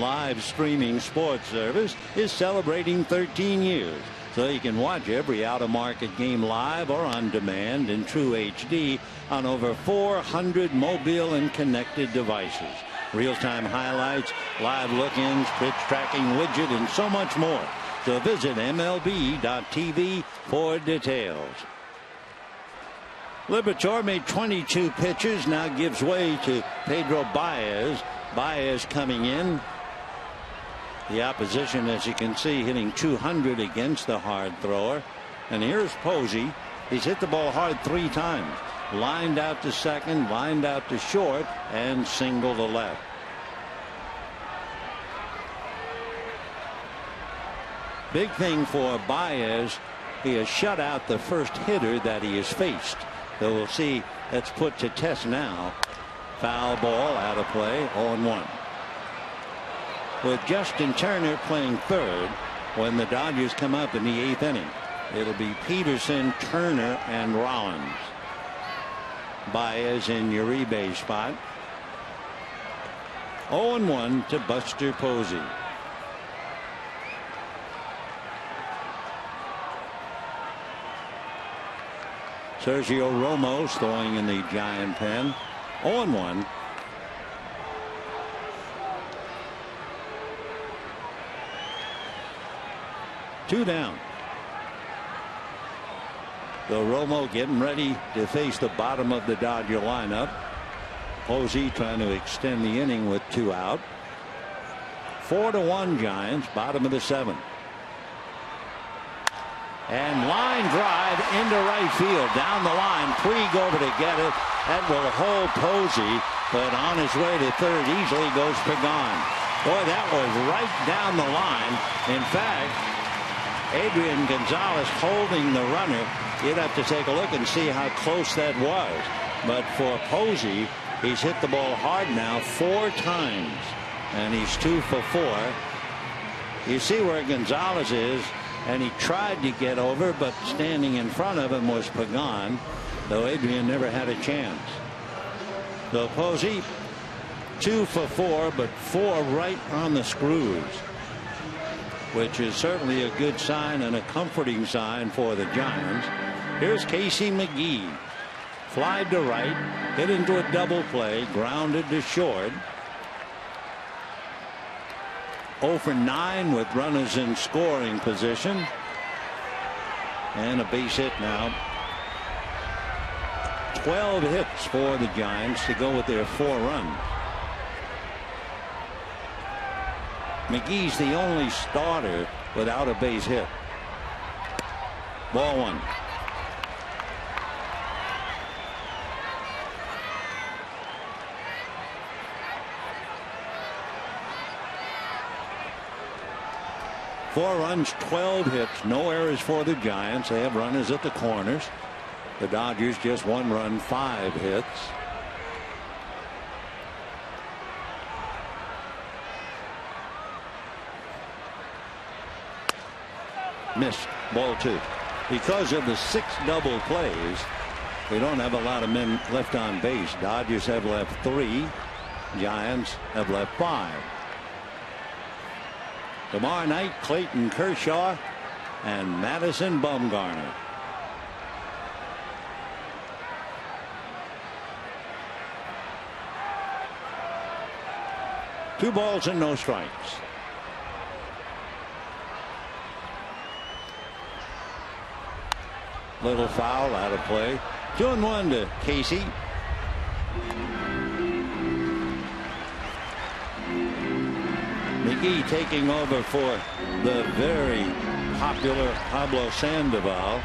live streaming sports service is celebrating 13 years. So you can watch every out-of-market game live or on demand in true HD on over 400 mobile and connected devices. Real-time highlights, live look-ins, pitch tracking widget, and so much more. So visit MLB.tv for details. Liberatore made 22 pitches, now gives way to Pedro Baez. Baez coming in. The opposition, as you can see, hitting 200 against the hard thrower. And here's Posey. He's hit the ball hard 3 times. Lined out to second, lined out to short, and single to left. Big thing for Baez, he has shut out the first hitter that he has faced. So we'll see. That's put to test now. Foul ball, out of play, 0-1. With Justin Turner playing third when the Dodgers come up in the 8th inning. It'll be Peterson, Turner, and Rollins. Baez in Uribe's spot. 0-1 to Buster Posey. Sergio Romo's throwing in the Giant pen. 0-1. Two down. So Romo getting ready to face the bottom of the Dodger lineup. Posey trying to extend the inning with 2 out. 4-1 Giants, bottom of the 7th. And line drive into right field, down the line. Puig over to get it. That will hold Posey, but on his way to third easily goes Pagan. Boy, that was right down the line. In fact, Adrian Gonzalez holding the runner. You'd have to take a look and see how close that was. But for Posey, he's hit the ball hard now 4 times, and he's 2 for 4. You see where Gonzalez is. And he tried to get over, but standing in front of him was Pagan, though Adrian never had a chance. So Posey 2 for 4, but 4 right on the screws, which is certainly a good sign and a comforting sign for the Giants. Here's Casey McGee. Flied to right, hit into a double play, grounded to short. 0 for 9 with runners in scoring position. And a base hit now. 12 hits for the Giants to go with their 4 runs. McGee's the only starter without a base hit. Ball 1. Four runs, 12 hits, no errors for the Giants. They have runners at the corners. The Dodgers just 1 run, 5 hits. Missed, ball 2. Because of the 6 double plays, we don't have a lot of men left on base. Dodgers have left 3. Giants have left 5. Tomorrow night, Clayton Kershaw and Madison Bumgarner. Two balls and no strikes. Little foul, out of play. 2-1 to Casey. McGee taking over for the very popular Pablo Sandoval.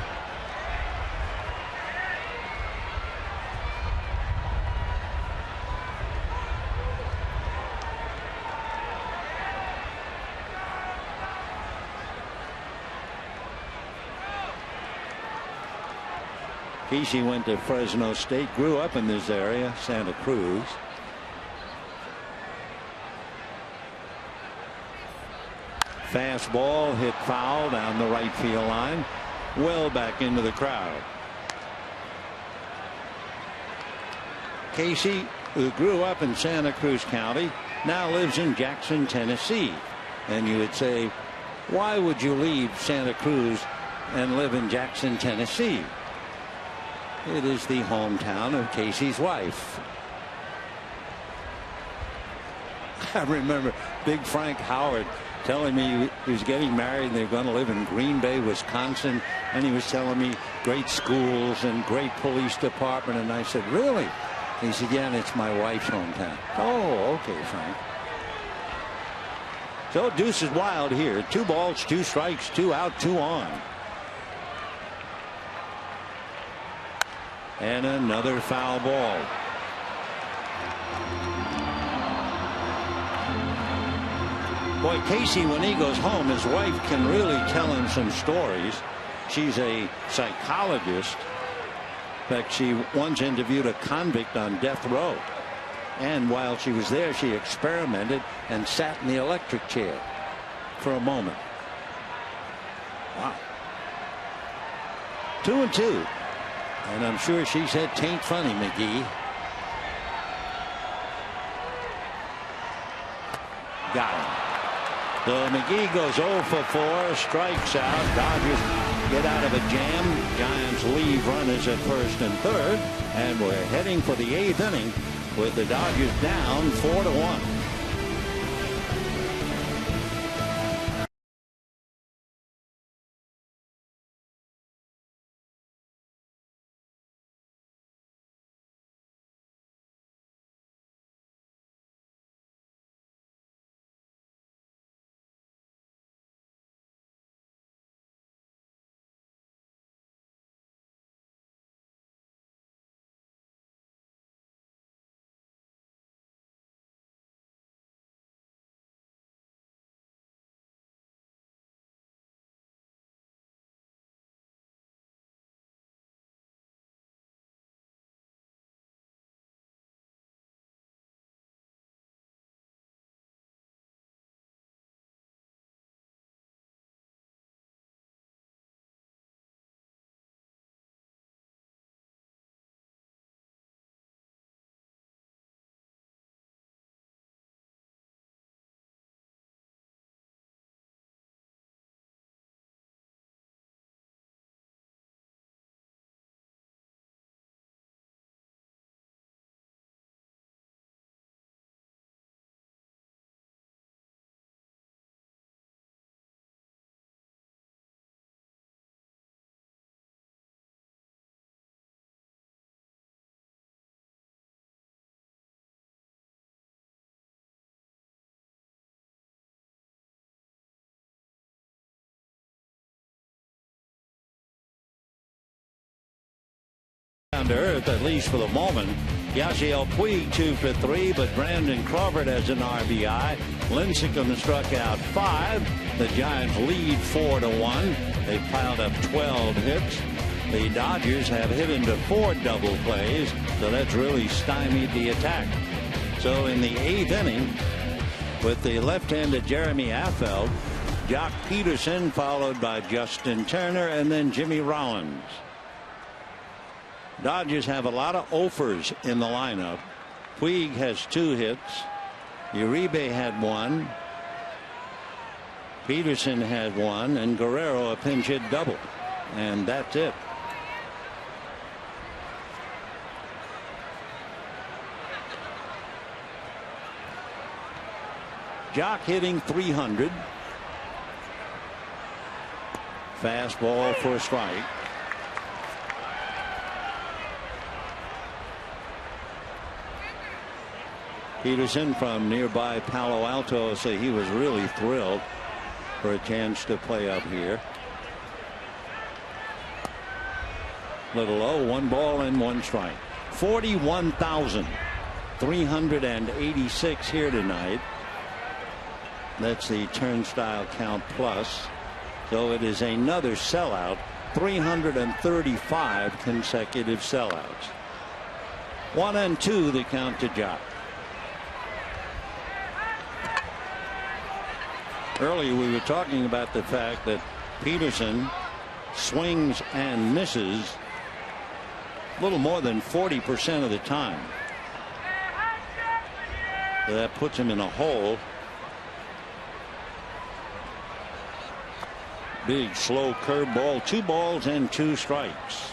Casey went to Fresno State, grew up in this area, Santa Cruz. Fastball hit foul down the right field line, well back into the crowd. Casey, who grew up in Santa Cruz County, now lives in Jackson, Tennessee. And you would say, why would you leave Santa Cruz and live in Jackson, Tennessee? It is the hometown of Casey's wife. I remember Big Frank Howard telling me he was getting married and they were going to live in Green Bay, Wisconsin. And he was telling me great schools and great police department. And I said, really? He said, yeah, and it's my wife's hometown. Oh, okay, Frank. So deuce is wild here. 2 balls, 2 strikes, 2 out, 2 on. And another foul ball. Boy, Casey, when he goes home, his wife can really tell him some stories. She's a psychologist. In fact, she once interviewed a convict on death row. And while she was there, she experimented and sat in the electric chair for a moment. Wow. 2-2. And I'm sure she said, "Tain't funny, McGee." Got him. So McGee goes 0 for 4, strikes out. Dodgers get out of a jam. Giants leave runners at first and third. And we're heading for the 8th inning with the Dodgers down 4-1. To earth, at least for the moment. Yasiel Puig 2 for 3, but Brandon Crawford has an RBI. Lincecum struck out 5. The Giants lead 4-1. They piled up 12 hits. The Dodgers have hit into 4 double plays, so that's really stymied the attack. So in the 8th inning, with the left-handed Jeremy Affeldt, Jock Peterson followed by Justin Turner, and then Jimmy Rollins. Dodgers have a lot of offers in the lineup. Puig has 2 hits. Uribe had 1. Peterson had 1, and Guerrero a pinch hit double. And that's it. Jock hitting .300. Fastball for a strike. Peterson from nearby Palo Alto said he was really thrilled for a chance to play up here. Little low, 1 ball and 1 strike. 41,386 here tonight. That's the turnstile count plus. So it is another sellout. 335 consecutive sellouts. 1-2 the count to Jock. Earlier we were talking about the fact that Peterson swings and misses a little more than 40% of the time. That puts him in a hole. Big slow curveball. 2 balls and 2 strikes.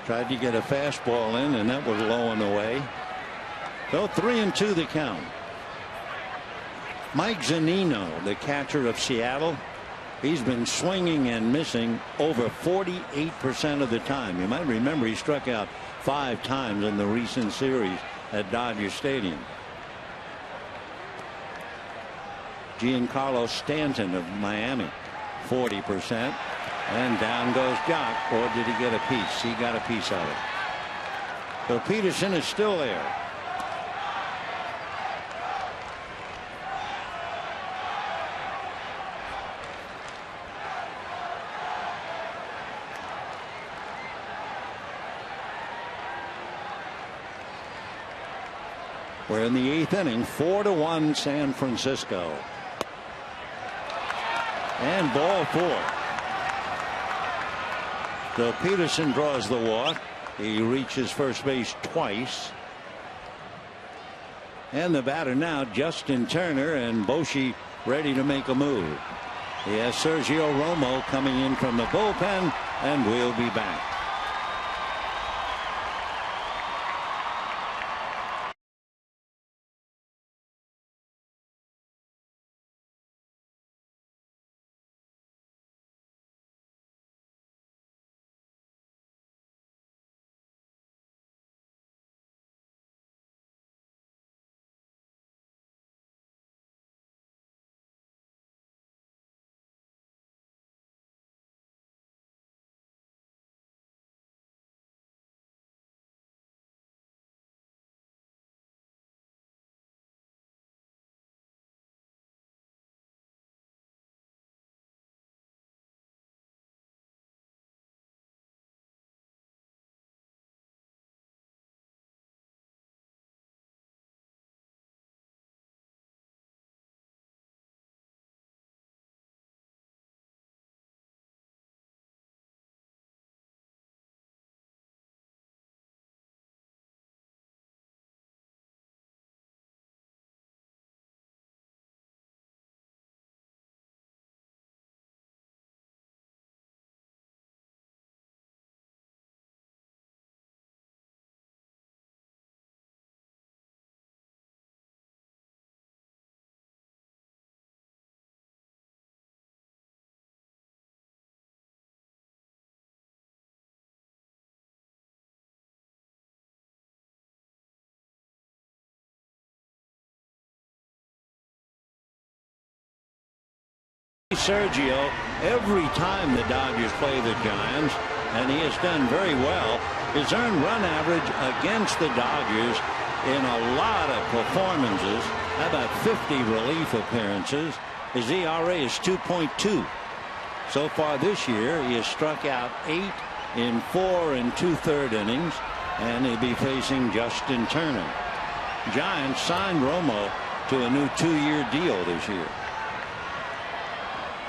Tried to get a fastball in, and that was low and away. So 3-2 the count. Mike Zunino, the catcher of Seattle, he's been swinging and missing over 48% of the time. You might remember he struck out 5 times in the recent series at Dodger Stadium. Giancarlo Stanton of Miami, 40%. And down goes Jock. Or did he get a piece? He got a piece of it. So Peterson is still there. We're in the 8th inning. 4-1 San Francisco. And ball 4. So Peterson draws the walk. He reaches first base twice. And the batter now, Justin Turner, and Boshi ready to make a move. He has Sergio Romo coming in from the bullpen, and we'll be back. Sergio, every time the Dodgers play the Giants, and he has done very well, his earned run average against the Dodgers in a lot of performances, about 50 relief appearances. His ERA is 2.2. So far this year, he has struck out 8 in 4 2/3 innings, and he'll be facing Justin Turner. Giants signed Romo to a new 2-year deal this year.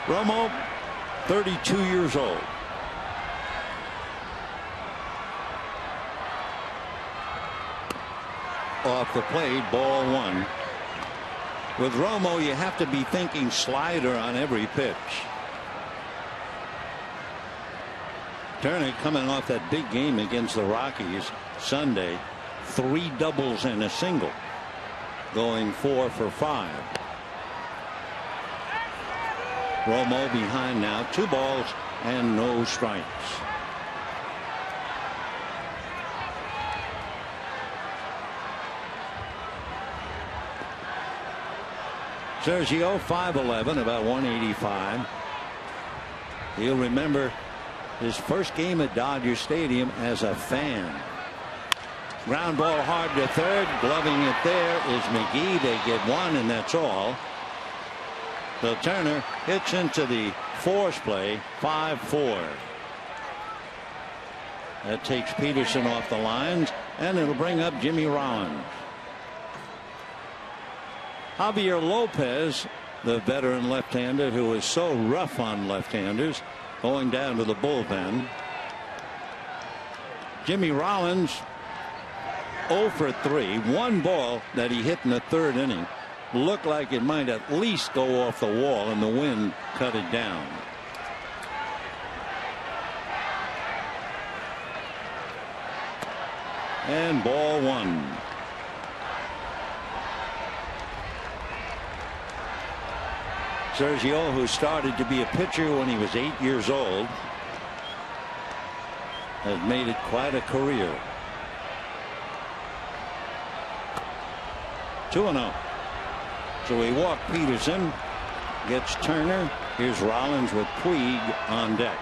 Romo, 32 years old. Off the plate, ball 1. With Romo, you have to be thinking slider on every pitch. Turner coming off that big game against the Rockies Sunday. 3 doubles and a single. Going 4 for 5. Romo behind now, 2 balls and no strikes. Sergio, 5'11", about 185. He'll remember his first game at Dodger Stadium as a fan. Ground ball hard to third, gloving it there is McGee. They get 1, and that's all. So Turner hits into the force play, 5-4. That takes Peterson off the lines, and it'll bring up Jimmy Rollins. Javier Lopez, the veteran left-hander who is so rough on left-handers, going down to the bullpen. Jimmy Rollins 0 for 3. One ball that he hit in the third inning looked like it might at least go off the wall, and the wind cut it down. And ball one. Sergio, who started to be a pitcher when he was 8 years old, has made it quite a career. 2-0. So we walk Peterson, gets Turner. Here's Rollins with Puig on deck.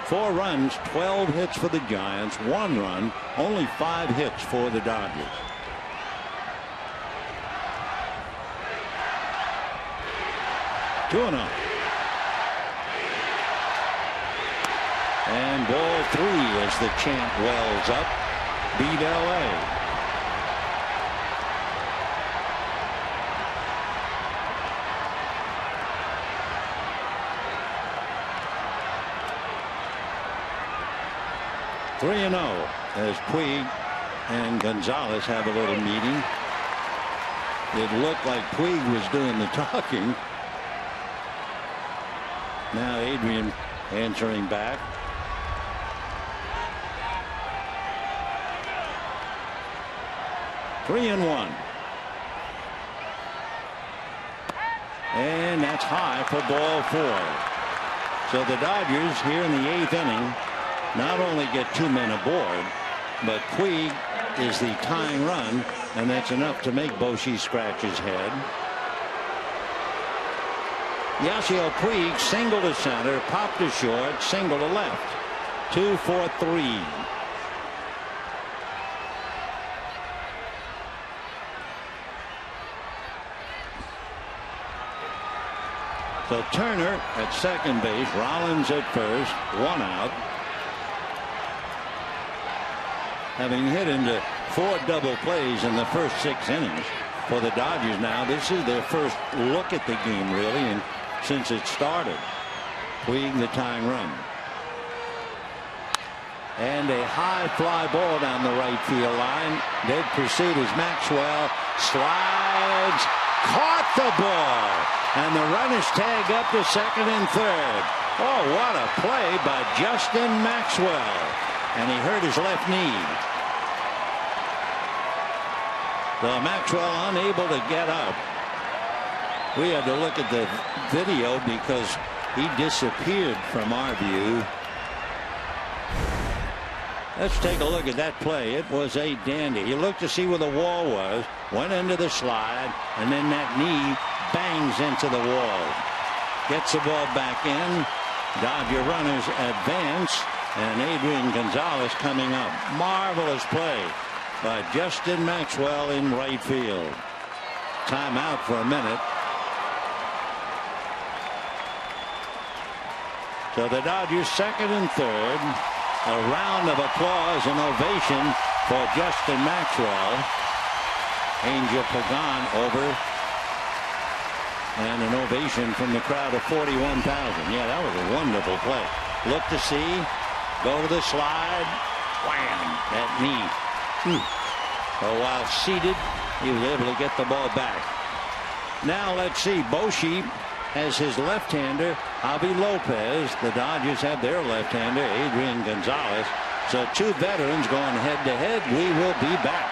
4 runs, 12 hits for the Giants, 1 run, only 5 hits for the Dodgers. Two-0. And ball 3 as the chant wells up. Beat LA. Three and 0 as Puig and Gonzalez have a little meeting. It looked like Puig was doing the talking. Now Adrian answering back. Three and 1. And that's high for ball 4. So the Dodgers here in the 8th inning not only get 2 men aboard, but Puig is the tying run, and that's enough to make Bochy scratch his head. Yasiel Puig single to center, popped to short, single to left. 2 for 3. So Turner at second base, Rollins at first, 1 out. Having hit into 4 double plays in the first 6 innings for the Dodgers now, this is their first look at the game, really, and since it started. Puig the tying run. And a high fly ball down the right field line. Dead pursuit is Maxwell. Slides. Caught the ball. And the runners tag up to second and third. Oh, what a play by Justin Maxwell. And he hurt his left knee. So Maxwell unable to get up. We had to look at the video because he disappeared from our view. Let's take a look at that play. It was a dandy. He looked to see where the wall was, went into the slide, and then that knee bangs into the wall. Gets the ball back in. Dodger runners advance, and Adrian Gonzalez coming up. Marvelous play by Justin Maxwell in right field. Timeout for a minute. So the Dodgers second and third. A round of applause and ovation for Justin Maxwell. Angel Pagan over. And an ovation from the crowd of 41,000. Yeah, that was a wonderful play. Look to see. Go to the slide. Wham! That knee. So while seated, he was able to get the ball back. Now let's see. Bochy has his left-hander, Javi Lopez. The Dodgers have their left-hander, Adrian Gonzalez. So 2 veterans going head-to-head. We will be back.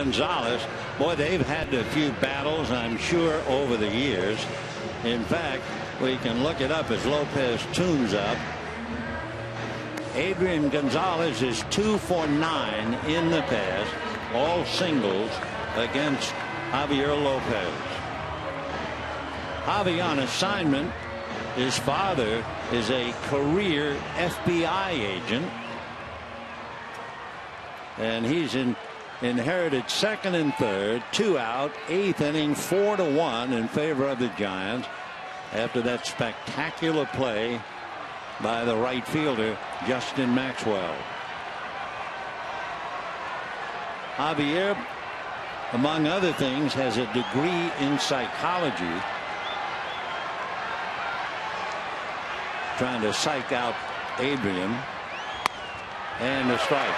Gonzalez, boy, they've had a few battles, I'm sure, over the years. In fact, we can look it up as Lopez tunes up. Adrian Gonzalez is 2 for 9 in the past, all singles against Javier Lopez. Javi on assignment. His father is a career FBI agent, and he's inherited second and third, 2 out, 8th inning, 4-1 in favor of the Giants after that spectacular play by the right fielder Justin Maxwell. Javier, among other things, has a degree in psychology, trying to psych out Adrian, and a strike.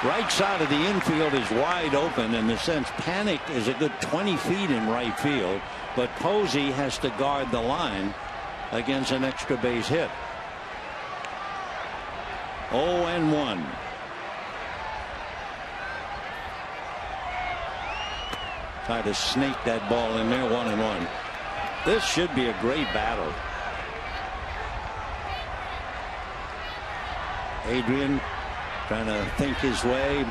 Right side of the infield is wide open. In the sense, Panic is a good 20 feet in right field, but Posey has to guard the line against an extra base hit. 0-1. Try to snake that ball in there. 1-1. This should be a great battle. Adrian trying to think his way.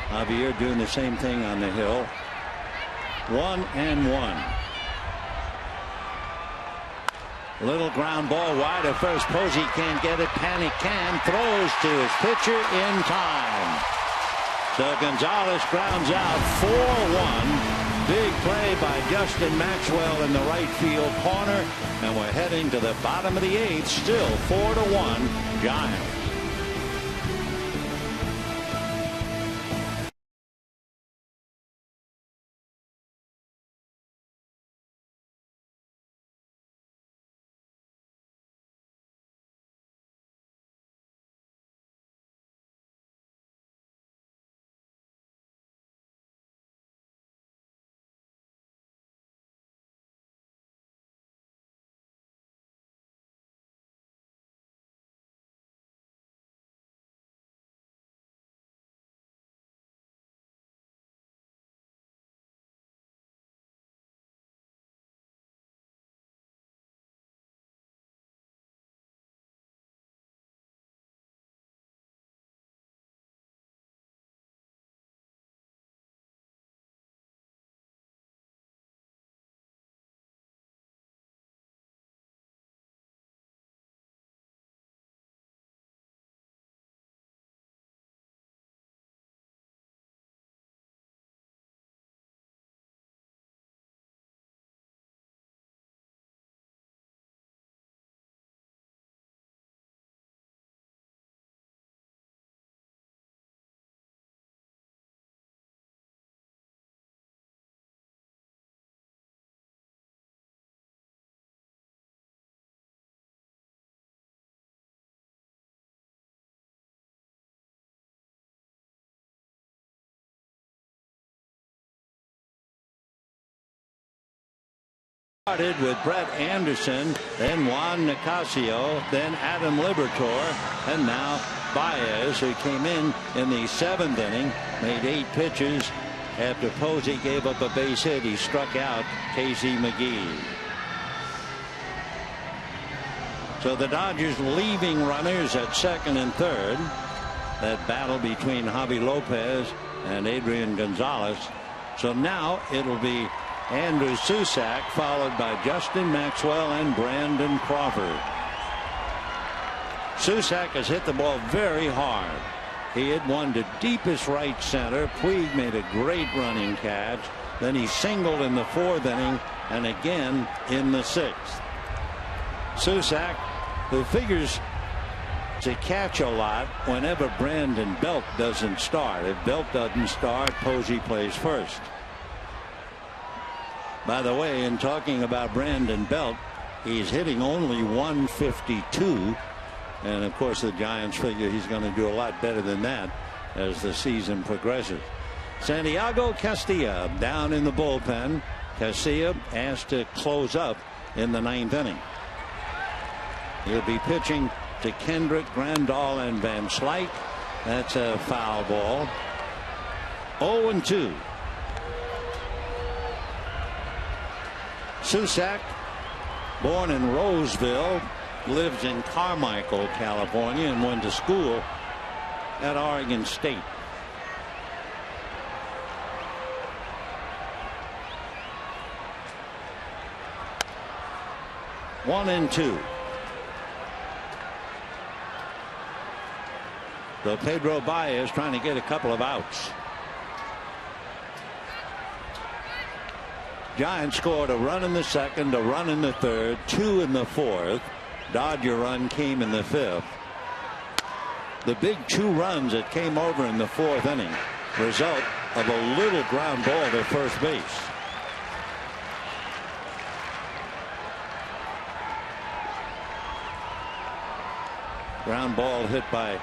Javier doing the same thing on the hill. 1-1. Little ground ball wide at first. Posey can't get it. Panic can. Throws to his pitcher in time. So Gonzalez grounds out. 4-1. Big play by Justin Maxwell in the right field corner. And we're heading to the bottom of the 8th. Still 4-1 Giants. Started with Brett Anderson, then Juan Nicasio, then Adam Liberatore, and now Baez, who came in the 7th inning, made 8 pitches. After Posey gave up a base hit, he struck out Casey McGee. So the Dodgers leaving runners at second and third. That battle between Javi Lopez and Adrian Gonzalez. So now it'll be Andrew Susac, followed by Justin Maxwell and Brandon Crawford. Susac has hit the ball very hard. He hit one to deepest right center. Puig made a great running catch. Then he singled in the 4th inning and again in the 6th. Susac, who figures to catch a lot whenever Brandon Belt doesn't start. If Belt doesn't start, Posey plays first. By the way, in talking about Brandon Belt, he's hitting only 152. And of course, the Giants figure he's going to do a lot better than that as the season progresses. Santiago Castilla down in the bullpen. Castilla asked to close up in the 9th inning. He'll be pitching to Kendrick, Grandal, and Van Slyke. That's a foul ball. 0-2. Susac, born in Roseville, lives in Carmichael, California, and went to school at Oregon State. One and two. So Pedro Baez trying to get a couple of outs. Giants scored a run in the second, a run in the third, two in the fourth. Dodger run came in the fifth. The big 2 runs that came over in the fourth inning, result of a little ground ball to first base. Ground ball hit by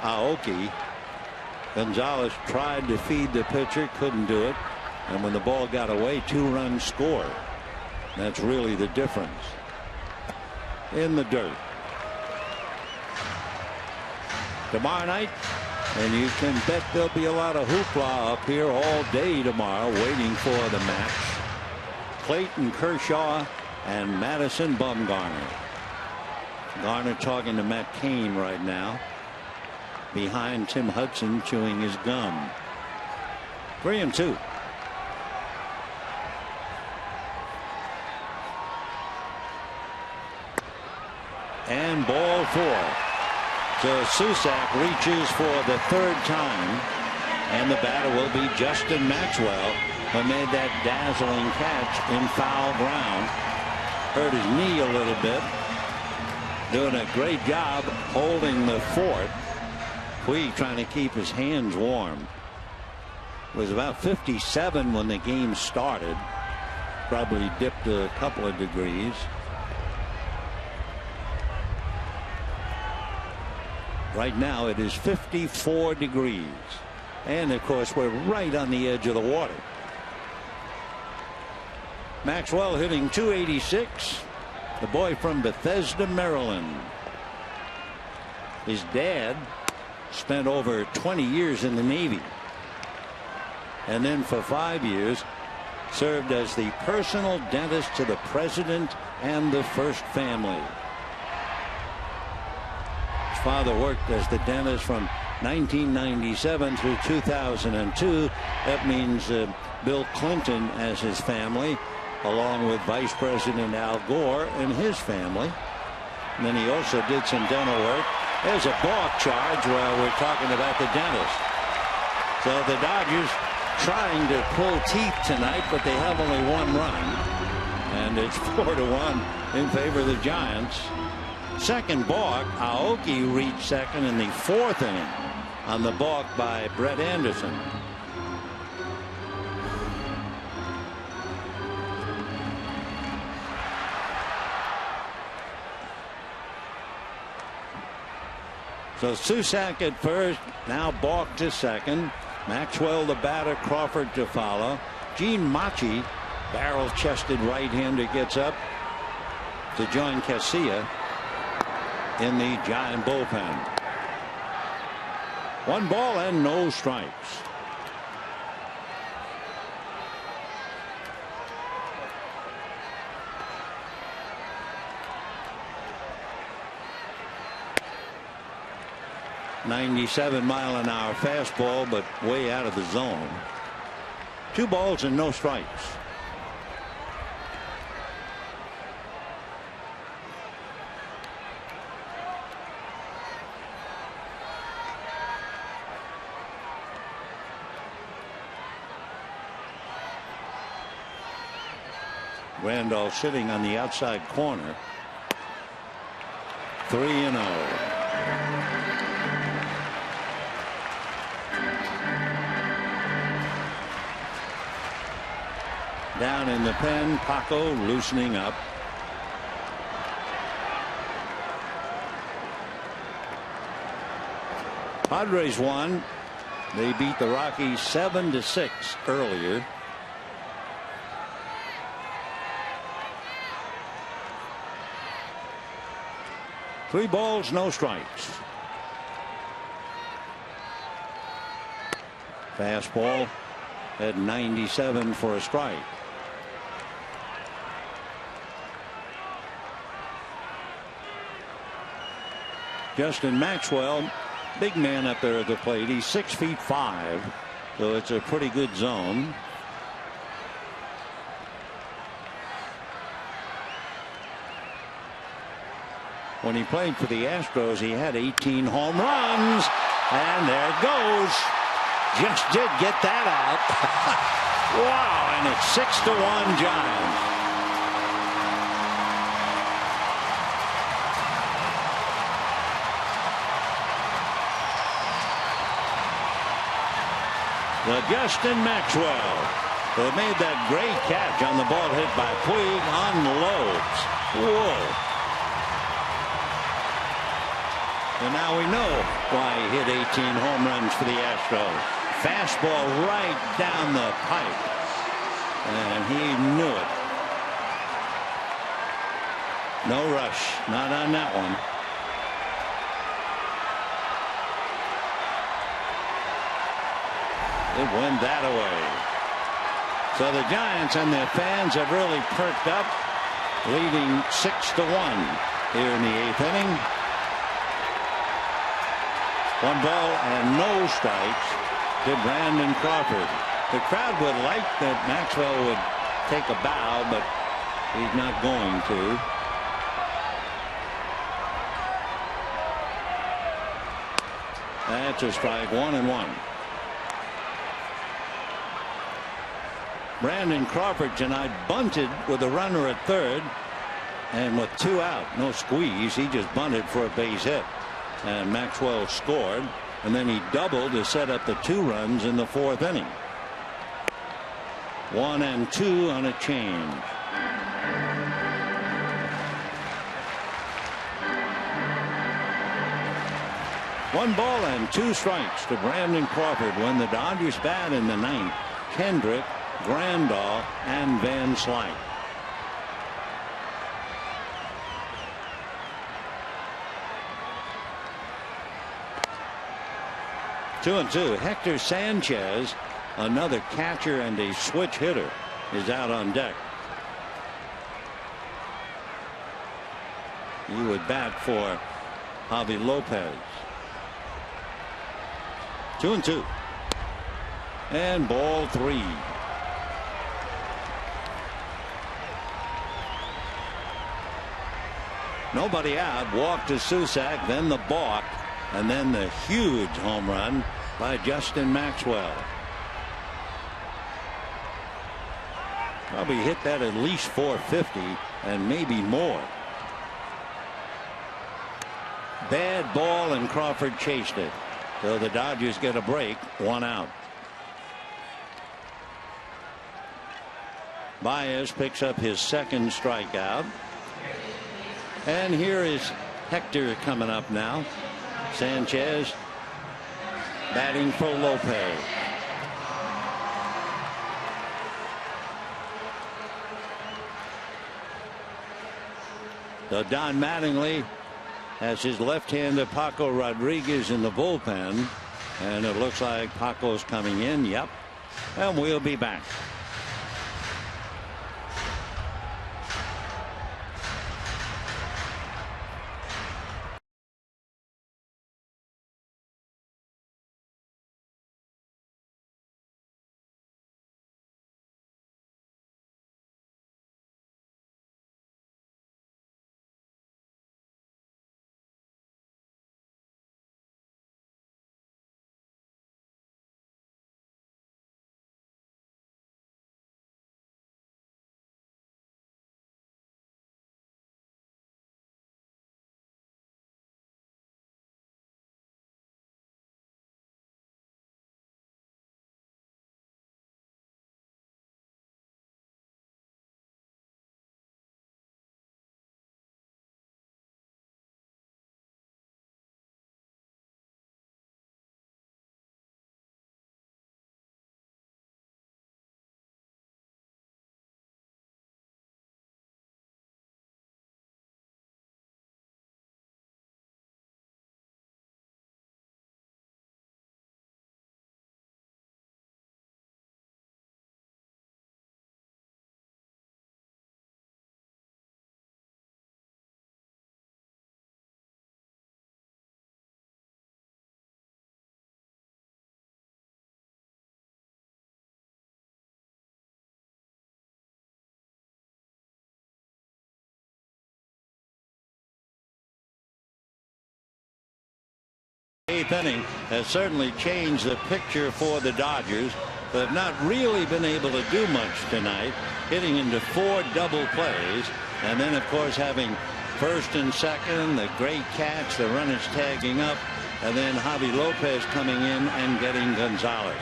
Aoki. Gonzalez tried to feed the pitcher, couldn't do it. And when the ball got away, 2 runs scored. That's really the difference. In the dirt. Tomorrow night, and you can bet there'll be a lot of hoopla up here all day tomorrow waiting for the match. Clayton Kershaw and Madison Bumgarner. Garner talking to Matt Cain right now. Behind Tim Hudson chewing his gum. 3-2. And ball 4. So Susac reaches for the 3rd time, and the batter will be Justin Maxwell, who made that dazzling catch in foul ground. Hurt his knee a little bit. Doing a great job holding the fort. Puig trying to keep his hands warm. It was about 57 when the game started. Probably dipped a couple of degrees. Right now it is 54 degrees. And of course we're right on the edge of the water. Maxwell hitting .286. The boy from Bethesda, Maryland. His dad spent over 20 years in the Navy. And then for 5 years served as the personal dentist to the president and the first family. His father worked as the dentist from 1997 through 2002. That means Bill Clinton as his family, along with Vice President Al Gore and his family. And then he also did some dental work. There's a balk charge while we're talking about the dentist. So the Dodgers trying to pull teeth tonight, but they have only 1 run. And it's 4-1 in favor of the Giants. Second balk. Aoki reached second in the 4th inning on the balk by Brett Anderson. So Susac at first, now balked to second. Maxwell the batter, Crawford to follow. Gene Machi, barrel-chested right-hander, gets up to join Casilla in the Giant bullpen. 1 ball and no strikes. .97-mile-an-hour fastball, but way out of the zone. 2 balls and no strikes. Randolph sitting on the outside corner. 3-0. Down in the pen, Paco loosening up. Padres won. They beat the Rockies 7-6 earlier. Three balls, no strikes. Fastball at 97 for a strike. Justin Maxwell, big man up there at the plate. He's 6'5", so it's a pretty good zone. When he played for the Astros, he had 18 home runs, and there it goes. Just did get that out. Wow, and it's 6-1 Giants. The Justin Maxwell, who made that great catch on the ball hit by Puig, unloads. Whoa. And now we know why he hit 18 home runs for the Astros. Fastball right down the pipe. And he knew it. No rush. Not on that one. It went that away. So the Giants and their fans have really perked up, leading 6-1 here in the 8th inning. 1 ball and no strikes to Brandon Crawford. The crowd would like that Maxwell would take a bow, but he's not going to. That's a strike. 1-1. Brandon Crawford tonight bunted with a runner at third, and with 2 out, no squeeze, he just bunted for a base hit, and Maxwell scored, and then he doubled to set up the 2 runs in the 4th inning. 1 and 2 on a change. One ball and 2 strikes to Brandon Crawford when the Dodgers bat in the 9th. Kendrick, Grandal, and Van Slyke. Two and two. Hector Sanchez, another catcher and a switch hitter, is out on deck. He would bat for Javi Lopez. 2 and 2. And ball 3. Nobody out. Walk to Susac, then the balk, and then the huge home run by Justin Maxwell. Probably hit that at least 450 and maybe more. Bad ball, and Crawford chased it. So the Dodgers get a break, 1 out. Baez picks up his 2nd strikeout. And here is Hector coming up now. Sanchez batting for Lopez. So Don Mattingly has his left-hander Paco Rodriguez in the bullpen, and it looks like Paco's coming in. Yep. And we'll be back. 8th inning has certainly changed the picture for the Dodgers. They've not really been able to do much tonight, hitting into 4 double plays, and then of course having first and second, the great catch, the runners tagging up, and then Javi Lopez coming in and getting Gonzalez,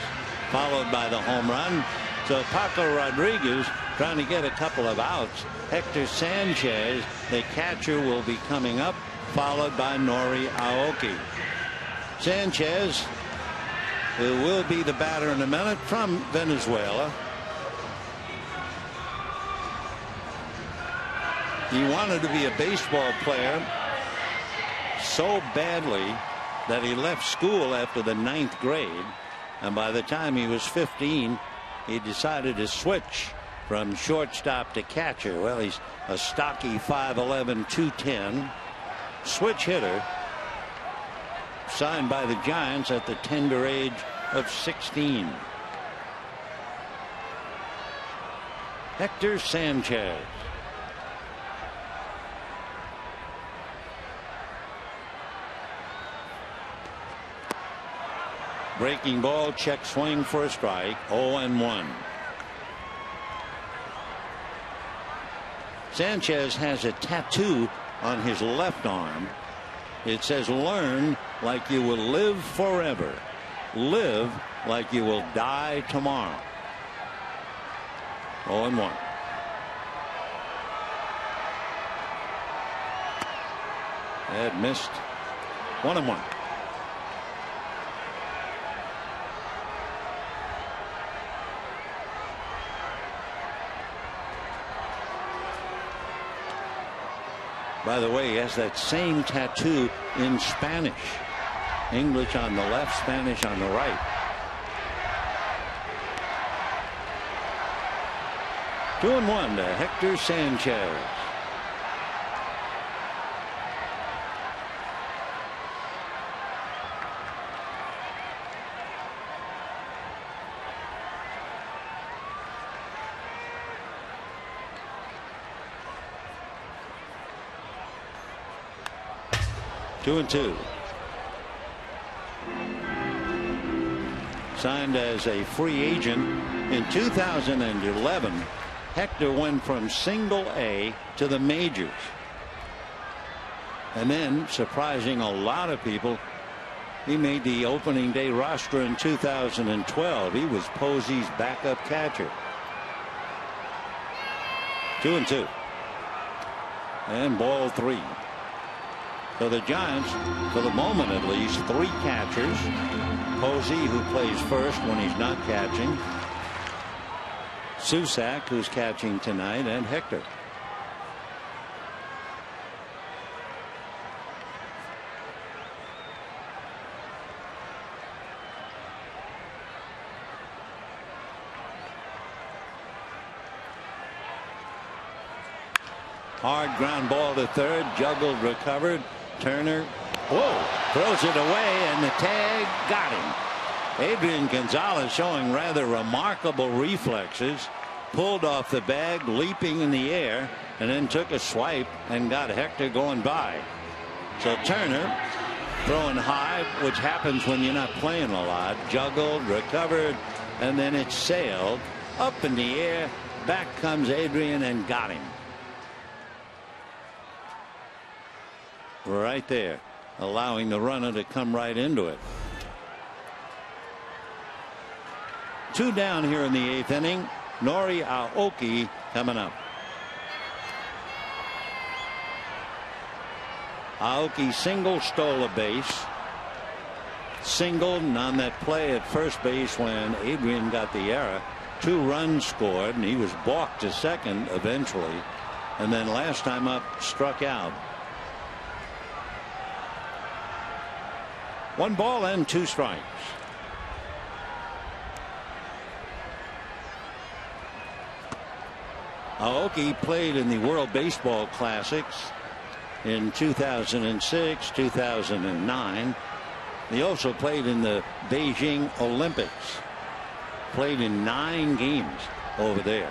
followed by the home run. So Paco Rodriguez trying to get a couple of outs. Hector Sanchez, the catcher, will be coming up, followed by Nori Aoki. Sanchez, who will be the batter in a minute, from Venezuela. He wanted to be a baseball player so badly that he left school after the 9th grade, and by the time he was 15 he decided to switch from shortstop to catcher. Well, he's a stocky 5'11", 210 switch hitter, signed by the Giants at the tender age of 16. Hector Sanchez. Breaking ball, check swing for a strike, 0-1. Sanchez has a tattoo on his left arm. It says, "Learn like you will live forever. Live like you will die tomorrow." 0-1. That missed. 1-1. By the way, he has that same tattoo in Spanish. English on the left, Spanish on the right. Two and one to Hector Sanchez. Two and two. Signed as a free agent in 2011, Hector went from single A to the majors. And then, surprising a lot of people, he made the opening day roster in 2012. He was Posey's backup catcher. 2 and 2. And ball 3. So the Giants, for the moment at least, 3 catchers. Posey, who plays first when he's not catching. Susac, who's catching tonight, and Hector. Hard ground ball to third, juggled, recovered. Turner, throws it away, and the tag got him. Adrian Gonzalez showing rather remarkable reflexes, pulled off the bag, leaping in the air, and then took a swipe and got Hector going by. So Turner throwing high, which happens when you're not playing a lot, juggled, recovered, and then it sailed up in the air. Back comes Adrian and got him. Right there, allowing the runner to come right into it. 2 down here in the 8th inning. Nori Aoki coming up. Aoki single, stole a base. Singled on that play at first base when Adrian got the error. 2 runs scored, and he was balked to second eventually. And then last time up, struck out. 1 ball and 2 strikes. Aoki played in the World Baseball Classics in 2006, 2009. He also played in the Beijing Olympics. Played in 9 games over there.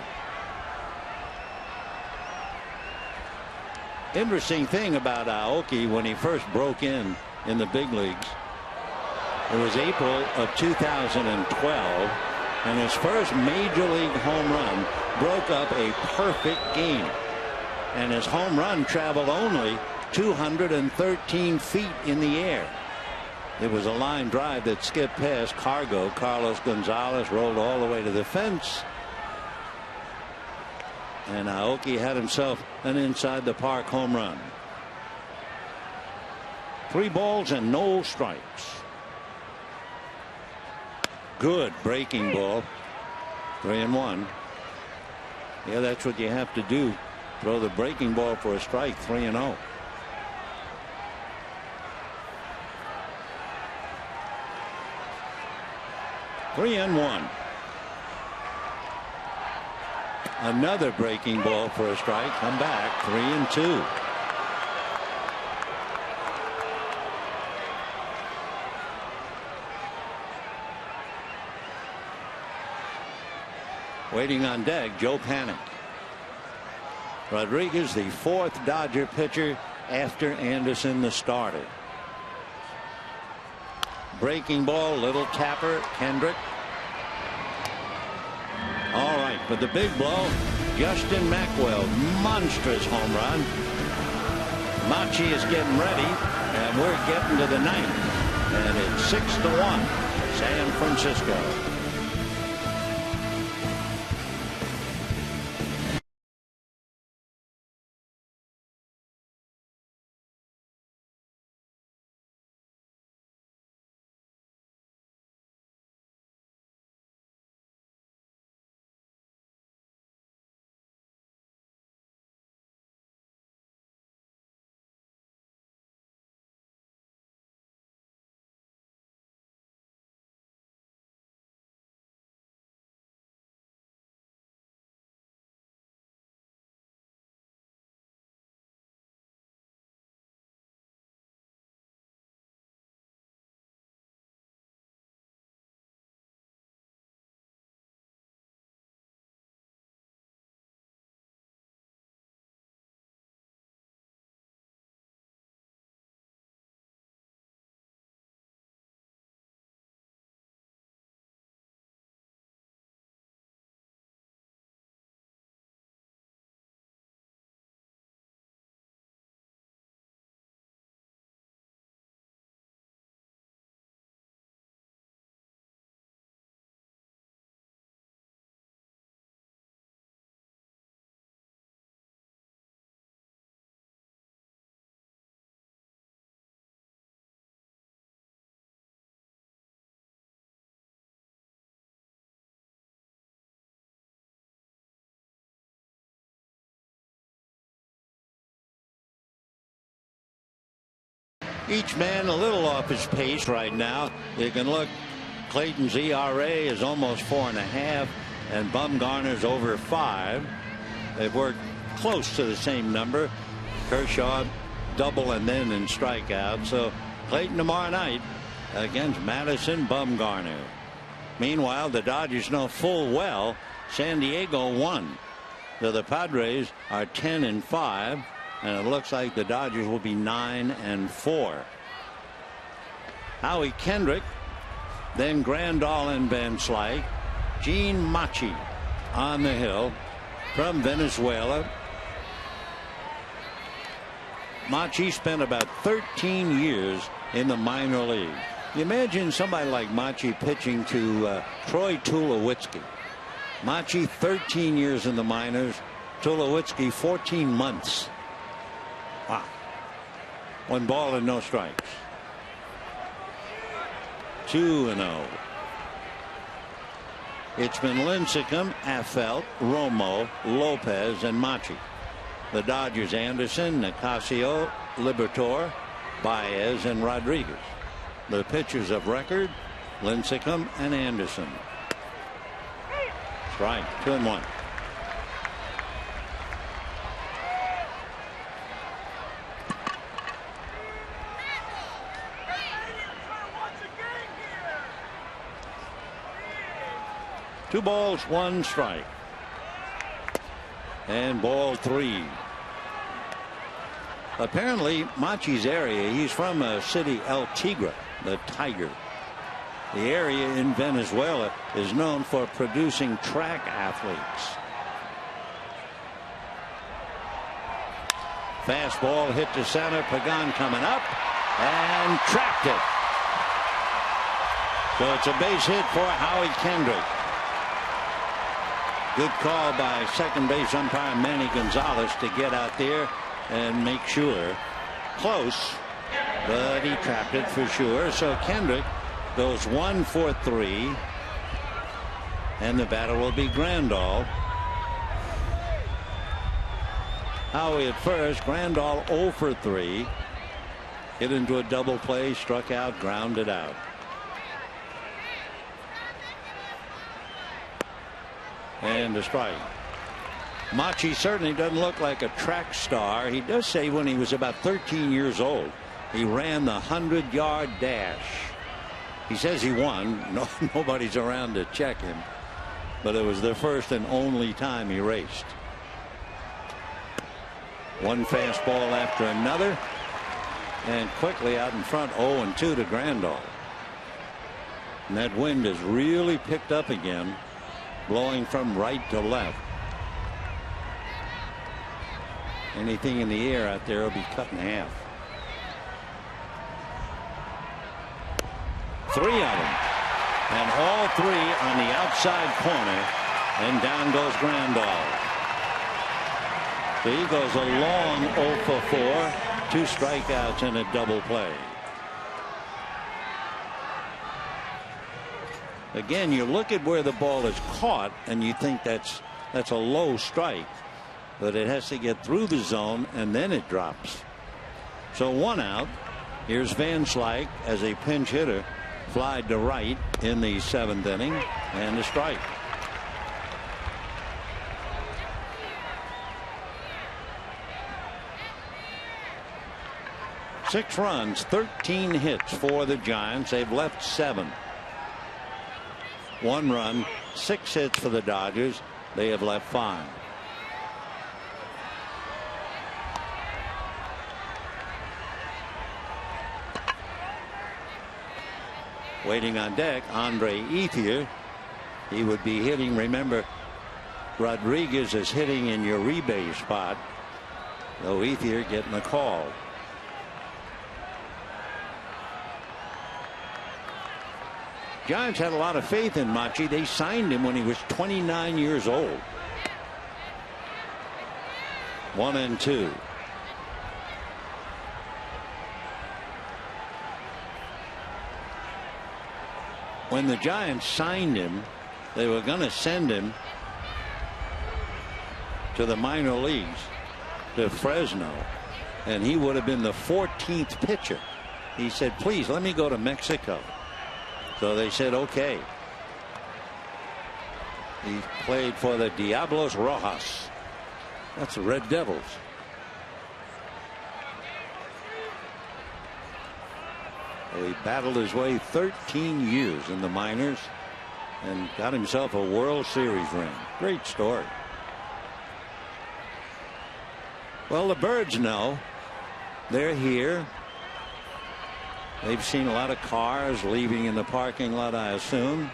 Interesting thing about Aoki, when he first broke in the big leagues, It was April of 2012, and his first major league home run broke up a perfect game, and his home run traveled only 213 feet in the air. It was a line drive that skipped past Cargo. Carlos Gonzalez rolled all the way to the fence, and Aoki had himself an inside the park home run. 3 balls and no strikes. Good breaking ball. 3-1. Yeah, that's what you have to do. Throw the breaking ball for a strike. 3-0. Three and one. Another breaking ball for a strike. Come back. 3-2. Waiting on deck, Joe Panic. Rodriguez, the 4th Dodger pitcher after Anderson, the starter. Breaking ball, little tapper, Kendrick. All right, but the big blow, Justin Maxwell, monstrous home run. Machi is getting ready, and we're getting to the 9th, and it's 6-1, San Francisco. Each man a little off his pace right now. You can look, Clayton's ERA is almost 4.5, and Bumgarner's over 5. They've worked close to the same number. Kershaw double and then in strikeout. So Clayton tomorrow night against Madison Bumgarner. Meanwhile, the Dodgers know full well San Diego won. So the Padres are 10-5. And it looks like the Dodgers will be 9-4. Howie Kendrick, then Grandal and Van Slyke, Gene Machi on the hill from Venezuela. Machi spent about 13 years in the minor league. You imagine somebody like Machi pitching to Troy Tulowitzki. Machi 13 years in the minors, Tulowitzki 14 months. Wow. 1 ball and no strikes. 2-0. It's been Lincecum, Affeldt, Romo, Lopez, and Machi. The Dodgers: Anderson, Nicasio, Liberatore, Baez, and Rodriguez. The pitchers of record: Lincecum and Anderson. Strike. 2-1. Two balls, 1 strike. And ball 3. Apparently, Machi's area, he's from a city, El Tigre, the Tiger. The area in Venezuela is known for producing track athletes. Fastball hit to center. Pagan coming up and trapped it. So it's a base hit for Howie Kendrick. Good call by second base umpire Manny Gonzalez to get out there and make sure. Close, but he trapped it for sure. So Kendrick goes 1 for 3, and the batter will be Grandal. Howie at first. Grandal 0 for 3. Hit into a double play, struck out, grounded out. And a strike. Machi certainly doesn't look like a track star. He does say when he was about 13 years old, he ran the 100-yard dash. He says he won. Nobody's around to check him, but it was the first and only time he raced. One fastball after another, and quickly out in front, 0-2 to Grandal. And that wind has really picked up again, blowing from right to left. Anything in the air out there will be cut in half. 3 of them, and all 3 on the outside corner, and down goes Grandal. So he goes a long 0 for 4, 2 strikeouts and a double play. Again, you look at where the ball is caught and you think that's a low strike, but it has to get through the zone and then it drops. So 1 out. Here's Van Slyke as a pinch hitter, flied to right in the 7th inning, and a strike. Six runs, 13 hits for the Giants. They've left 7. 1 run, 6 hits for the Dodgers. They have left 5. Waiting on deck, Andre Ethier. He would be hitting. Remember, Rodriguez is hitting in Uribe's spot, though Ethier getting a call. Giants had a lot of faith in Machi. They signed him when he was 29 years old. 1-2. When the Giants signed him, they were going to send him to the minor leagues, to Fresno, and he would have been the 14th pitcher. He said, please let me go to Mexico. So they said, okay. He played for the Diablos Rojas. That's the Red Devils. Well, he battled his way 13 years in the minors and got himself a World Series ring. Great story. Well, the Birds know. They're here. They've seen a lot of cars leaving in the parking lot, I assume.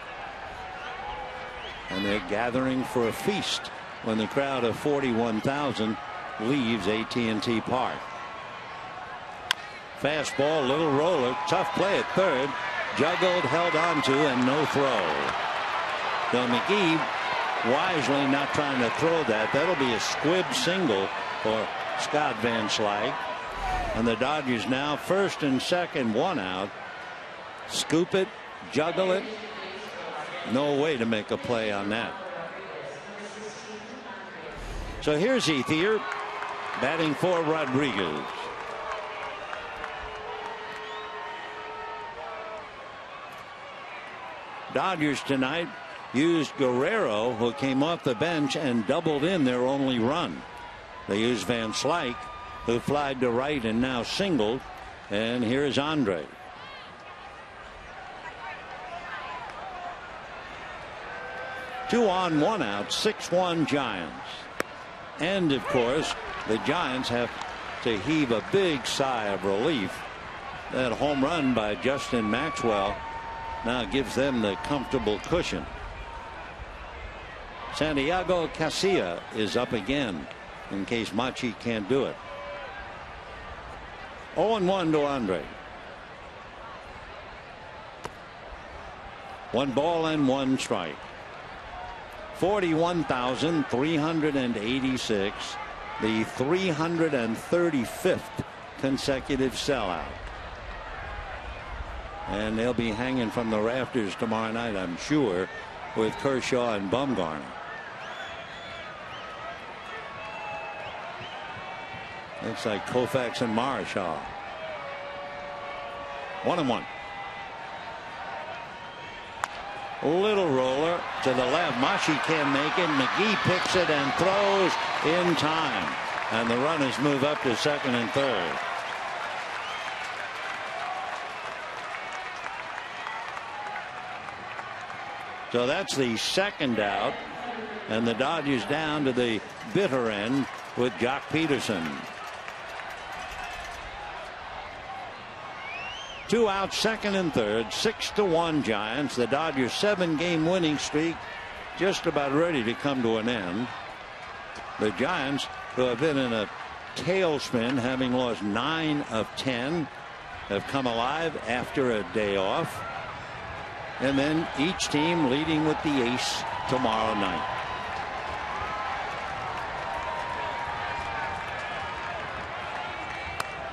And they're gathering for a feast when the crowd of 41,000 leaves AT&T Park. Fastball, little roller, tough play at third. Juggled, held onto, and no throw. So McGee wisely not trying to throw that. That'll be a squib single for Scott Van Slyke. And the Dodgers now first and second, 1 out. Scoop it, juggle it. No way to make a play on that. So here's Ethier batting for Rodriguez. Dodgers tonight used Guerrero, who came off the bench and doubled in their only run. They used Van Slyke, who flied to right and now singled. And here's Andre. Two on, 1 out, 6-1 Giants. And of course, the Giants have to heave a big sigh of relief. That home run by Justin Maxwell now gives them the comfortable cushion. Santiago Casilla is up again in case Machi can't do it. 0-1 to Andre. 1 ball and 1 strike. 41,386. The 335th consecutive sellout. And they'll be hanging from the rafters tomorrow night, I'm sure, with Kershaw and Bumgarner. Looks like Koufax and Marichal. 1-1. Little roller to the left. Machi can't make it. McGee picks it and throws in time. And the runners move up to second and third. So that's the second out. And the Dodgers down to the bitter end with Jock Peterson. 2 out, second and third. 6-1 Giants. The Dodgers 7-game winning streak just about ready to come to an end. The Giants, who have been in a tailspin, having lost 9 of 10, have come alive after a day off. And then each team leading with the ace tomorrow night.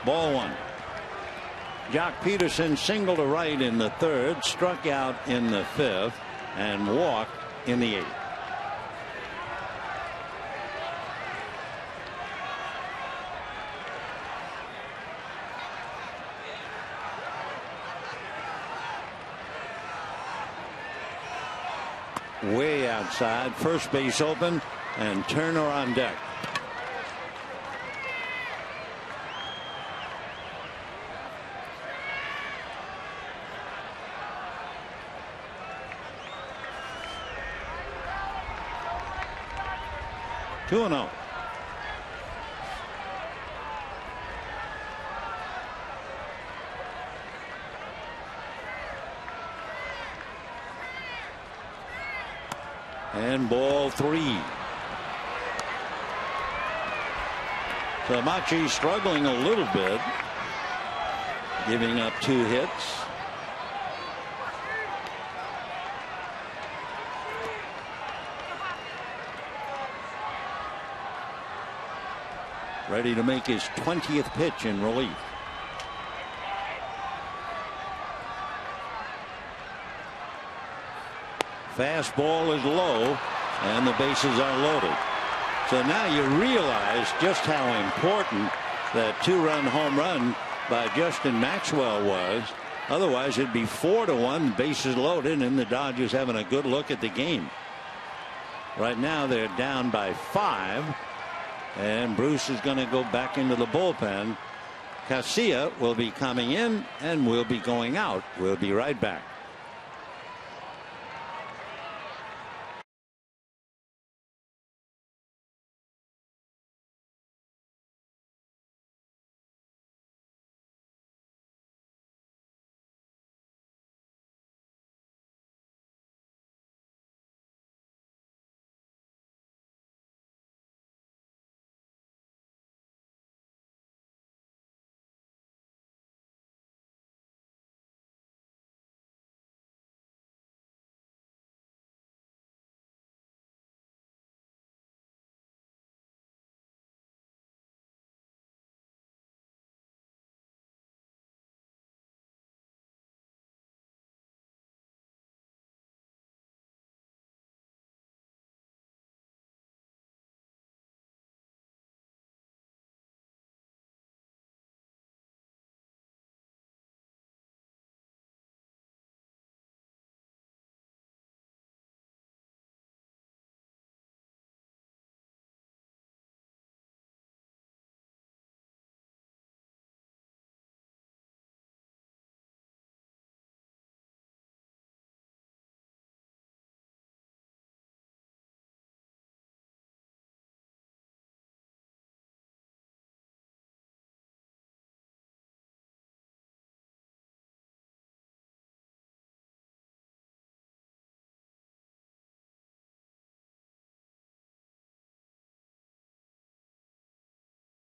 Ball 1. Jock Peterson singled to right in the third, struck out in the fifth, and walked in the eighth. Way outside, first base open, and Turner on deck. Two and 0. And ball 3. So Machi struggling a little bit, giving up 2 hits. Ready to make his 20th pitch in relief. Fastball is low, and the bases are loaded. So now you realize just how important that 2-run home run by Justin Maxwell was. Otherwise, it'd be 4-1, bases loaded, and the Dodgers having a good look at the game. Right now, they're down by 5. And Bruce is going to go back into the bullpen. Casilla will be coming in and will be going out. We'll be right back.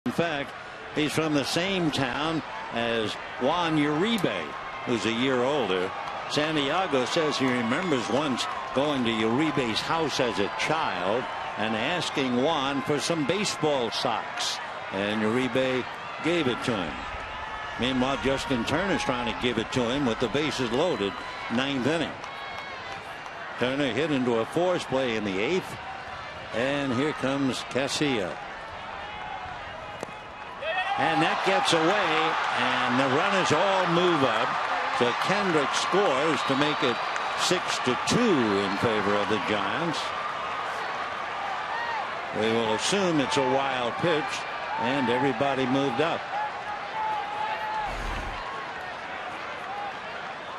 In fact, he's from the same town as Juan Uribe, who's a year older. Santiago says he remembers once going to Uribe's house as a child and asking Juan for some baseball socks, and Uribe gave it to him. Meanwhile, Justin Turner's trying to give it to him with the bases loaded, 9th inning. Turner hit into a force play in the 8th, and here comes Casilla. And that gets away, and the runners all move up. So Kendrick scores to make it 6-2 in favor of the Giants. We will assume it's a wild pitch, and everybody moved up.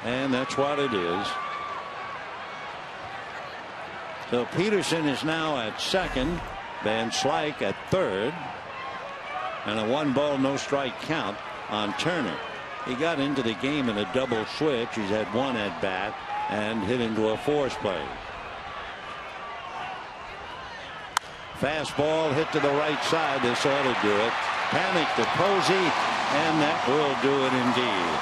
And that's what it is. So Peterson is now at second, Van Slyke at third, and a 1-ball, no strike count on Turner. He got into the game in a double switch. He's had 1 at bat and hit into a force play. Fastball hit to the right side. This ought to do it. Panic to Posey, and that will do it indeed.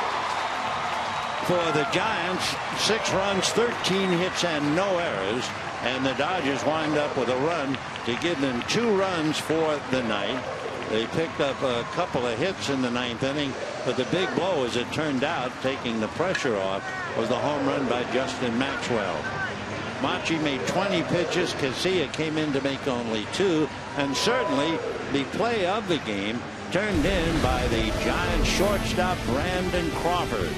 For the Giants, 6 runs, 13 hits, and no errors. And the Dodgers wind up with a run to give them 2 runs for the night. They picked up a couple of hits in the 9th inning, but the big blow, as it turned out, taking the pressure off, was the home run by Justin Maxwell. Machi made 20 pitches. Casilla came in to make only 2, and certainly the play of the game turned in by the Giants shortstop Brandon Crawford.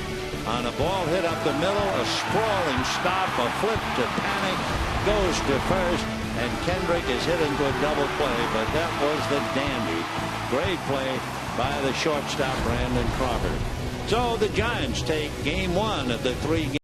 On a ball hit up the middle, a sprawling stop, a flip to Panic, goes to first, and Kendrick is hit into a double play, but that was the dandy. Great play by the shortstop Brandon Crawford. So the Giants take game 1 of the 3-game